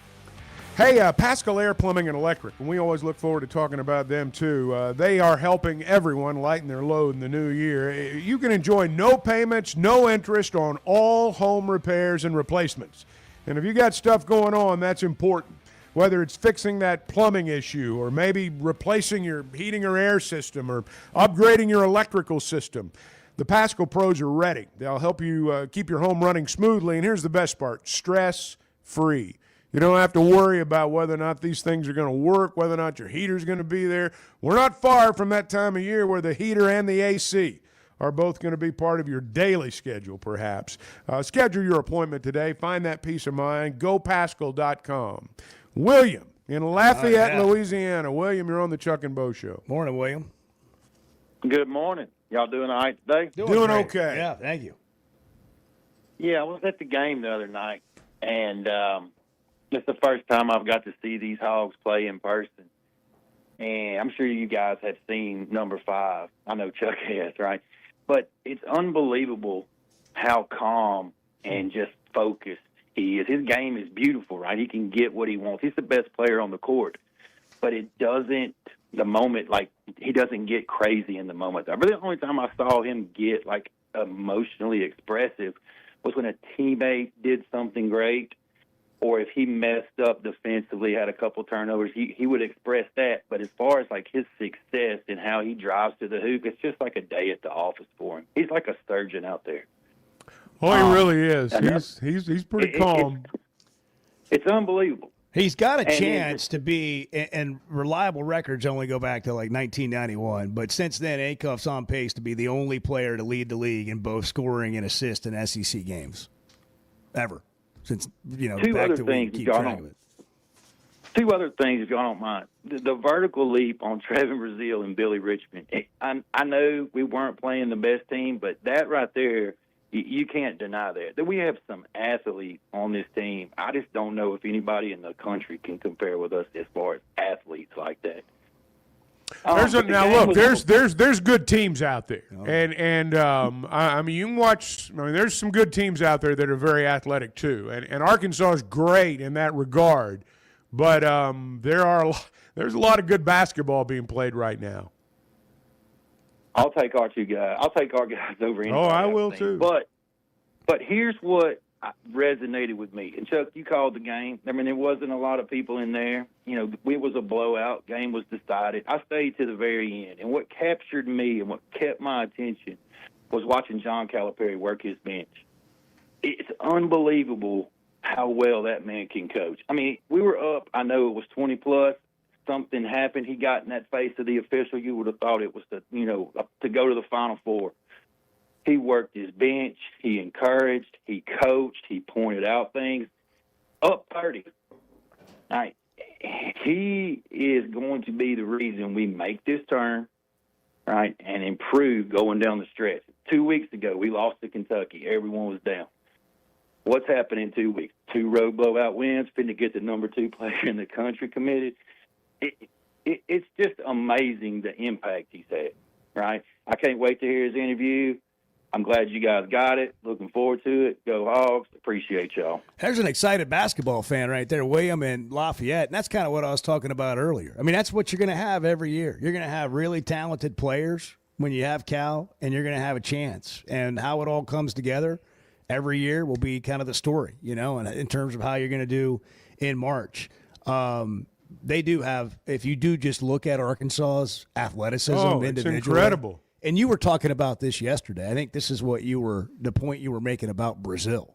Hey, Pascal Air Plumbing and Electric, and we always look forward to talking about them too. They are helping everyone lighten their load in the new year. You can enjoy no payments, no interest on all home repairs and replacements. And if you got stuff going on, that's important. Whether it's fixing that plumbing issue or maybe replacing your heating or air system or upgrading your electrical system, the Pascal pros are ready. They'll help you keep your home running smoothly. And here's the best part, stress-free. You don't have to worry about whether or not these things are going to work, whether or not your heater's going to be there. We're not far from that time of year where the heater and the AC are both going to be part of your daily schedule, perhaps. Schedule your appointment today. Find that peace of mind. GoPascal.com. William in Lafayette, Louisiana. William, you're on the Chuck and Bo Show.
Morning, William.
Good morning. Y'all doing all right today?
Doing okay.
Yeah, thank you.
Yeah, I was at the game the other night, and it's the first time I've got to see these Hogs play in person. And I'm sure you guys have seen number 5. I know Chuck has, right? But it's unbelievable how calm and just focused he is. His game is beautiful, right? He can get what he wants. He's the best player on the court. But it doesn't, the moment, like, he doesn't get crazy in the moment. But the only time I saw him get, like, emotionally expressive was when a teammate did something great, or if he messed up defensively, had a couple turnovers, he would express that. But as far as, like, his success and how he drives to the hoop, it's just like a day at the office for him. He's like a surgeon out there.
Oh, he really is. He's pretty calm.
It's unbelievable.
He's got a chance to be, and reliable records only go back to like 1991, but since then, Acuff's on pace to be the only player to lead the league in both scoring and assists in SEC games. Ever. Since,
Two other things, if y'all don't mind. The vertical leap on Trevin Brazile and Billy Richmond. I know we weren't playing the best team, but that right there, you can't deny that we have some athletes on this team. I just don't know if anybody in the country can compare with us as far as athletes like that.
There's good teams out there, and I mean, you can watch. I mean, there's some good teams out there that are very athletic too, and Arkansas is great in that regard. But there's a lot of good basketball being played right now.
I'll take our two guys. I'll take our guys over anybody.
Oh, I will too.
But here's what resonated with me. And Chuck, you called the game. I mean, there wasn't a lot of people in there. It was a blowout. Game was decided. I stayed to the very end. And what captured me and what kept my attention was watching John Calipari work his bench. It's unbelievable how well that man can coach. I mean, we were up. I know it was 20-plus. Something happened. He got in that face of the official. You would have thought it was to go to the Final Four. He worked his bench. He encouraged. He coached. He pointed out things. Up 30. All right. He is going to be the reason we make this turn, right, and improve going down the stretch. 2 weeks ago, we lost to Kentucky. Everyone was down. What's happened in 2 weeks? 2 road blowout wins. Finna get the number 2 player in the country committed. it's just amazing the impact he's had, right? I can't wait to hear his interview. I'm glad you guys got it. Looking forward to it. Go Hogs. Appreciate y'all.
There's an excited basketball fan right there, William in Lafayette. And that's kind of what I was talking about earlier. I mean, that's what you're going to have every year. You're going to have really talented players when you have Cal, and you're going to have a chance. And how it all comes together every year will be kind of the story, you know, and in terms of how you're going to do in March. They do have, if you do just look at Arkansas's athleticism individually.
It's incredible.
And you were talking about this yesterday. I think this is what the point you were making about Brazile.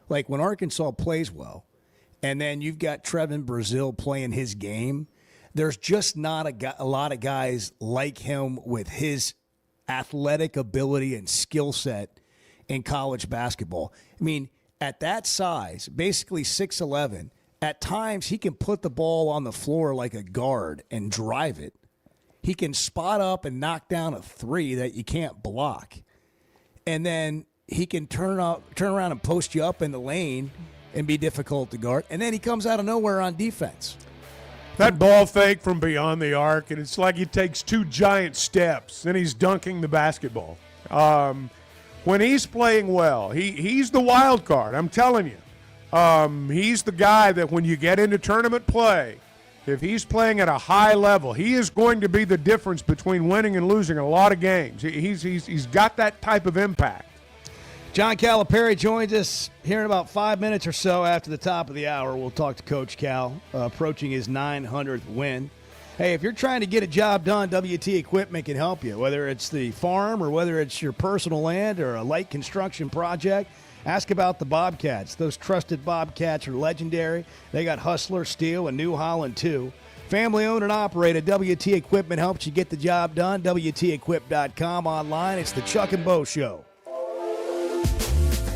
Like when Arkansas plays well, and then you've got Trevin Brazile playing his game, there's just not a lot of guys like him with his athletic ability and skill set in college basketball. I mean, at that size, basically 6'11", at times he can put the ball on the floor like a guard and drive it. He can spot up and knock down a three that you can't block. And then he can turn around and post you up in the lane and be difficult to guard. And then he comes out of nowhere on defense.
That ball fake from beyond the arc, and it's like he takes 2 giant steps, and he's dunking the basketball. When he's playing well, he's the wild card, I'm telling you. He's the guy that when you get into tournament play, if he's playing at a high level, he is going to be the difference between winning and losing a lot of games. He's got that type of impact.
John Calipari joins us here in about 5 minutes or so after the top of the hour. We'll talk to Coach Cal, approaching his 900th win. Hey, if you're trying to get a job done, WT Equipment can help you, whether it's the farm or whether it's your personal land or a light construction project. Ask about the Bobcats. Those trusted Bobcats are legendary. They got Hustler, Steel, and New Holland, too. Family owned and operated, WT Equipment helps you get the job done. WTEquip.com online. It's the Chuck and Bo Show.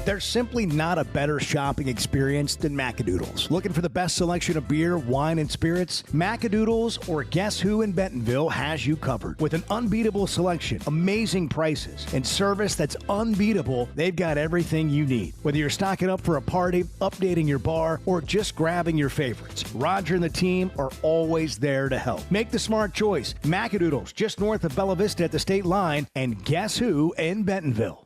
There's simply not a better shopping experience than Macadoodles. Looking for the best selection of beer, wine, and spirits? Macadoodles or Guess Who in Bentonville has you covered. With an unbeatable selection, amazing prices, and service that's unbeatable, they've got everything you need. Whether you're stocking up for a party, updating your bar, or just grabbing your favorites, Roger and the team are always there to help. Make the smart choice. Macadoodles, just north of Bella Vista at the state line, and Guess Who in Bentonville.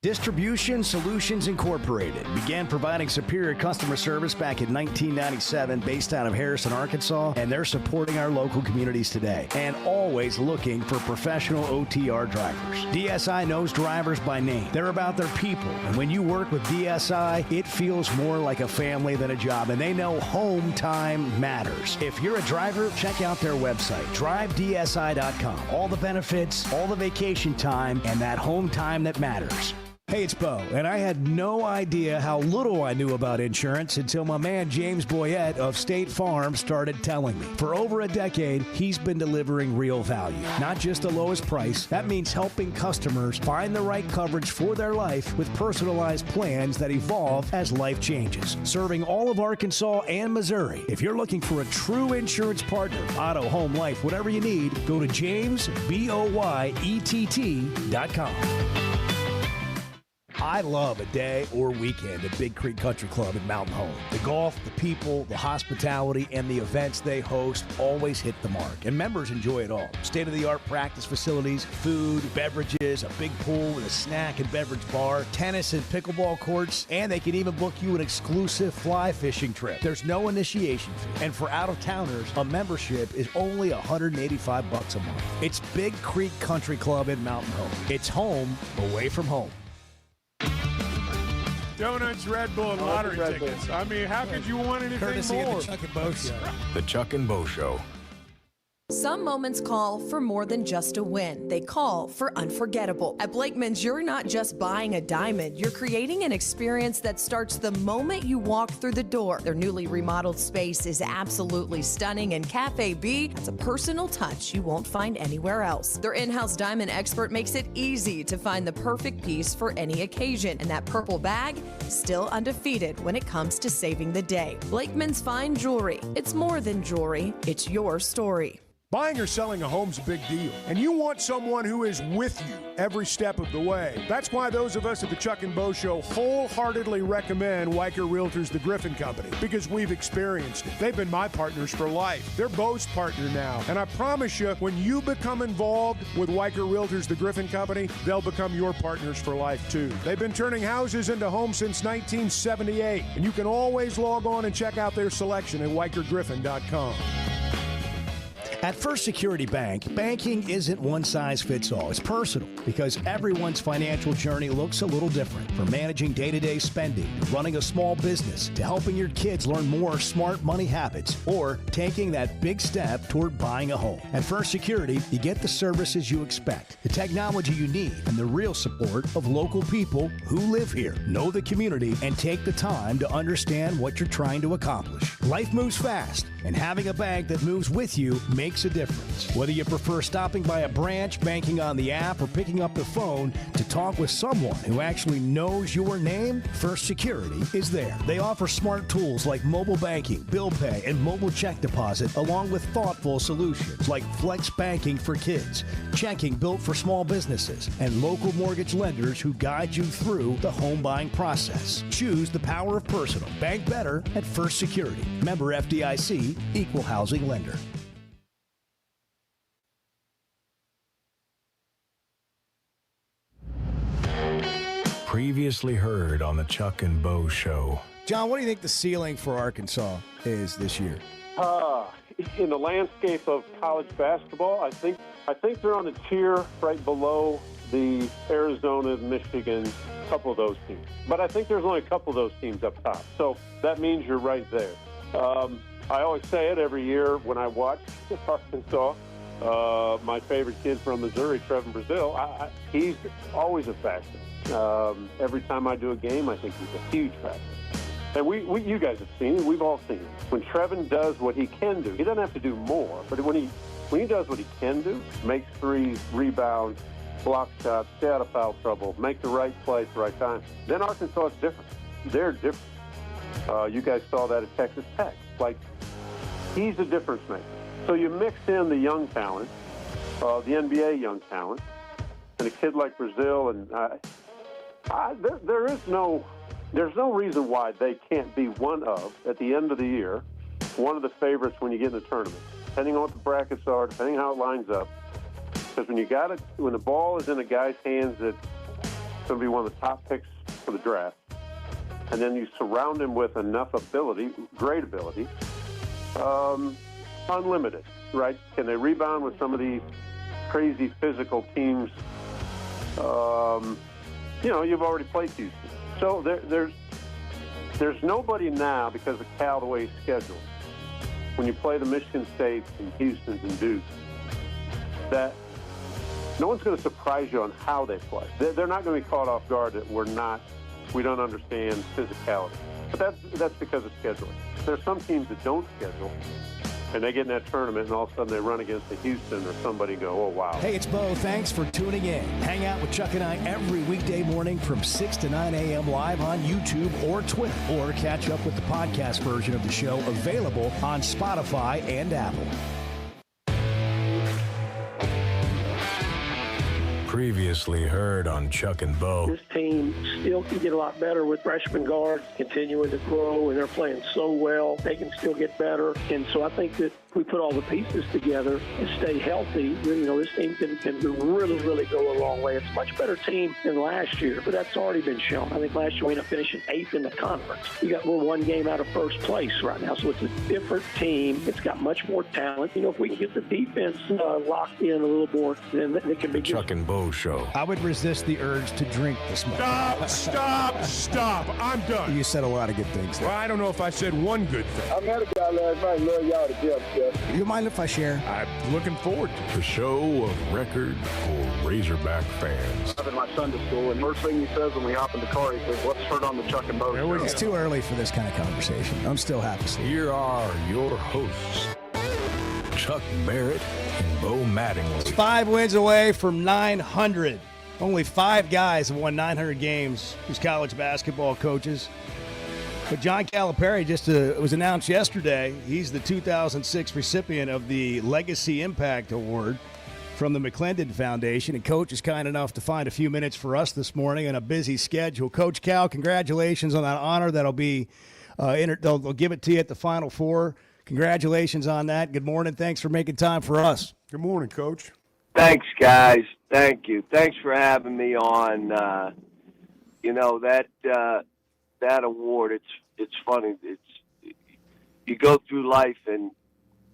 Distribution Solutions Incorporated began providing superior customer service back in 1997 based out of Harrison, Arkansas, and they're supporting our local communities today and always looking for professional OTR drivers. DSI knows drivers by name. They're about their people, and when you work with DSI, it feels more like a family than a job, and they know home time matters. If you're a driver, check out their website, drivedsi.com. All the benefits, all the vacation time, and that home time that matters. Hey, it's Bo, and I had no idea how little I knew about insurance until my man James Boyette of State Farm started telling me. For over a decade, he's been delivering real value, not just the lowest price. That means helping customers find the right coverage for their life with personalized plans that evolve as life changes. Serving all of Arkansas and Missouri. If you're looking for a true insurance partner, auto, home, life, whatever you need, go to JamesBoyett.com. I love a day or weekend at Big Creek Country Club in Mountain Home. The golf, the people, the hospitality, and the events they host always hit the mark, and members enjoy it all. State-of-the-art practice facilities, food, beverages, a big pool with a snack and beverage bar, tennis and pickleball courts, and they can even book you an exclusive fly fishing trip. There's no initiation fee, and for out-of-towners, a membership is only $185 a month. It's Big Creek Country Club in Mountain Home. It's home away from home.
Donuts, Red Bull, and lottery tickets. I mean, how could you want anything
Courtesy
more?
of the Chuck and Bo Show.
The Chuck and Bo Show.
Some moments call for more than just a win. They call for unforgettable. At Blakeman's, you're not just buying a diamond. You're creating an experience that starts the moment you walk through the door. Their newly remodeled space is absolutely stunning, and Cafe B has a personal touch you won't find anywhere else. Their in-house diamond expert makes it easy to find the perfect piece for any occasion, and that purple bag is still undefeated when it comes to saving the day. Blakeman's Fine Jewelry. It's more than jewelry. It's your story.
Buying or selling a home's a big deal, and you want someone who is with you every step of the way. That's why those of us at the Chuck and Bo Show wholeheartedly recommend Weicker Realtors, the Griffin Company, because we've experienced it. They've been my partners for life. They're Bo's partner now, and I promise you, when you become involved with Weicker Realtors, the Griffin Company, they'll become your partners for life too. They've been turning houses into homes since 1978, and you can always log on and check out their selection at WeicherGriffin.com.
At First Security Bank, banking isn't one size fits all. It's personal because everyone's financial journey looks a little different. From managing day-to-day spending, to running a small business, to helping your kids learn more smart money habits, or taking that big step toward buying a home. At First Security, you get the services you expect, the technology you need, and the real support of local people who live here, know the community, and take the time to understand what you're trying to accomplish. Life moves fast, and having a bank that moves with you makes a difference. Whether you prefer stopping by a branch, banking on the app, or picking up the phone to talk with someone who actually knows your name, First Security is there. They offer smart tools like mobile banking, bill pay, and mobile check deposit, along with thoughtful solutions like flex banking for kids, checking built for small businesses, and local mortgage lenders who guide you through the home buying process. Choose the power of personal. Bank better at First Security. Member FDIC, Equal Housing Lender.
Previously heard on the Chuck and Bo Show.
John, what do you think the ceiling for Arkansas is this year?
In the landscape of college basketball, I think they're on a tier right below the Arizona, Michigan, a couple of those teams. But I think there's only a couple of those teams up top. So that means you're right there. I always say it every year when I watch Arkansas. My favorite kid from Missouri, Trevin Brazile, he's always a factor. Every time I do a game, I think he's a huge factor. And you guys have seen it. We've all seen it. When Trevin does what he can do, he doesn't have to do more. But when he does what he can do, makes threes, rebounds, block shots, stay out of foul trouble, make the right play at the right time, then Arkansas is different. They're different. You guys saw that at Texas Tech. Like, he's a difference maker. So you mix in the young talent, the NBA young talent, and a kid like Brazile, and there's no reason why they can't be at the end of the year, one of the favorites when you get in the tournament, depending on what the brackets are, depending how it lines up. Because when the ball is in a guy's hands that's going to be one of the top picks for the draft, and then you surround him with enough ability, great ability, unlimited, right? Can they rebound with some of these crazy physical teams? You've already played Houston. So there's nobody now, because of Cal, the way he's scheduled, when you play the Michigan States and Houstons and Dukes, that no one's going to surprise you on how they play. They're not going to be caught off guard that we don't understand physicality. But that's because of scheduling. There's some teams that don't schedule, and they get in that tournament, and all of a sudden they run against the Houston or somebody and go, oh, wow.
Hey, it's Bo. Thanks for tuning in. Hang out with Chuck and I every weekday morning from 6 to 9 a.m. live on YouTube or Twitter, or catch up with the podcast version of the show available on Spotify and Apple.
Previously heard on Chuck and Bo.
This team still can get a lot better with freshman guards continuing to grow, and they're playing so well. They can still get better. And so I think that if we put all the pieces together and stay healthy, this team can really, really go a long way. It's a much better team than last year, but that's already been shown. I think last year we ended up finishing 8th in the conference. We're one game out of first place right now, so it's a different team. It's got much more talent. If we can get the defense locked in a little more, then it can be
Chuck and Bo Show.
I would resist the urge to drink this morning.
Stop. I'm done.
You said a lot of good things there.
Well, I don't know if I said one good thing.
I met a guy last night. Love y'all to death, Jeff.
You mind if I share?
I'm looking forward to it.
The show of record for Razorback fans.
I'm in my Sunday school, and first thing he says when we hop in the car, he says, "What's heard on the Chuck and Bo Show?"
It's too early for this kind of conversation. I'm still happy to see.
Here are your hosts, Chuck Barrett and Bo Mattingly.
5 wins away from 900. Only 5 guys have won 900 games who's college basketball coaches. But John Calipari just was announced yesterday. He's the 2006 recipient of the Legacy Impact Award from the McClendon Foundation. And Coach is kind enough to find a few minutes for us this morning on a busy schedule. Coach Cal, congratulations on that honor. That'll be they'll give it to you at the Final Four. Congratulations on that. Good morning. Thanks for making time for us.
Good morning, Coach.
Thanks, guys. Thank you. Thanks for having me on. That award. It's funny. You go through life, and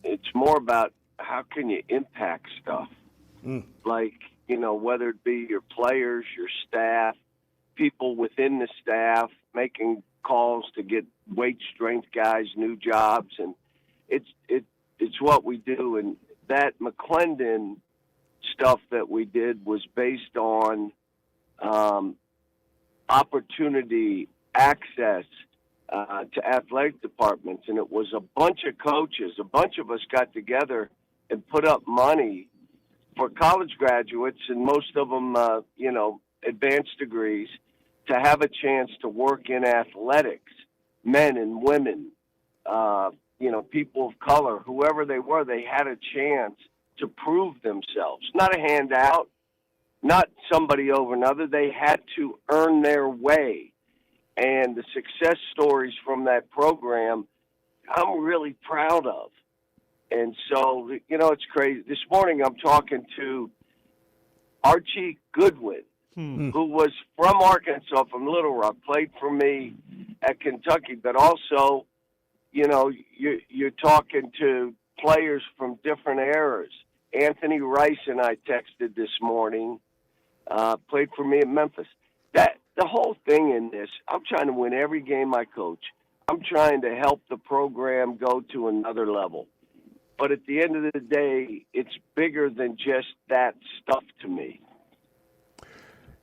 it's more about how can you impact stuff. Like, whether it be your players, your staff, people within the staff, making calls to get weight strength guys new jobs, and it's what we do. And that McClendon stuff that we did was based on opportunity, access to athletic departments, and it was a bunch of coaches. A bunch of us got together and put up money for college graduates, and most of them, advanced degrees, to have a chance to work in athletics, men and women, people of color, whoever they were, they had a chance to prove themselves. Not a handout, not somebody over another. They had to earn their way. And the success stories from that program, I'm really proud of. And so, it's crazy. This morning I'm talking to Archie Goodwin, who was from Arkansas, from Little Rock, played for me at Kentucky, but also, you're talking to players from different eras. Anthony Rice and I texted this morning, played for me at Memphis. The whole thing in this, I'm trying to win every game I coach. I'm trying to help the program go to another level. But at the end of the day, it's bigger than just that stuff to me.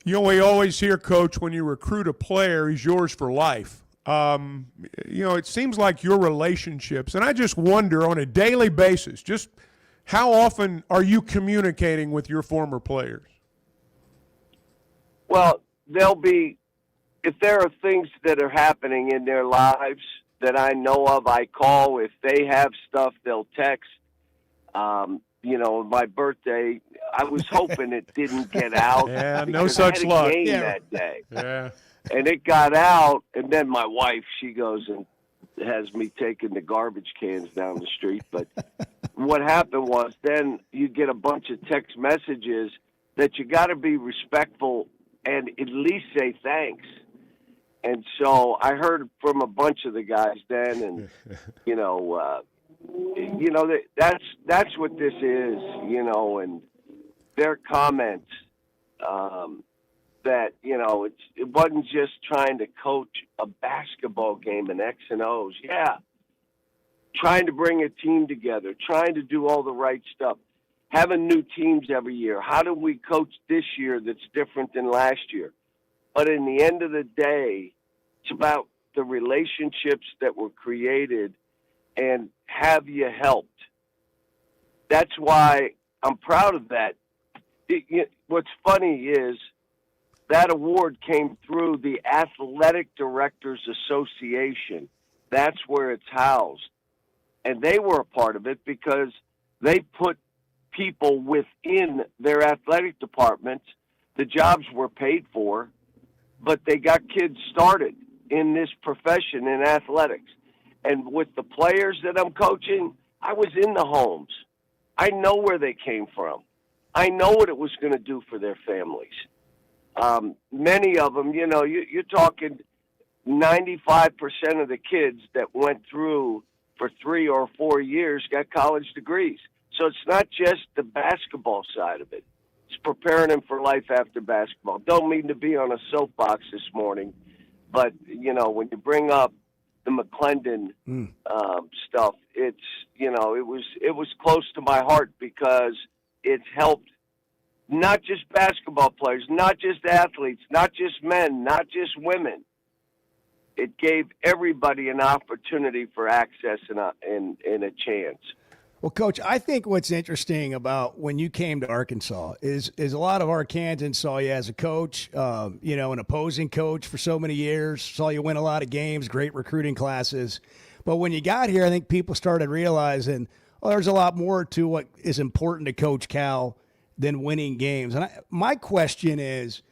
We always hear, Coach, when you recruit a player, he's yours for life. It seems like your relationships, and I just wonder on a daily basis, just how often are you communicating with your former players?
Well, if there are things that are happening in their lives that I know of, I call. If they have stuff, they'll text. My birthday, I was hoping it didn't get out.
Yeah, no such
I had a
luck.
game that day.
Yeah.
And it got out, and then my wife, she goes and has me taking the garbage cans down the street. But what happened was then you get a bunch of text messages that you got to be respectful and at least say thanks. And so I heard from a bunch of the guys then, and that's what this is, and their comments that it wasn't just trying to coach a basketball game and X and O's. Yeah, trying to bring a team together, trying to do all the right stuff, having new teams every year. How do we coach this year that's different than last year? But in the end of the day, it's about the relationships that were created and have you helped. That's why I'm proud of that. What's funny is that award came through the Athletic Directors Association. That's where it's housed. And they were a part of it because they put people within their athletic departments. The jobs were paid for, but they got kids started in this profession in athletics. And with the players that I'm coaching, I was in the homes. I know where they came from. I know what it was going to do for their families. Many of them, you're talking 95% of the kids that went through for 3 or 4 years got college degrees. So it's not just the basketball side of it. It's preparing them for life after basketball. Don't mean to be on a soapbox this morning, but, when you bring up the McClendon stuff, it's, it was close to my heart because it's helped not just basketball players, not just athletes, not just men, not just women. It gave everybody an opportunity for access and a chance.
Well, Coach, I think what's interesting about when you came to Arkansas is a lot of Arkansans saw you as a coach, an opposing coach for so many years, saw you win a lot of games, great recruiting classes. But when you got here, I think people started realizing, there's a lot more to what is important to Coach Cal than winning games. And my question is,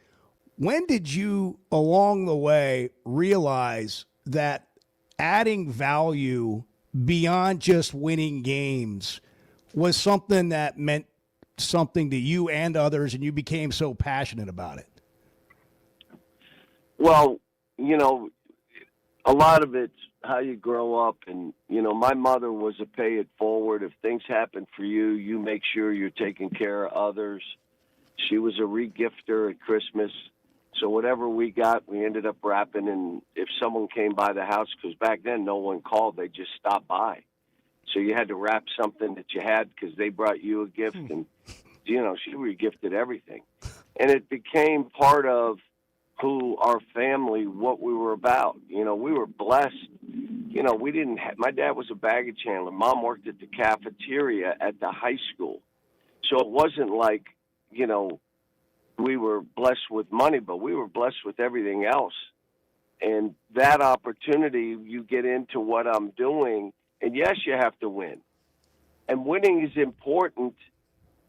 when did you, along the way, realize that adding value beyond just winning games was something that meant something to you and others, and you became so passionate about it?
Well, a lot of it's how you grow up. And, my mother was a pay it forward. If things happen for you, you make sure you're taking care of others. She was a regifter at Christmas. So whatever we got, we ended up wrapping. And if someone came by the house, because back then no one called, they just stopped by. So you had to wrap something that you had because they brought you a gift. And, she regifted everything. And it became part of who our family, what we were about. We were blessed. We didn't have, my dad was a baggage handler. Mom worked at the cafeteria at the high school. So it wasn't like, we were blessed with money, but we were blessed with everything else. And that opportunity, you get into what I'm doing, and yes, you have to win. And winning is important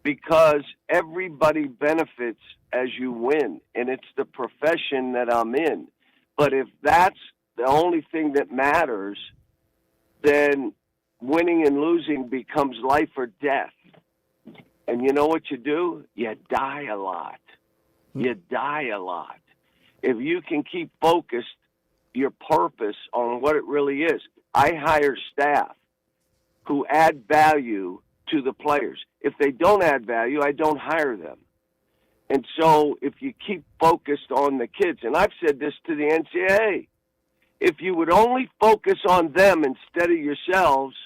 because everybody benefits as you win, and it's the profession that I'm in. But if that's the only thing that matters, then winning and losing becomes life or death. And you know what you do? You die a lot. You die a lot. If you can keep focused your purpose on what it really is. I hire staff who add value to the players. If they don't add value, I don't hire them. And so if you keep focused on the kids, and I've said this to the NCAA, if you would only focus on them instead of yourselves,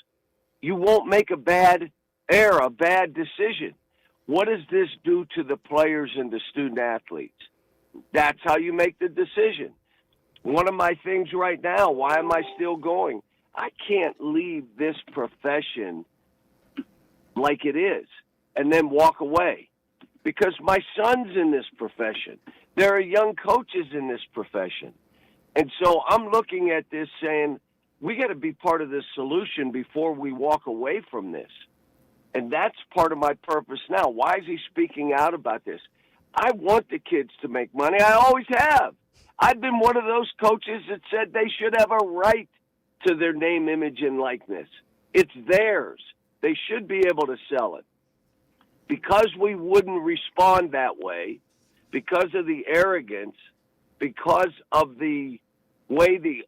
you won't make a bad error, a bad decision. What does this do to the players and the student athletes? That's how you make the decision. One of my things right now, why am I still going? I can't leave this profession like it is and then walk away because my son's in this profession. There are young coaches in this profession. And so I'm looking at this saying, we got to be part of this solution before we walk away from this. And that's part of my purpose now. Why is he speaking out about this? I want the kids to make money. I always have. I've been one of those coaches that said they should have a right to their name, image, and likeness. It's theirs. They should be able to sell it. Because we wouldn't respond that way, because of the arrogance, because of the way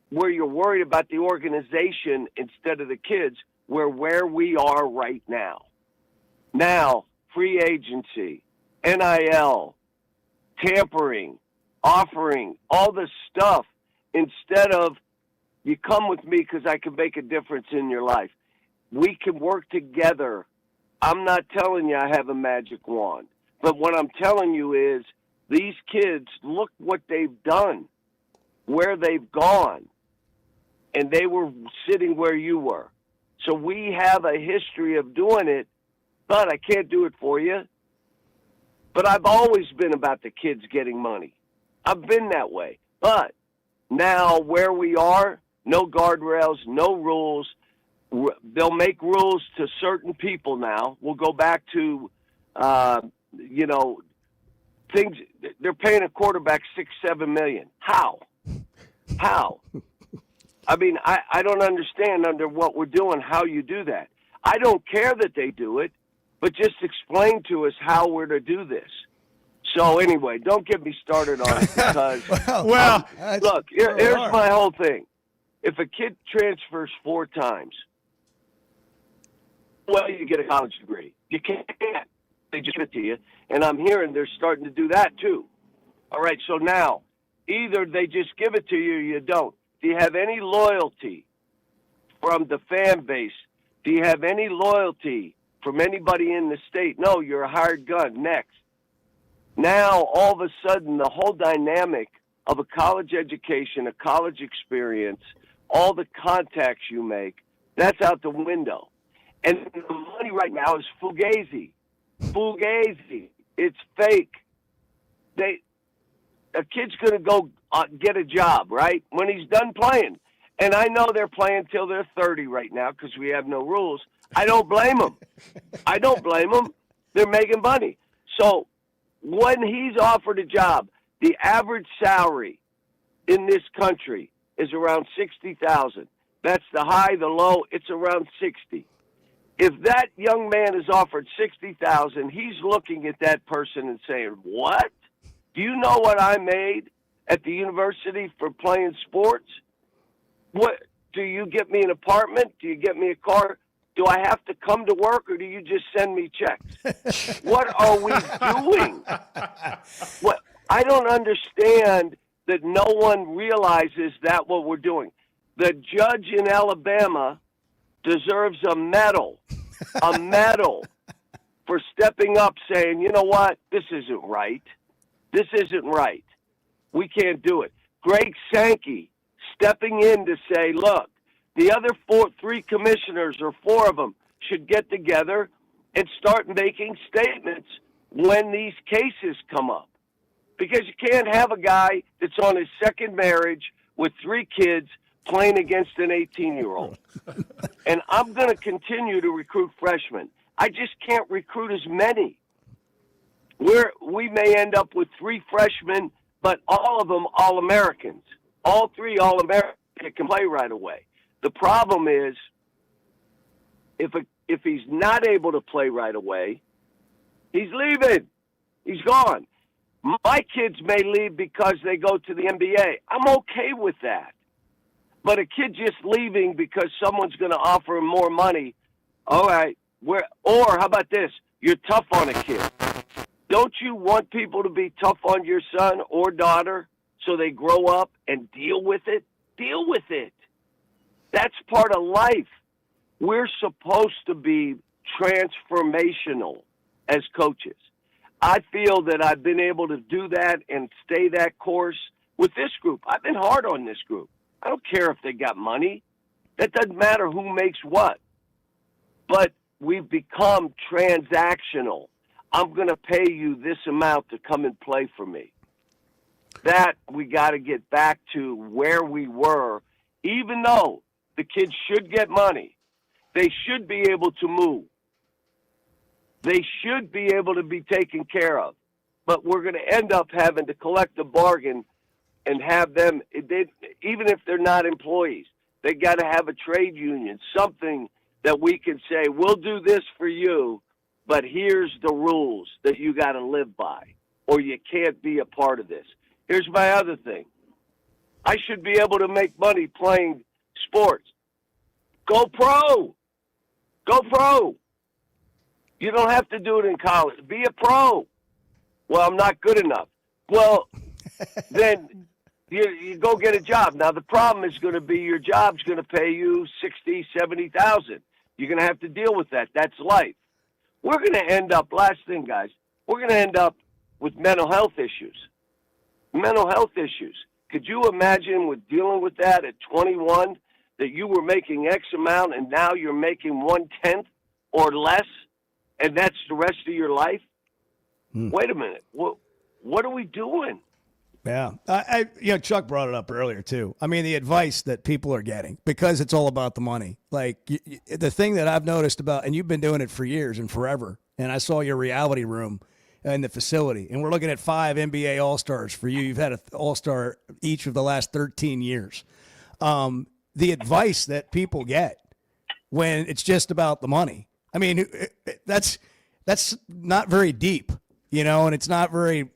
where you're worried about the organization instead of the kids, we're where we are right now. Now, free agency, NIL, tampering, offering, all this stuff, instead of you come with me because I can make a difference in your life. We can work together. I'm not telling you I have a magic wand, but what I'm telling you is these kids, look what they've done, where they've gone, and they were sitting where you were. So we have a history of doing it, but I can't do it for you. But I've always been about the kids getting money. I've been that way. But now where we are, no guardrails, no rules. They'll make rules to certain people now. We'll go back to, things. They're paying a quarterback $6-7 million. How? I mean, I don't understand under what we're doing how you do that. I don't care that they do it, but just explain to us how we're to do this. So anyway, don't get me started on it because, look, here's my whole thing. If a kid transfers 4 times, well, you get a college degree. You can't. They just give it to you. And I'm hearing they're starting to do that too. All right, so now, either they just give it to you or you don't. Do you have any loyalty from the fan base? Do you have any loyalty from anybody in the state? No, you're a hired gun. Next. Now, all of a sudden, the whole dynamic of a college education, a college experience, all the contacts you make, that's out the window. And the money right now is fugazi. Fugazi. It's fake. A kid's going to go get a job, right, when he's done playing. And I know they're playing till they're 30 right now because we have no rules. I don't blame them. I don't blame them. They're making money. So when he's offered a job, the average salary in this country is around $60,000. That's the high, the low. It's around 60. If that young man is offered $60,000, he's looking at that person and saying, "What? Do you know what I made at the university for playing sports? What? Do you get me an apartment? Do you get me a car? Do I have to come to work, or do you just send me checks? What are we doing?" What? I don't understand that no one realizes that what we're doing. The judge in Alabama deserves a medal for stepping up, saying, "You know what? This isn't right. This isn't right. We can't do it." Greg Sankey stepping in to say, "Look, the other three commissioners, or four of them, should get together and start making statements when these cases come up." Because you can't have a guy that's on his second marriage with 3 kids playing against an 18-year-old. And I'm going to continue to recruit freshmen. I just can't recruit as many. We may end up with 3 freshmen, but all of them All-Americans. All 3 All-Americans can play right away. The problem is, if he's not able to play right away, he's leaving. He's gone. My kids may leave because they go to the NBA. I'm okay with that. But a kid just leaving because someone's going to offer him more money, all right. Or how about this? You're tough on a kid. Don't you want people to be tough on your son or daughter so they grow up and deal with it? Deal with it. That's part of life. We're supposed to be transformational as coaches. I feel that I've been able to do that and stay that course with this group. I've been hard on this group. I don't care if they got money. That doesn't matter who makes what. But we've become transactional. I'm going to pay you this amount to come and play for me. That we got to get back to where we were, even though the kids should get money. They should be able to move. They should be able to be taken care of. But we're going to end up having to collect a bargain and have them, even if they're not employees, they got to have a trade union, something that we can say, we'll do this for you, but here's the rules that you got to live by, or you can't be a part of this. Here's my other thing. I should be able to make money playing sports. Go pro. Go pro. You don't have to do it in college. Be a pro. Well, I'm not good enough. Well, then you go get a job. Now, the problem is going to be your job's going to pay you $60,000, $70,000. You're going to have to deal with that. That's life. We're going to end up, last thing, guys, we're going to end up with mental health issues. Mental health issues. Could you imagine with dealing with that at 21, that you were making X amount and now you're making 1/10 or less, and that's the rest of your life? Wait a minute. What are we doing?
Yeah. Chuck brought it up earlier, too. I mean, the advice that people are getting, because it's all about the money. Like, the thing that I've noticed about, and you've been doing it for years and forever, and I saw your reality room in the facility, and we're looking at 5 NBA All-Stars for you. You've had an All-Star each of the last 13 years. The advice that people get when it's just about the money, I mean, that's not very deep, and it's not very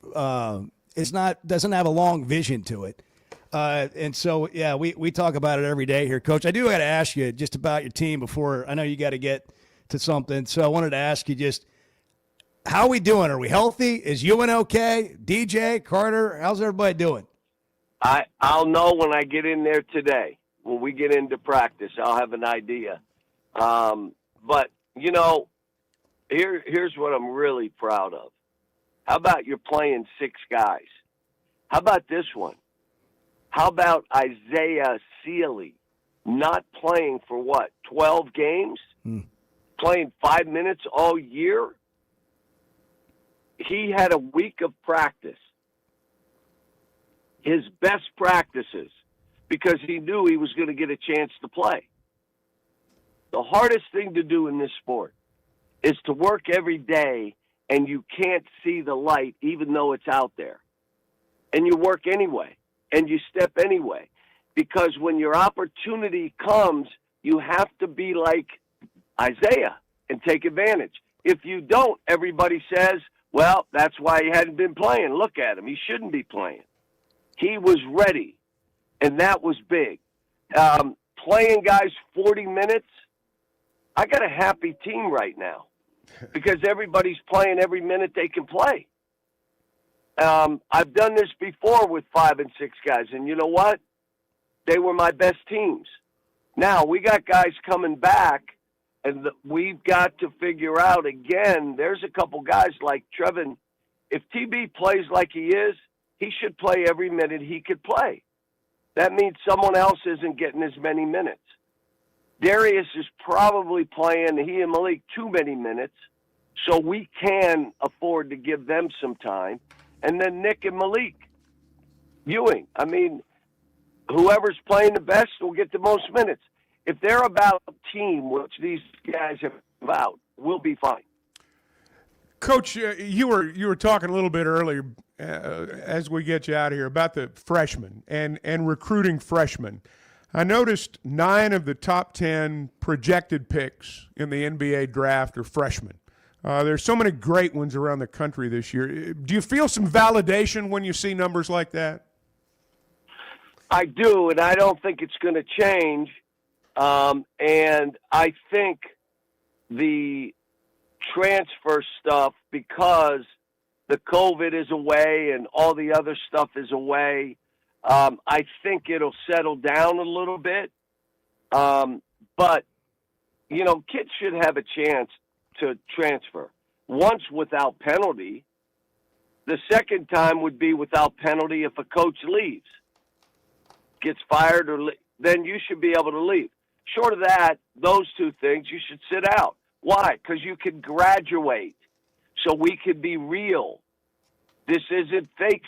doesn't have a long vision to it. And so, yeah, we talk about it every day here, Coach. I do got to ask you just about your team before I know you got to get to something. So I wanted to ask you just, how are we doing? Are we healthy? Is Ewan okay? DJ, Carter, how's everybody doing?
I'll know when I get in there today. When we get into practice, I'll have an idea. But, here's what I'm really proud of. How about you're playing 6 guys? How about this one? How about Isaiah Sealy not playing for 12 games? playing 5 minutes all year. He had a week of practice, his best practices, because he knew he was going to get a chance to play. The hardest thing to do in this sport is to work every day and you can't see the light even though it's out there. And you work anyway, and you step anyway. Because when your opportunity comes, you have to be like Isaiah and take advantage. If you don't, everybody says, well, that's why he hadn't been playing. Look at him. He shouldn't be playing. He was ready, and that was big. Playing guys 40 minutes, I got a happy team right now because everybody's playing every minute they can play. I've done this before with 5 and 6 guys, and you know what? They were my best teams. Now, we got guys coming back, and we've got to figure out, again, there's a couple guys like Trevin. If TB plays like he is, he should play every minute he could play. That means someone else isn't getting as many minutes. Darius is probably playing, he and Malik, too many minutes, so we can afford to give them some time. And then Nick and Malik Ewing. I mean, whoever's playing the best will get the most minutes. If they're about a team, which these guys have about, we'll be fine.
Coach, you were talking a little bit earlier as we get you out of here about the freshmen and recruiting freshmen. I noticed 9 of the top 10 projected picks in the NBA draft are freshmen. There's so many great ones around the country this year. Do you feel some validation when you see numbers like that?
I do, and I don't think it's going to change. And I think the transfer stuff, because the COVID is away and all the other stuff is away, I think it'll settle down a little bit. But, you know, kids should have a chance to transfer. Once without penalty. The second time would be without penalty if a coach leaves, gets fired, then you should be able to leave. Short of that, those two things, you should sit out. Why? Because you can graduate, so we can be real. This isn't fake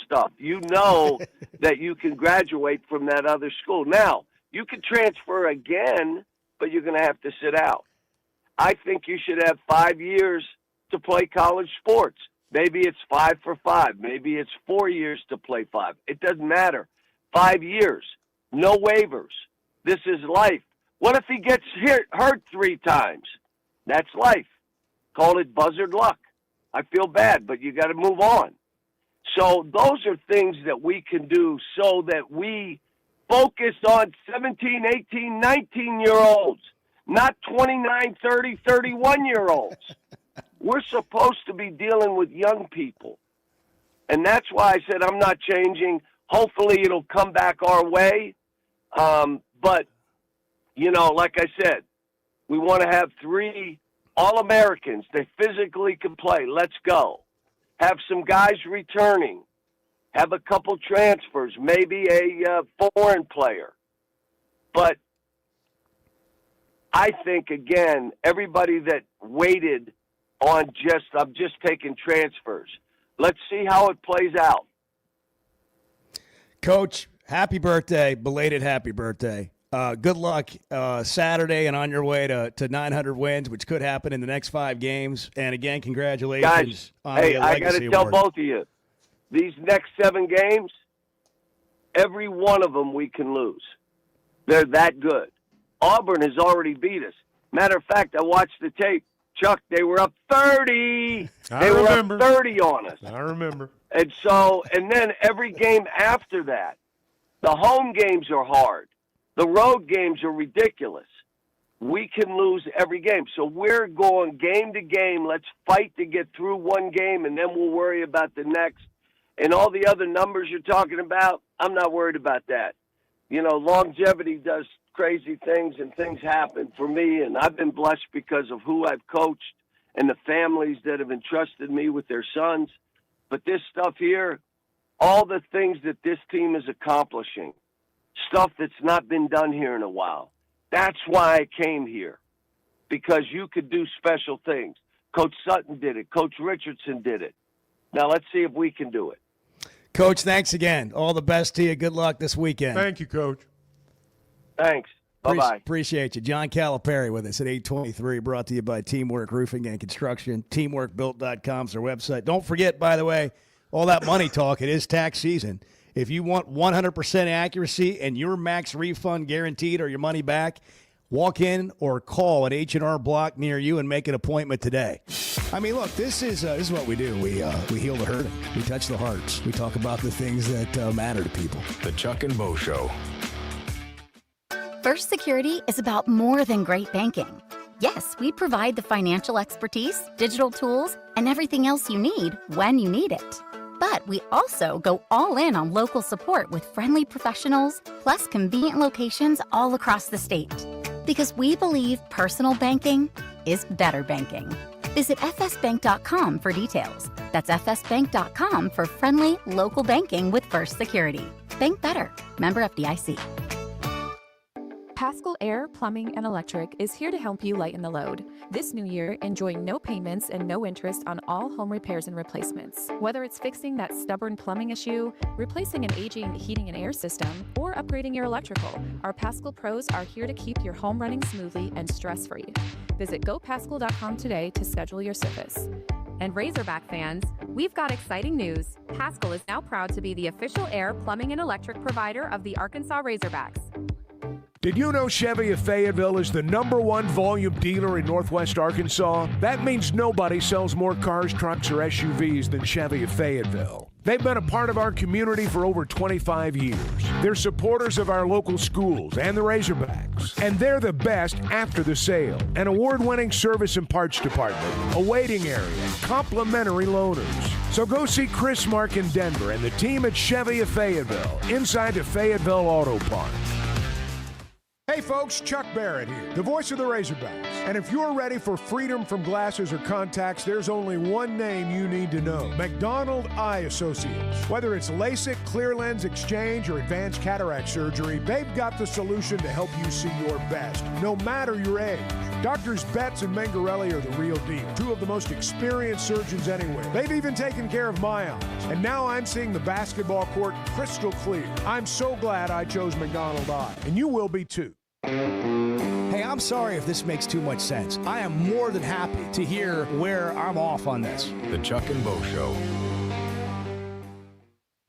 stuff. You know that you can graduate from that other school. Now, you can transfer again, but you're going to have to sit out. I think you should have 5 years to play college sports. Maybe it's 5 for 5. Maybe it's 4 years to play 5. It doesn't matter. 5 years. No waivers. This is life. What if he gets hurt 3 times? That's life. Call it buzzard luck. I feel bad, but you got to move on. So those are things that we can do so that we focus on 17, 18, 19-year-olds. Not 29, 30, 31-year-olds. We're supposed to be dealing with young people. And that's why I said I'm not changing. Hopefully it'll come back our way. But, you know, like I said, we want to have 3 All-Americans. They physically can play. Let's go. Have some guys returning. Have a couple transfers, maybe a foreign player. But I think, again, everybody that waited on I'm just taking transfers. Let's see how it plays out.
Coach, happy birthday, belated happy birthday. Good luck Saturday and on your way to 900 wins, which could happen in the next 5 games. And again, congratulations.
Guys,
on
hey,
the
I got to tell both of you, these next 7 games, every one of them we can lose. They're that good. Auburn has already beat us. Matter of fact, I watched the tape. Chuck, they were up 30. They were up 30 on us.
I remember.
And so, and then every game after that, the home games are hard. The road games are ridiculous. We can lose every game. So we're going game to game. Let's fight to get through one game, and then we'll worry about the next. And all the other numbers you're talking about, I'm not worried about that. You know, longevity does crazy things, and things happen for me, and I've been blessed because of who I've coached and the families that have entrusted me with their sons. But this stuff here, all the things that this team is accomplishing, stuff that's not been done here in a while, that's why I came here. because you could do special things. Coach Sutton did it. Coach Richardson did it. Now let's see if we can do it.
Coach, thanks again. All the best to you. Good luck this weekend.
Thank you, Coach.
Thanks. Bye-bye.
Appreciate you. John Calipari with us at 8:23, brought to you by Teamwork Roofing and Construction. Teamworkbuilt.com is our website. Don't forget, by the way, all that money talk, it is tax season. If you want 100% accuracy and your max refund guaranteed or your money back, walk in or call an H&R Block near you and make an appointment today. I mean, look, this is what we do. We heal the hurting. We touch the hearts. We talk about the things that matter to people.
The Chuck and Bo Show.
First Security is about more than great banking. Yes, we provide the financial expertise, digital tools, and everything else you need when you need it. But we also go all in on local support with friendly professionals, plus convenient locations all across the state. Because we believe personal banking is better banking. Visit fsbank.com for details. That's fsbank.com for friendly, local banking with First Security. Bank better. Member FDIC.
Paschal Air, Plumbing, and Electric is here to help you lighten the load. This new year, enjoy no payments and no interest on all home repairs and replacements. Whether it's fixing that stubborn plumbing issue, replacing an aging heating and air system, or upgrading your electrical, our Paschal pros are here to keep your home running smoothly and stress-free. Visit gopaschal.com today to schedule your service.
And Razorback fans, we've got exciting news. Paschal is now proud to be the official air, plumbing, and electric provider of the Arkansas Razorbacks.
Did you know Chevy of Fayetteville is the #1 volume dealer in Northwest Arkansas? That means nobody sells more cars, trucks, or SUVs than Chevy of Fayetteville. They've been a part of our community for over 25 years. They're supporters of our local schools and the Razorbacks. And they're the best after the sale. An award-winning service and parts department, a waiting area, and complimentary loaners. So go see Chris Mark in Denver and the team at Chevy of Fayetteville, inside the Fayetteville Auto Park.
Hey folks, Chuck Barrett here, the voice of the Razorbacks. And if you're ready for freedom from glasses or contacts, there's only one name you need to know: McDonald Eye Associates. Whether it's LASIK, clear lens exchange, or advanced cataract surgery, they've got the solution to help you see your best, no matter your age. Doctors Betts and Mengarelli are the real deal, two of the most experienced surgeons anywhere. They've even taken care of my eyes. And now I'm seeing the basketball court crystal clear. I'm so glad I chose McDonald Eye, and you will be too.
Hey, I'm sorry if this makes too much sense. I am more than happy to hear where I'm off on this.
The Chuck and Bo Show.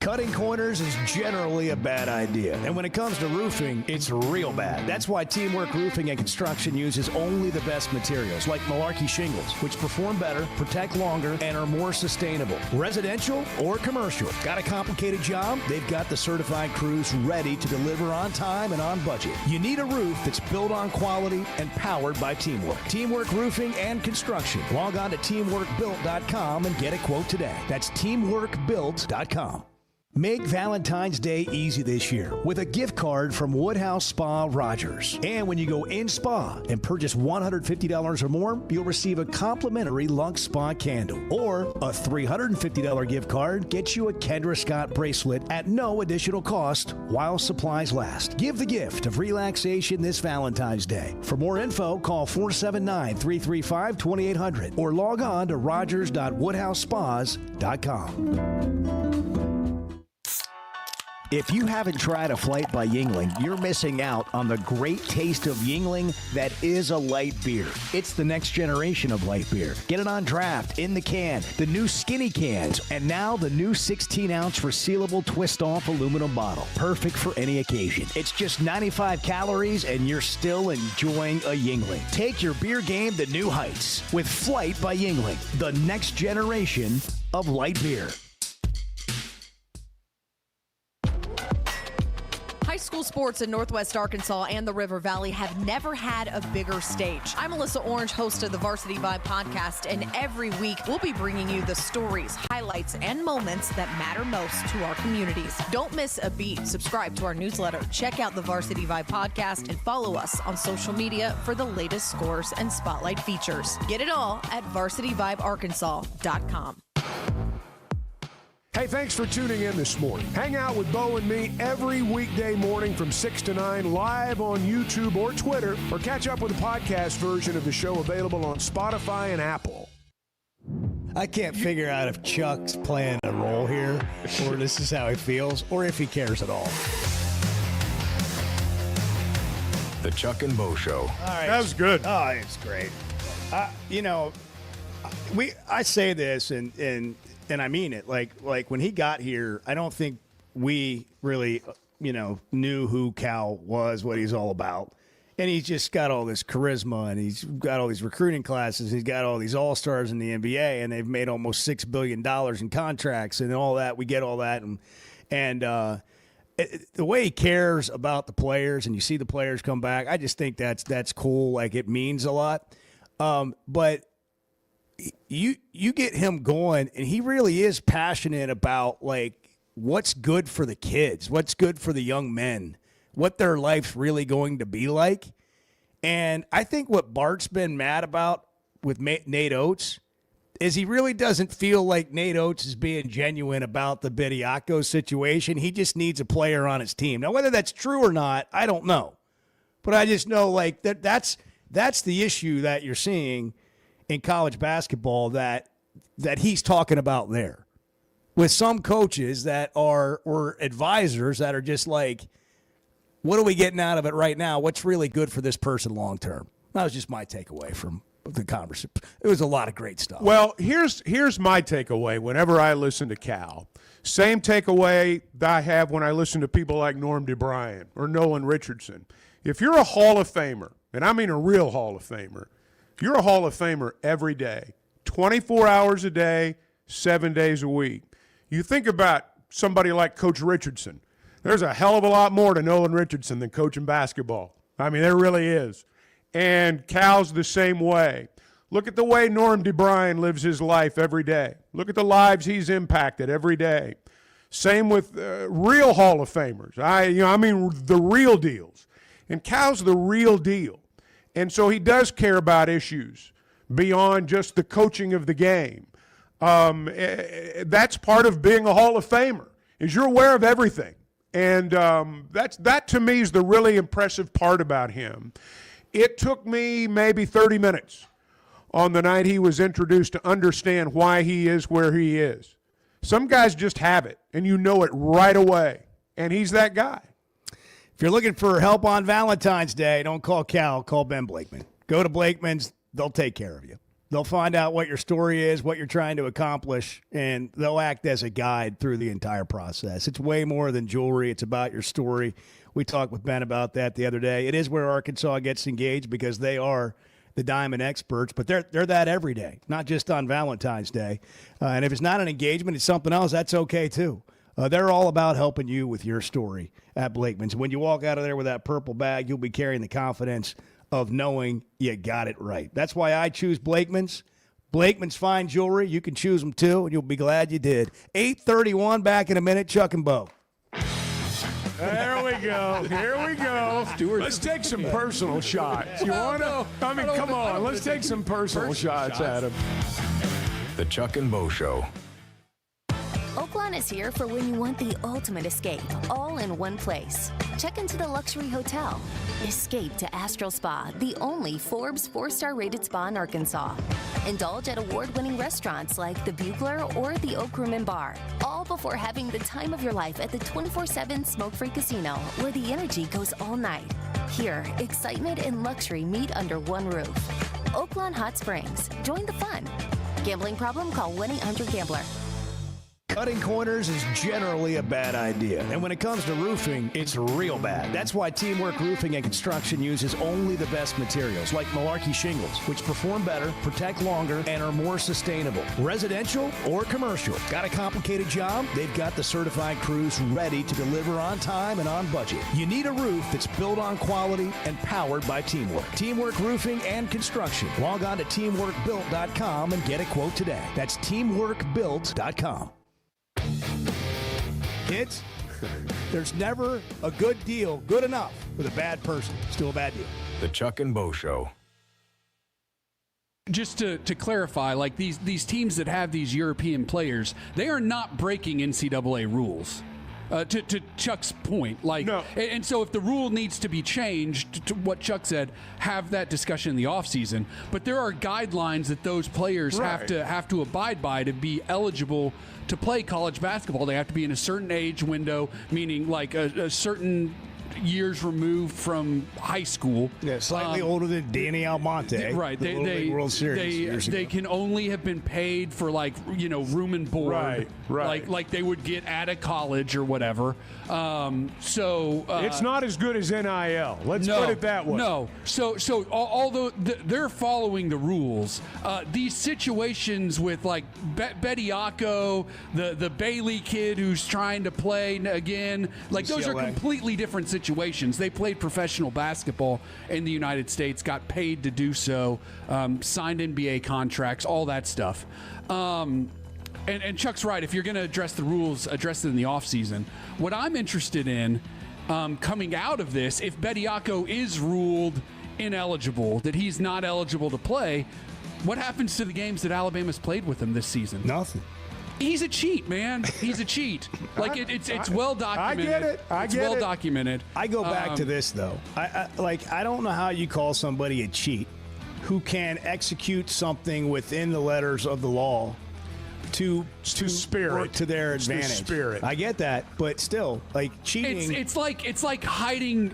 Cutting corners is generally a bad idea. And when it comes to roofing, it's real bad. That's why Teamwork Roofing and Construction uses only the best materials, like Malarkey shingles, which perform better, protect longer, and are more sustainable. Residential or commercial. Got a complicated job? They've got the certified crews ready to deliver on time and on budget. You need a roof that's built on quality and powered by teamwork. Teamwork Roofing and Construction. Log on to teamworkbuilt.com and get a quote today. That's teamworkbuilt.com. Make Valentine's Day easy this year with a gift card from Woodhouse Spa Rogers. And when you go in spa and purchase $150 or more, you'll receive a complimentary Lux Spa candle. Or a $350 gift card gets you a Kendra Scott bracelet at no additional cost while supplies last. Give the gift of relaxation this Valentine's Day. For more info, call 479-335-2800 or log on to rogers.woodhousespas.com.
If you haven't tried a flight by Yuengling, you're missing out on the great taste of Yuengling that is a light beer. It's the next generation of light beer. Get it on draft, in the can, the new skinny cans, and now the new 16-ounce resealable twist-off aluminum bottle. Perfect for any occasion. It's just 95 calories, and you're still enjoying a Yuengling. Take your beer game to new heights with Flight by Yuengling, the next generation of light beer.
High school sports in Northwest Arkansas and the River Valley have never had a bigger stage. I'm Melissa Orange, host of the Varsity Vibe podcast, and every week we'll be bringing you the stories, highlights, and moments that matter most to our communities. Don't miss a beat. Subscribe to our newsletter, check out the Varsity Vibe podcast, and follow us on social media for the latest scores and spotlight features. Get it all at varsityvibearkansas.com.
Hey, thanks for tuning in this morning. Hang out with Bo and me every weekday morning from 6 to 9 live on YouTube or Twitter, or catch up with the podcast version of the show available on Spotify and Apple.
I can't figure out if Chuck's playing a role here, or this is how he feels, or if he cares at all.
The Chuck and Bo Show.
All right.
That was good.
Oh, it's great. I say this and I mean it. Like when he got here, I don't think we really, knew who Cal was, what he's all about. And he's just got all this charisma, and he's got all these recruiting classes. He's got all these all-stars in the NBA, and they've made almost $6 billion in contracts and all that. We get all that. And the way he cares about the players, and you see the players come back, I just think that's cool. Like, it means a lot. But you get him going, and he really is passionate about, like, what's good for the kids, what's good for the young men, what their life's really going to be like. And I think what Bart's been mad about with Nate Oates is he really doesn't feel like Nate Oates is being genuine about the Bediako situation. He just needs a player on his team. Now, whether that's true or not, I don't know. But I just know, like, that's the issue that you're seeing in college basketball that he's talking about there, with some coaches that or advisors that are just like, what are we getting out of it right now? What's really good for this person long term? That was just my takeaway from the conversation. It was a lot of great stuff.
Well, here's my takeaway whenever I listen to Cal. Same takeaway that I have when I listen to people like Norm DeBryan or Nolan Richardson. If you're a Hall of Famer, and I mean a real Hall of Famer, you're a Hall of Famer every day, 24 hours a day, 7 days a week. You think about somebody like Coach Richardson. There's a hell of a lot more to Nolan Richardson than coaching basketball. I mean, there really is. And Cal's the same way. Look at the way Norm DeBryan lives his life every day. Look at the lives he's impacted every day. Same with real Hall of Famers. I mean the real deals. And Cal's the real deal. And so he does care about issues beyond just the coaching of the game. That's part of being a Hall of Famer, is you're aware of everything. And that to me is the really impressive part about him. It took me maybe 30 minutes on the night he was introduced to understand why he is where he is. Some guys just have it, and you know it right away, and he's that guy.
If you're looking for help on Valentine's Day, don't call Cal, call Ben Blakeman. Go to Blakeman's, they'll take care of you. They'll find out what your story is, what you're trying to accomplish, and they'll act as a guide through the entire process. It's way more than jewelry. It's about your story. We talked with Ben about that the other day. It is where Arkansas gets engaged because they are the diamond experts, but they're that every day, not just on Valentine's Day. And if it's not an engagement, it's something else, that's okay too. They're all about helping you with your story at Blakeman's. When you walk out of there with that purple bag, you'll be carrying the confidence of knowing you got it right. That's why I choose Blakeman's. Blakeman's fine jewelry. You can choose them too, and you'll be glad you did. 8:31, back in a minute, Chuck and Bo.
There we go. Here we go. Let's take some personal shots. You want to? I mean, come on. Let's take some personal shots at him.
The Chuck and Bo Show.
Oaklawn is here for when you want the ultimate escape, all in one place. Check into the luxury hotel. Escape to Astral Spa, the only Forbes 4-star rated spa in Arkansas. Indulge at award-winning restaurants like the Bugler or the Oak Room and Bar, all before having the time of your life at the 24/7 smoke-free casino, where the energy goes all night. Here, excitement and luxury meet under one roof. Oaklawn Hot Springs. Join the fun. Gambling problem? Call 1-800-GAMBLER.
Cutting corners is generally a bad idea. And when it comes to roofing, it's real bad. That's why Teamwork Roofing and Construction uses only the best materials, like Malarkey shingles, which perform better, protect longer, and are more sustainable. Residential or commercial. Got a complicated job? They've got the certified crews ready to deliver on time and on budget. You need a roof that's built on quality and powered by Teamwork. Teamwork Roofing and Construction. Log on to teamworkbuilt.com and get a quote today. That's teamworkbuilt.com. Kids, there's never a good deal good enough with a bad person. Still a bad deal.
The Chuck and Bo Show.
Just to clarify, like these teams that have these European players, they are not breaking NCAA rules. To Chuck's point, like, no. And so if the rule needs to be changed, to what Chuck said, have that discussion in the offseason. But there are guidelines that those players have to abide by to be eligible to play college basketball. They have to be in a certain age window, meaning like a certain years removed from high school.
Yeah, slightly older than Danny Almonte.
Right.
They World Series.
They can only have been paid for room and board.
Right.
Like they would get out of college or whatever.
It's not as good as NIL. Let's put it that way.
No. So although they're following the rules, these situations with like Bediako, the Bailey kid who's trying to play again, like those are completely different situations. They played professional basketball in the United States, got paid to do so, signed NBA contracts, all that stuff. And Chuck's right. If you're going to address the rules, address it in the offseason. What I'm interested in coming out of this, if Bediako is ruled ineligible, that he's not eligible to play, what happens to the games that Alabama's played with him this season?
Nothing.
He's a cheat, man. He's a cheat. Like it's well documented.
I get it.
It's well documented.
I go back to this though. I don't know how you call somebody a cheat who can execute something within the letters of the law to
spirit
to their advantage.
Spirit.
I get that, but still, like cheating.
It's like hiding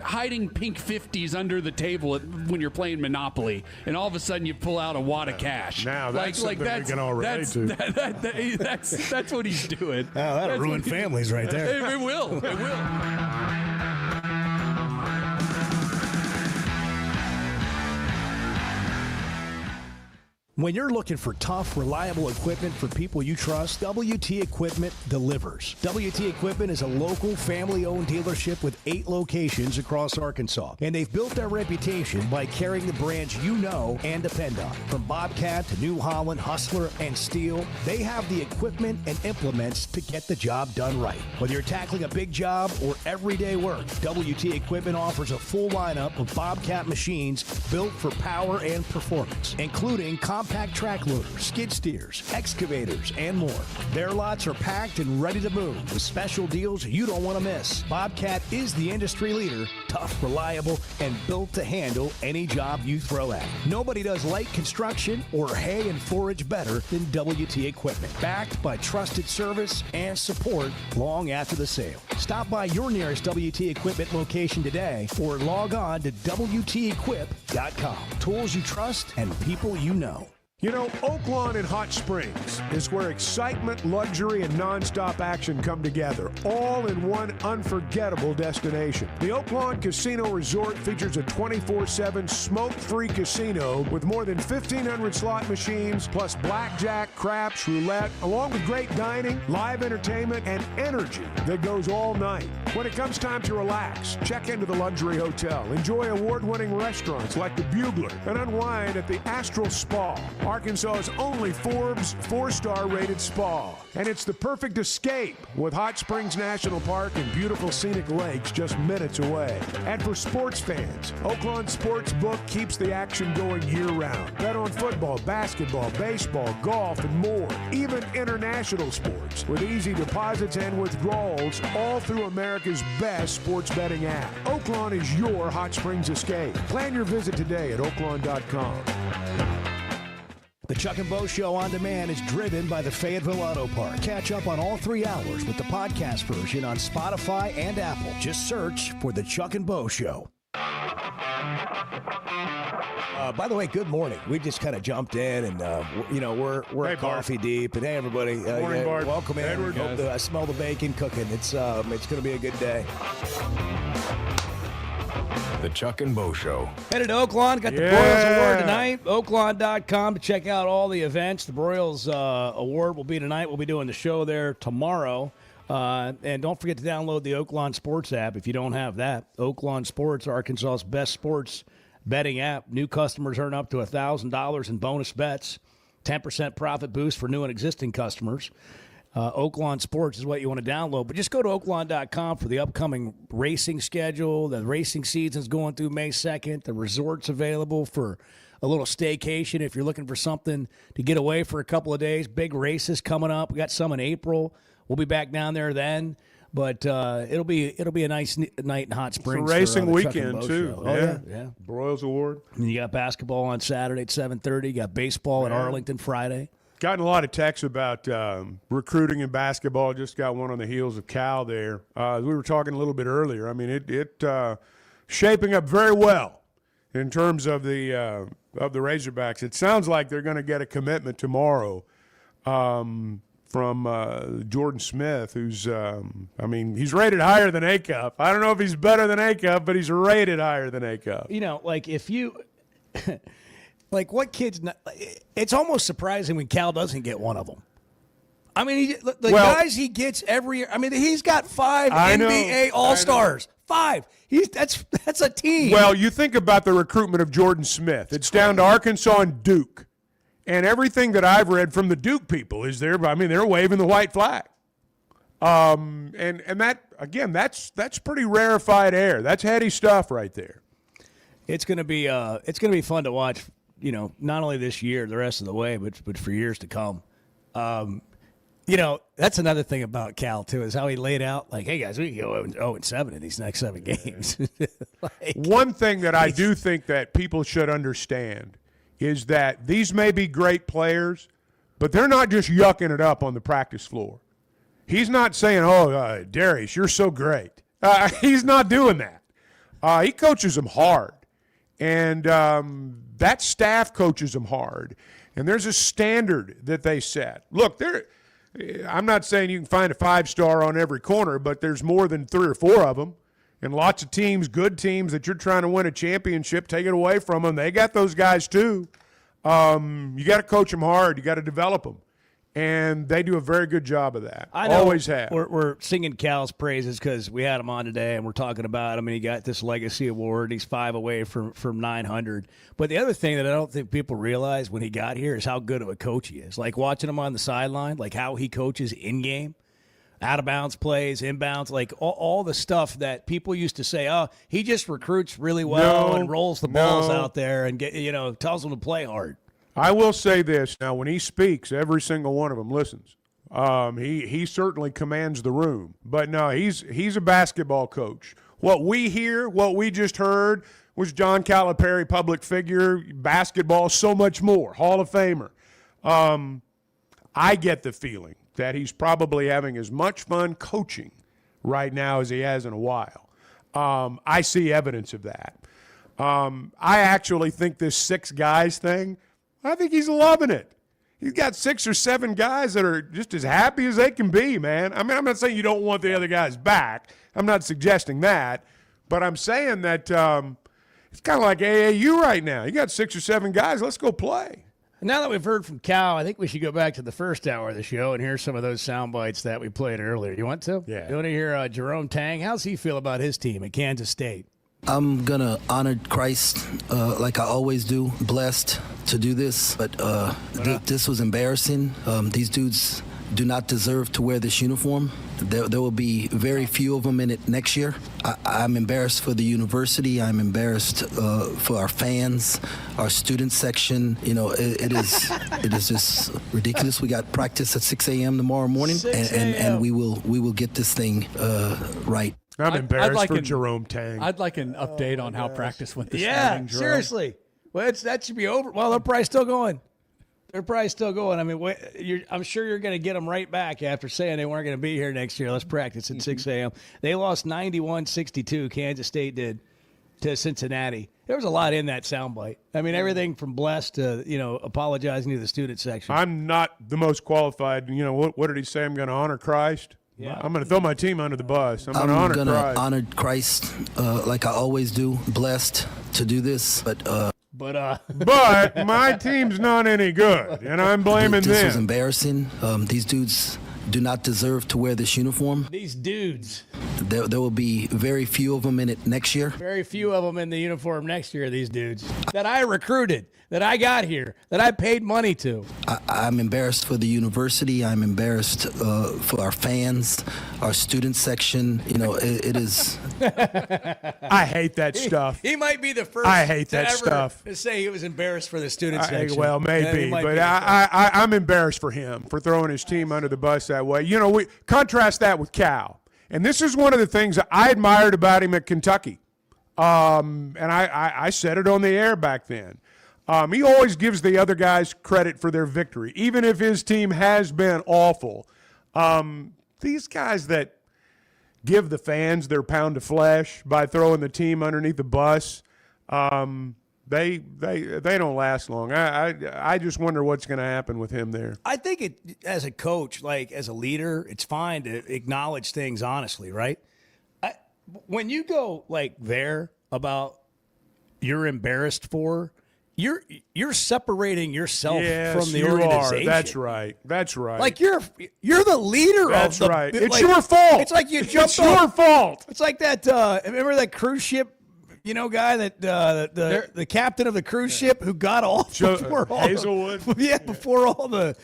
pink 50s under the table when you're playing Monopoly, and all of a sudden you pull out a wad of cash.
Now that's something we can all relate to.
That's what he's doing.
Oh, that'll ruin families right there.
It will. It will.
When you're looking for tough, reliable equipment for people you trust, WT Equipment delivers. WT Equipment is a local, family-owned dealership with 8 locations across Arkansas. And they've built their reputation by carrying the brands you know and depend on. From Bobcat to New Holland, Hustler, and Steel, they have the equipment and implements to get the job done right. Whether you're tackling a big job or everyday work, WT Equipment offers a full lineup of Bobcat machines built for power and performance, including compact track loaders, skid steers, excavators, and more. Their lots are packed and ready to move with special deals you don't want to miss. Bobcat is the industry leader, tough, reliable, and built to handle any job you throw at it. Nobody does light construction or hay and forage better than WT Equipment, backed by trusted service and support long after the sale. Stop by your nearest WT Equipment location today or log on to WTEquip.com. Tools you trust and people you know.
You know, Oaklawn and Hot Springs is where excitement, luxury, and nonstop action come together, all in one unforgettable destination. The Oaklawn Casino Resort features a 24/7 smoke-free casino with more than 1,500 slot machines, plus blackjack, craps, roulette, along with great dining, live entertainment, and energy that goes all night. When it comes time to relax, check into the luxury hotel, enjoy award-winning restaurants like the Bugler, and unwind at the Astral Spa, Arkansas's only Forbes 4-star rated spa. And it's the perfect escape with Hot Springs National Park and beautiful scenic lakes just minutes away. And for sports fans, Oaklawn Sportsbook keeps the action going year-round. Bet on football, basketball, baseball, golf, and more. Even international sports with easy deposits and withdrawals all through America's best sports betting app. Oaklawn is your Hot Springs escape. Plan your visit today at oaklawn.com.
The Chuck and Bo Show on demand is driven by the Fayetteville Auto Park. Catch up on all 3 hours with the podcast version on Spotify and Apple. Just search for the Chuck and Bo Show. By the way, good morning. We just kind of jumped in, and we're coffee deep. And hey, everybody,
morning, Bart.
Welcome in.
Edward.
I smell the bacon cooking. It's going to be a good day.
The Chuck and Bo Show.
Headed to Oaklawn. Got the Broyles Award tonight. Oaklawn.com to check out all the events. The Broyles Award will be tonight. We'll be doing the show there tomorrow. And don't forget to download the Oaklawn Sports app if you don't have that. Oaklawn Sports, Arkansas's best sports betting app. New customers earn up to $1,000 in bonus bets. 10% profit boost for new and existing customers. Oaklawn Sports is what you want to download. But just go to Oaklawn.com for the upcoming racing schedule. The racing season's going through May 2nd. The resort's available for a little staycation if you're looking for something to get away for a couple of days. Big races coming up. We got some in April. We'll be back down there then. But it'll be a nice night in Hot Springs.
It's a racing
for,
weekend too.
Oh, yeah.
Broyles Award.
And you got basketball on Saturday at 7:30. You got baseball in Arlington Friday.
Gotten a lot of texts about recruiting in basketball. Just got one on the heels of Cal there. We were talking a little bit earlier. I mean, it shaping up very well in terms of the Razorbacks. It sounds like they're going to get a commitment tomorrow from Jordan Smith, who's, he's rated higher than A-Cup. I don't know if he's better than A-Cup, but he's rated higher than A-Cup.
You know, like if you, like what kids, it's almost surprising when Cal doesn't get one of them. I mean, guys he gets every year. I mean, he's got 5 NBA All-Stars. 5. That's a team.
Well, you think about the recruitment of Jordan Smith. It's down to Arkansas and Duke. And everything that I've read from the Duke people is they're waving the white flag. And that, again, that's pretty rarefied air. That's heady stuff right there.
It's gonna be fun to watch, you know, not only this year, the rest of the way, but for years to come. You know, that's another thing about Cal too, is how he laid out, like, hey guys, we can go 0-7 in these next 7 games.
One thing that I do think that people should understand is that these may be great players, but they're not just yucking it up on the practice floor. He's not saying, Darius, you're so great. He's not doing that. He coaches them hard, and that staff coaches them hard, and there's a standard that they set. Look, I'm not saying you can find a 5-star on every corner, but there's more than 3 or 4 of them. And lots of teams, good teams that you're trying to win a championship, take it away from them. They got those guys too. You got to coach them hard. You got to develop them. And they do a very good job of that.
I know
Always have.
We're singing Cal's praises because we had him on today and we're talking about him. And he got this legacy award. He's 5 away from 900. But the other thing that I don't think people realize when he got here is how good of a coach he is. Like watching him on the sideline, like how he coaches in-game. Out-of-bounds plays, inbounds, like all the stuff that people used to say, he just recruits really well and rolls the balls out there and tells them to play hard.
I will say this. Now, when he speaks, every single one of them listens. He certainly commands the room. But, no, he's a basketball coach. What we hear, what we just heard, was John Calipari, public figure, basketball, so much more, Hall of Famer. I get the feeling that he's probably having as much fun coaching right now as he has in a while. I see evidence of that. I actually think this 6 guys thing, I think he's loving it. He's got 6 or 7 guys that are just as happy as they can be, man. I mean, I'm not saying you don't want the other guys back. I'm not suggesting that. But I'm saying that it's kind of like AAU right now. You got 6 or 7 guys. Let's go play.
Now that we've heard from Cal, I think we should go back to the first hour of the show and hear some of those sound bites that we played earlier. You want to?
Yeah.
You want to hear Jerome Tang? How's he feel about his team at Kansas State?
I'm going to honor Christ like I always do. Blessed to do this, but this was embarrassing. These dudes do not deserve to wear this uniform. There will be very few of them in it next year. I'm embarrassed for the university. I'm embarrassed for our fans, our student section. You know, it is just ridiculous. We got practice at 6 a.m. tomorrow morning, and we will get this thing right.
I'm embarrassed for Jerome Tang.
I'd like an update on how practice went this
Yeah,
morning, Jerome.
seriously. Well, that should be over. Well, they're probably still going. I mean, I'm sure you're going to get them right back after saying they weren't going to be here next year. Let's practice at 6 a.m. They lost 91-62, Kansas State did, to Cincinnati. There was a lot in that soundbite. I mean, everything from blessed to, apologizing to the student section.
I'm not the most qualified. You know, what did he say? I'm going to honor Christ? Yeah. I'm going to throw my team under the bus. I'm going to
honor Christ like I always do. Blessed to do this, but my team's not any good, and I'm blaming them. This was embarrassing. These dudes do not deserve to wear this uniform.
These dudes.
There will be very few of them in it next year.
Very few of them in the uniform next year, these dudes. That I recruited, that I got here, that I paid money to.
I'm embarrassed for the university. I'm embarrassed for our fans, our student section. You know, it is.
I hate that stuff.
He might be the first
I hate
to
that
ever
stuff.
to say he was embarrassed for the student section.
Well, maybe, but I'm embarrassed for him for throwing his team under the bus that way. You know, we contrast that with Cal. And this is one of the things that I admired about him at Kentucky. And I said it on the air back then. He always gives the other guys credit for their victory, even if his team has been awful. These guys that give the fans their pound of flesh by throwing the team underneath the bus, they don't last long. I just wonder what's going to happen with him there.
I think it, as a coach, like as a leader, it's fine to acknowledge things honestly, right? When you go like there about you're embarrassed for, you're separating yourself from the organization.
That's right. That's right.
Like you're the leader
That's
of the.
right. It's
like,
your fault.
It's like you jumped.
It's your fault.
It's like that. Remember that cruise ship? You know, guy that the captain of the cruise ship who got off before all
Hazelwood.
Before all the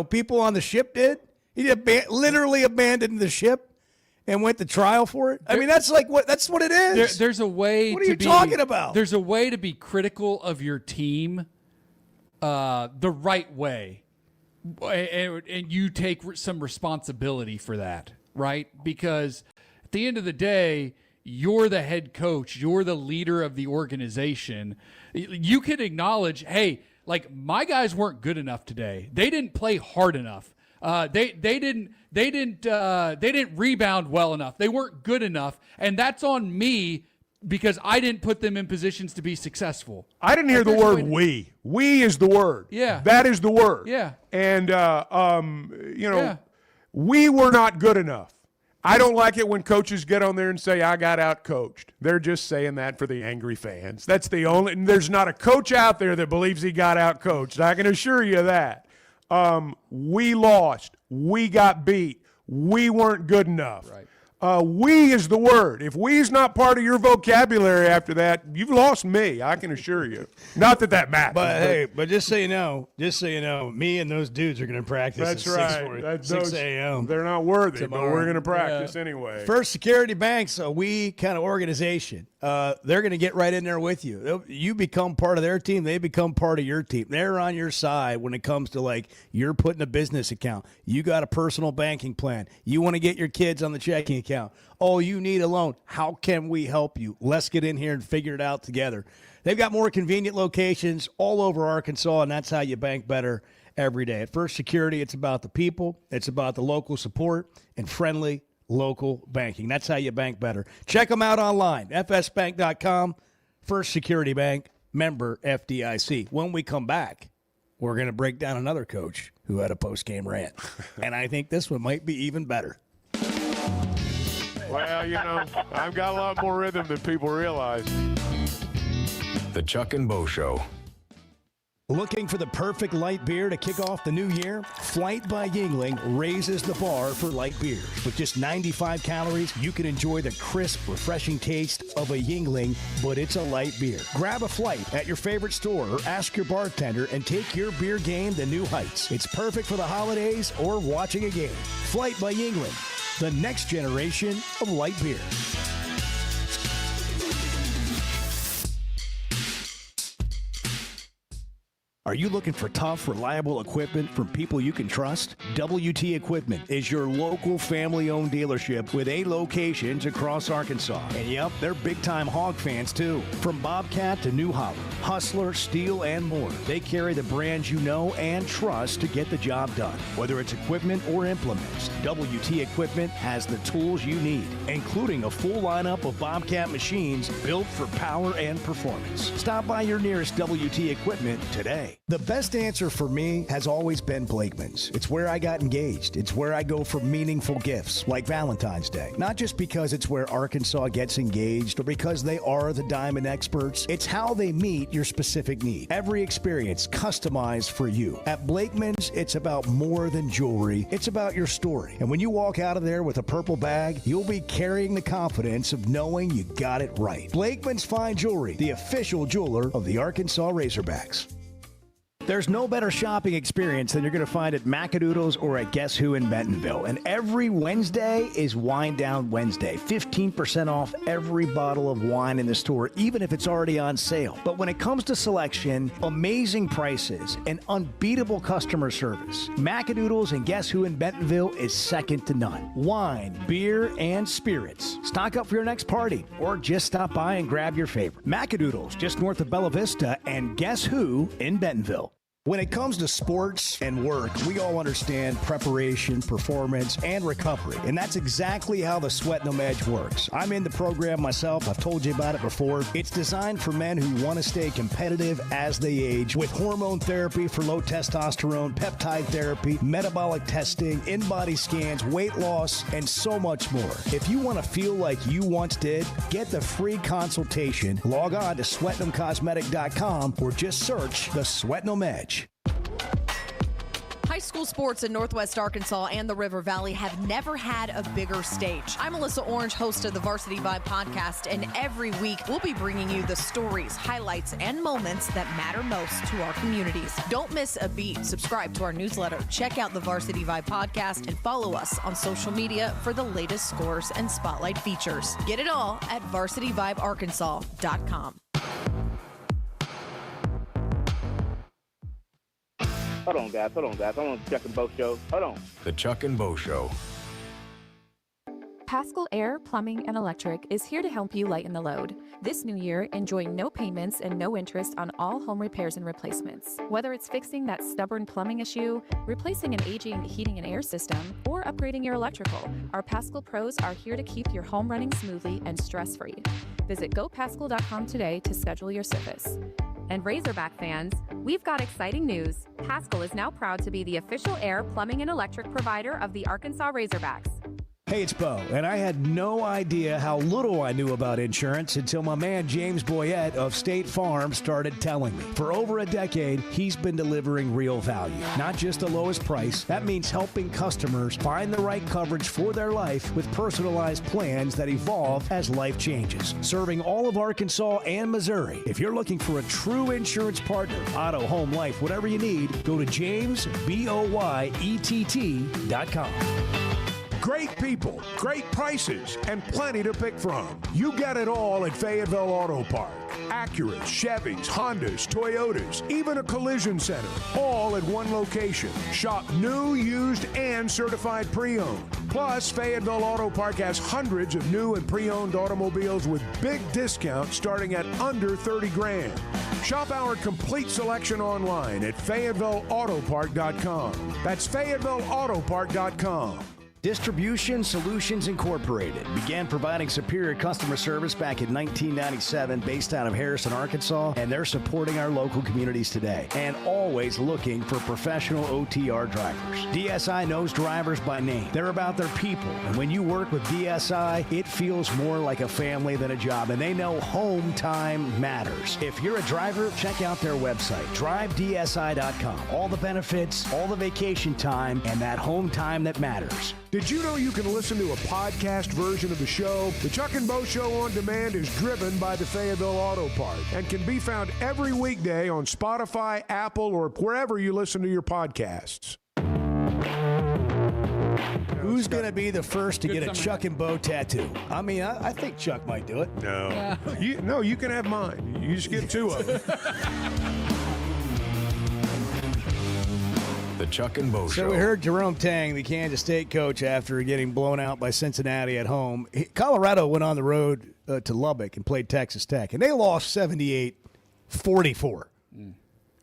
people on the ship did. He literally abandoned the ship and went to trial for it. I mean, that's what it is.
There's a way.
What are you talking about?
There's a way to be critical of your team, the right way, and you take some responsibility for that, right? Because at the end of the day, you're the head coach. You're the leader of the organization. You can acknowledge, hey, like my guys weren't good enough today. They didn't play hard enough. They didn't rebound well enough. They weren't good enough, and that's on me because I didn't put them in positions to be successful.
I didn't hear the word "we." "We" is the word.
Yeah,
that is the word.
Yeah,
and we were not good enough. I don't like it when coaches get on there and say, I got out-coached. They're just saying that for the angry fans. That's the only – there's not a coach out there that believes he got out-coached. I can assure you that. We lost. We got beat. We weren't good enough. Right. We is the word. If we is not part of your vocabulary after that, you've lost me, I can assure you. Not that matters.
But just so you know, me and those dudes are going to practice
That's
at
right.
6 a.m.
They're not worthy,
tomorrow.
but we're going to practice anyway.
First Security Bank's a we kind of organization. They're going to get right in there with you. You become part of their team. They become part of your team. They're on your side when it comes to, like, you're putting a business account. You got a personal banking plan. You want to get your kids on the checking account. Oh, you need a loan. How can we help you? Let's get in here and figure it out together. They've got more convenient locations all over Arkansas, and that's how you bank better every day. At First Security, it's about the people. It's about the local support and friendly local banking. That's how you bank better. Check them out online, fsbank.com, First Security Bank, member FDIC. When we come back, we're going to break down another coach who had a post-game rant, and I think this one might be even better.
Well, I've got a lot more rhythm than people realize.
The Chuck and Bo Show.
Looking for the perfect light beer to kick off the new year? Flight by Yingling raises the bar for light beers. With just 95 calories, you can enjoy the crisp, refreshing taste of a Yingling, but it's a light beer. Grab a Flight at your favorite store or ask your bartender and take your beer game to new heights. It's perfect for the holidays or watching a game. Flight by Yingling, the next generation of light beer. Are you looking for tough, reliable equipment from people you can trust? WT Equipment is your local family-owned dealership with 8 locations across Arkansas. And yep, they're big-time hog fans too. From Bobcat to New Holland, Hustler, Steel, and more. They carry the brands you know and trust to get the job done. Whether it's equipment or implements, WT Equipment has the tools you need, including a full lineup of Bobcat machines built for power and performance. Stop by your nearest WT Equipment today. The best answer for me has always been Blakeman's. It's where I got engaged. It's where I go for meaningful gifts, like Valentine's Day. Not just because it's where Arkansas gets engaged or because they are the diamond experts. It's how they meet your specific need. Every experience customized for you. At Blakeman's, it's about more than jewelry. It's about your story. And when you walk out of there with a purple bag, you'll be carrying the confidence of knowing you got it right. Blakeman's Fine Jewelry, the official jeweler of the Arkansas Razorbacks. There's no better shopping experience than you're going to find at Macadoodles or at Guess Who in Bentonville. And every Wednesday is Wine Down Wednesday. 15% off every bottle of wine in the store, even if it's already on sale. But when it comes to selection, amazing prices, and unbeatable customer service, Macadoodles and Guess Who in Bentonville is second to none. Wine, beer, and spirits. Stock up for your next party or just stop by and grab your favorite. Macadoodles, just north of Bella Vista, and Guess Who in Bentonville. When it comes to sports and work, we all understand preparation, performance, and recovery. And that's exactly how the Sweat No Edge works. I'm in the program myself. I've told you about it before. It's designed for men who want to stay competitive as they age with hormone therapy for low testosterone, peptide therapy, metabolic testing, in-body scans, weight loss, and so much more. If you want to feel like you once did, get the free consultation. Log on to sweatnomcosmetic.com or just search the Sweat No Edge.
High school sports in Northwest Arkansas and the River Valley have never had a bigger stage. I'm Melissa Orange, host of the Varsity Vibe podcast, and every week we'll be bringing you the stories, highlights, and moments that matter most to our communities. Don't miss a beat. Subscribe to our newsletter, check out the Varsity Vibe podcast, and follow us on social media for the latest scores and spotlight features. Get it all at varsityvibearkansas.com.
Hold on, guys. I'm on the Chuck and Bo Show. Hold on.
The Chuck and Bo Show.
Paschal Air, Plumbing, and Electric is here to help you lighten the load. This new year, enjoy no payments and no interest on all home repairs and replacements. Whether it's fixing that stubborn plumbing issue, replacing an aging heating and air system, or upgrading your electrical, our Paschal pros are here to keep your home running smoothly and stress-free. Visit gopaschal.com today to schedule your service.
And Razorback fans, we've got exciting news. Paschal is now proud to be the official air, plumbing, and electric provider of the Arkansas Razorbacks.
Hey, it's Bo, and I had no idea how little I knew about insurance until my man James Boyette of State Farm started telling me. For over a decade, he's been delivering real value, not just the lowest price. That means helping customers find the right coverage for their life with personalized plans that evolve as life changes. Serving all of Arkansas and Missouri. If you're looking for a true insurance partner, auto, home, life, whatever you need, go to jamesboyett.com.
Great people, great prices, and plenty to pick from. You get it all at Fayetteville Auto Park. Acuras, Chevys, Hondas, Toyotas, even a collision center, all at one location. Shop new, used, and certified pre-owned. Plus, Fayetteville Auto Park has hundreds of new and pre-owned automobiles with big discounts starting at under $30,000. Shop our complete selection online at FayettevilleAutopark.com. That's FayettevilleAutopark.com.
Distribution Solutions Incorporated began providing superior customer service back in 1997 based out of Harrison, Arkansas, and they're supporting our local communities today and always looking for professional OTR drivers. DSI knows drivers by name. They're about their people, and when you work with DSI, it feels more like a family than a job, and they know home time matters. If you're a driver, check out their website, drivedsi.com. All the benefits, all the vacation time, and that home time that matters.
Did you know you can listen to a podcast version of the show? The Chuck and Bo Show On Demand is driven by the Fayetteville Auto Park and can be found every weekday on Spotify, Apple, or wherever you listen to your podcasts.
Who's going to be the first to get a Chuck and Bo tattoo? I mean, I think Chuck might do it.
No. You can have mine. You just get two of them.
The Chuck and Bo Show.
So we heard Jerome Tang, the Kansas State coach, after getting blown out by Cincinnati at home. Colorado went on the road to Lubbock and played Texas Tech, and they lost 78-44.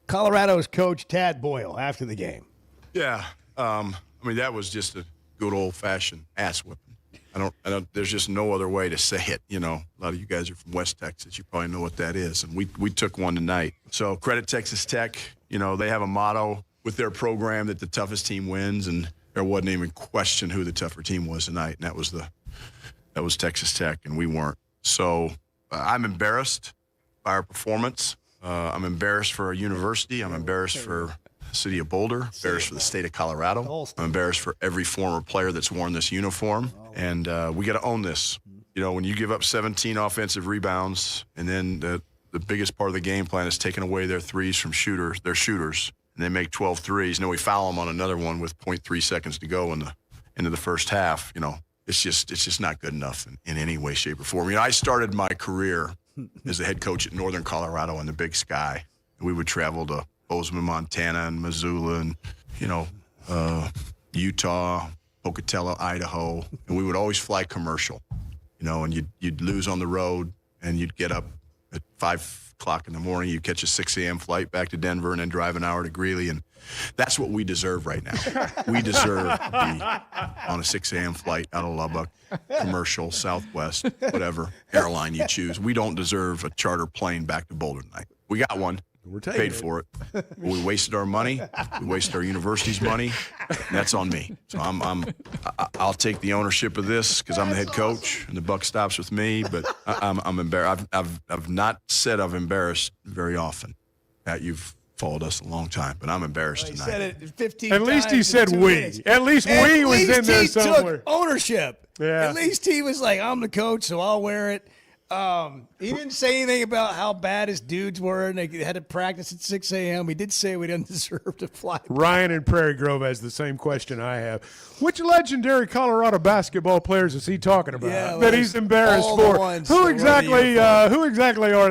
Colorado's coach, Tad Boyle, after the game.
Yeah. I mean, that was just a good old-fashioned ass whipping. I don't, there's just no other way to say it. You know, a lot of you guys are from West Texas. You probably know what that is. And we took one tonight. So credit Texas Tech. You know, they have a motto with their program that the toughest team wins, and there wasn't even question who the tougher team was tonight, and that was Texas Tech, and we weren't. So I'm embarrassed by our performance. I'm embarrassed for our university. I'm embarrassed for the city of Boulder, embarrassed for the state of Colorado. I'm embarrassed for every former player that's worn this uniform, and we got to own this. You know, when you give up 17 offensive rebounds, and then the biggest part of the game plan is taking away their threes from their shooters, and they make 12 threes, and then we foul them on another one with 0.3 seconds to go into the first half. You know, it's just not good enough in any way, shape, or form. You know, I started my career as a head coach at Northern Colorado in the Big Sky. We would travel to Bozeman, Montana, and Missoula, and Utah, Pocatello, Idaho, and we would always fly commercial. You know, and you'd lose on the road, and you'd get up at 5 o'clock in the morning. You'd catch a 6 a.m. flight back to Denver and then drive an hour to Greeley. And that's what we deserve right now. We deserve to be on a 6 a.m. flight out of Lubbock, commercial, Southwest, whatever airline you choose. We don't deserve a charter plane back to Boulder tonight. We got one. We're paid for it. But we wasted our money. We wasted our university's money. And that's on me. So I'll take the ownership of this because I'm the head coach and the buck stops with me. But I'm embarrassed. I've not said I've embarrassed very often. Pat, you've followed us a long time, but I'm embarrassed tonight.
He said it 15
At least he
times
said
in 2
we.
minutes.
At least we was in there somewhere.
Took ownership.
Yeah.
At least he was like, I'm the coach, so I'll wear it. He didn't say anything about how bad his dudes were and they had to practice at 6 a.m. He did say we didn't deserve to fly.
Ryan in Prairie Grove has the same question I have. Which legendary Colorado basketball players is he talking about that he's embarrassed for? Who exactly are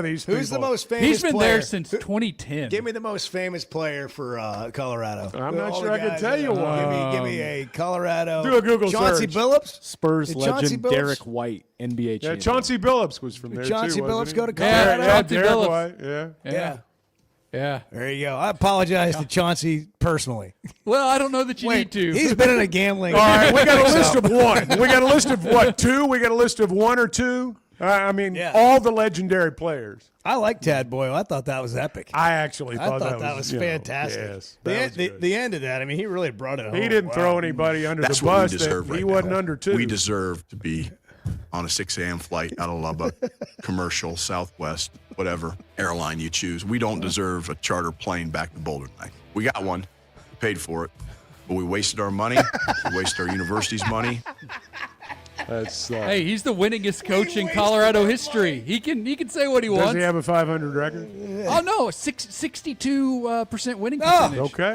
these people?
Who's the most famous
He's been
player?
there since 2010.
Give me the most famous player for Colorado.
I'm not sure I can tell you one.
Give me a Colorado.
Do a Google
Chauncey
search.
Billups?
Spurs
Did Chauncey
legend
Billups?
Derek White, NBA
Yeah,
champion.
Chauncey Billups was from there
Chauncey
too.
Billups
wasn't he?
go to Colorado?
Yeah,
Chauncey
Derek
Billups.
White. Yeah.
Yeah.
There you go. I apologize to Chauncey personally.
Well, I don't know that you need to.
He's been in a gambling.
All right, we got a list of one. We got a list of what, two? We got a list of one or two? I mean, all the legendary players.
I like Tad Boyle. I thought that was epic.
I actually thought
that was fantastic.
Yes,
the end of that, I mean, he really brought it home.
He didn't throw anybody under
That's
the
what
bus.
we deserve right
he
now.
wasn't under two.
We deserve to be on a 6 a.m. flight out of Lubbock, commercial, Southwest, whatever airline you choose. We don't deserve a charter plane back to Boulder tonight. We got one. We paid for it. But we wasted our money. We wasted our university's money.
That's
Hey, he's the winningest coach in Colorado history. He can say what he
does
wants.
he have a 500 record?
Oh no, 62% winning percentage.
Okay.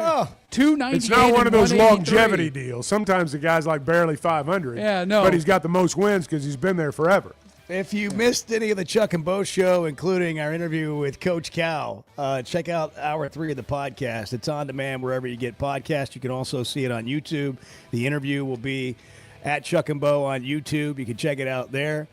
298.
It's not one of those
183.
longevity deals. Sometimes the guy's like barely 500.
Yeah, no.
But he's got the most wins because he's been there forever.
If you missed any of the Chuck and Bo show, including our interview with Coach Cal, check out Hour 3 of the podcast. It's on demand wherever you get podcasts. You can also see it on YouTube. The interview will be at Chuck and Bo on YouTube. You can check it out there.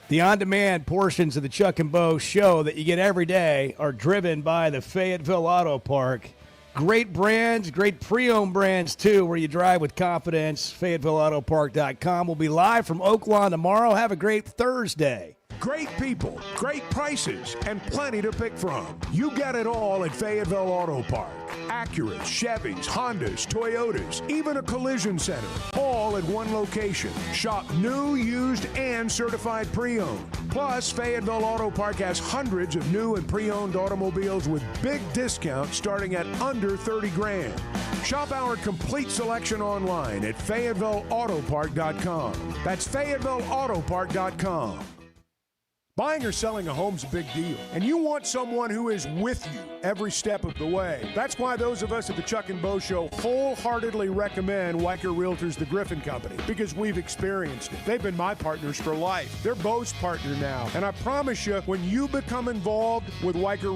The on-demand portions of the Chuck and Bo show that you get every day are driven by the Fayetteville Auto Park. Great brands, great pre-owned brands, too, where you drive with confidence. FayettevilleAutoPark.com. We'll be live from Oaklawn tomorrow. Have a great Thursday.
Great people, great prices, and plenty to pick from. You get it all at Fayetteville Auto Park. Acuras, Chevys, Hondas, Toyotas, even a collision center, all at one location. Shop new, used, and certified pre-owned. Plus, Fayetteville Auto Park has hundreds of new and pre-owned automobiles with big discounts starting at under $30,000. Shop our complete selection online at FayettevilleAutoPark.com. That's FayettevilleAutoPark.com. Buying or selling a home's a big deal, and you want someone who is with you every step of the way. That's why those of us at the Chuck and Bo Show wholeheartedly recommend Weicker Realtors, the Griffin Company, because we've experienced it. They've been my partners for life. They're Bo's partner now, and I promise you, when you become involved with Weicker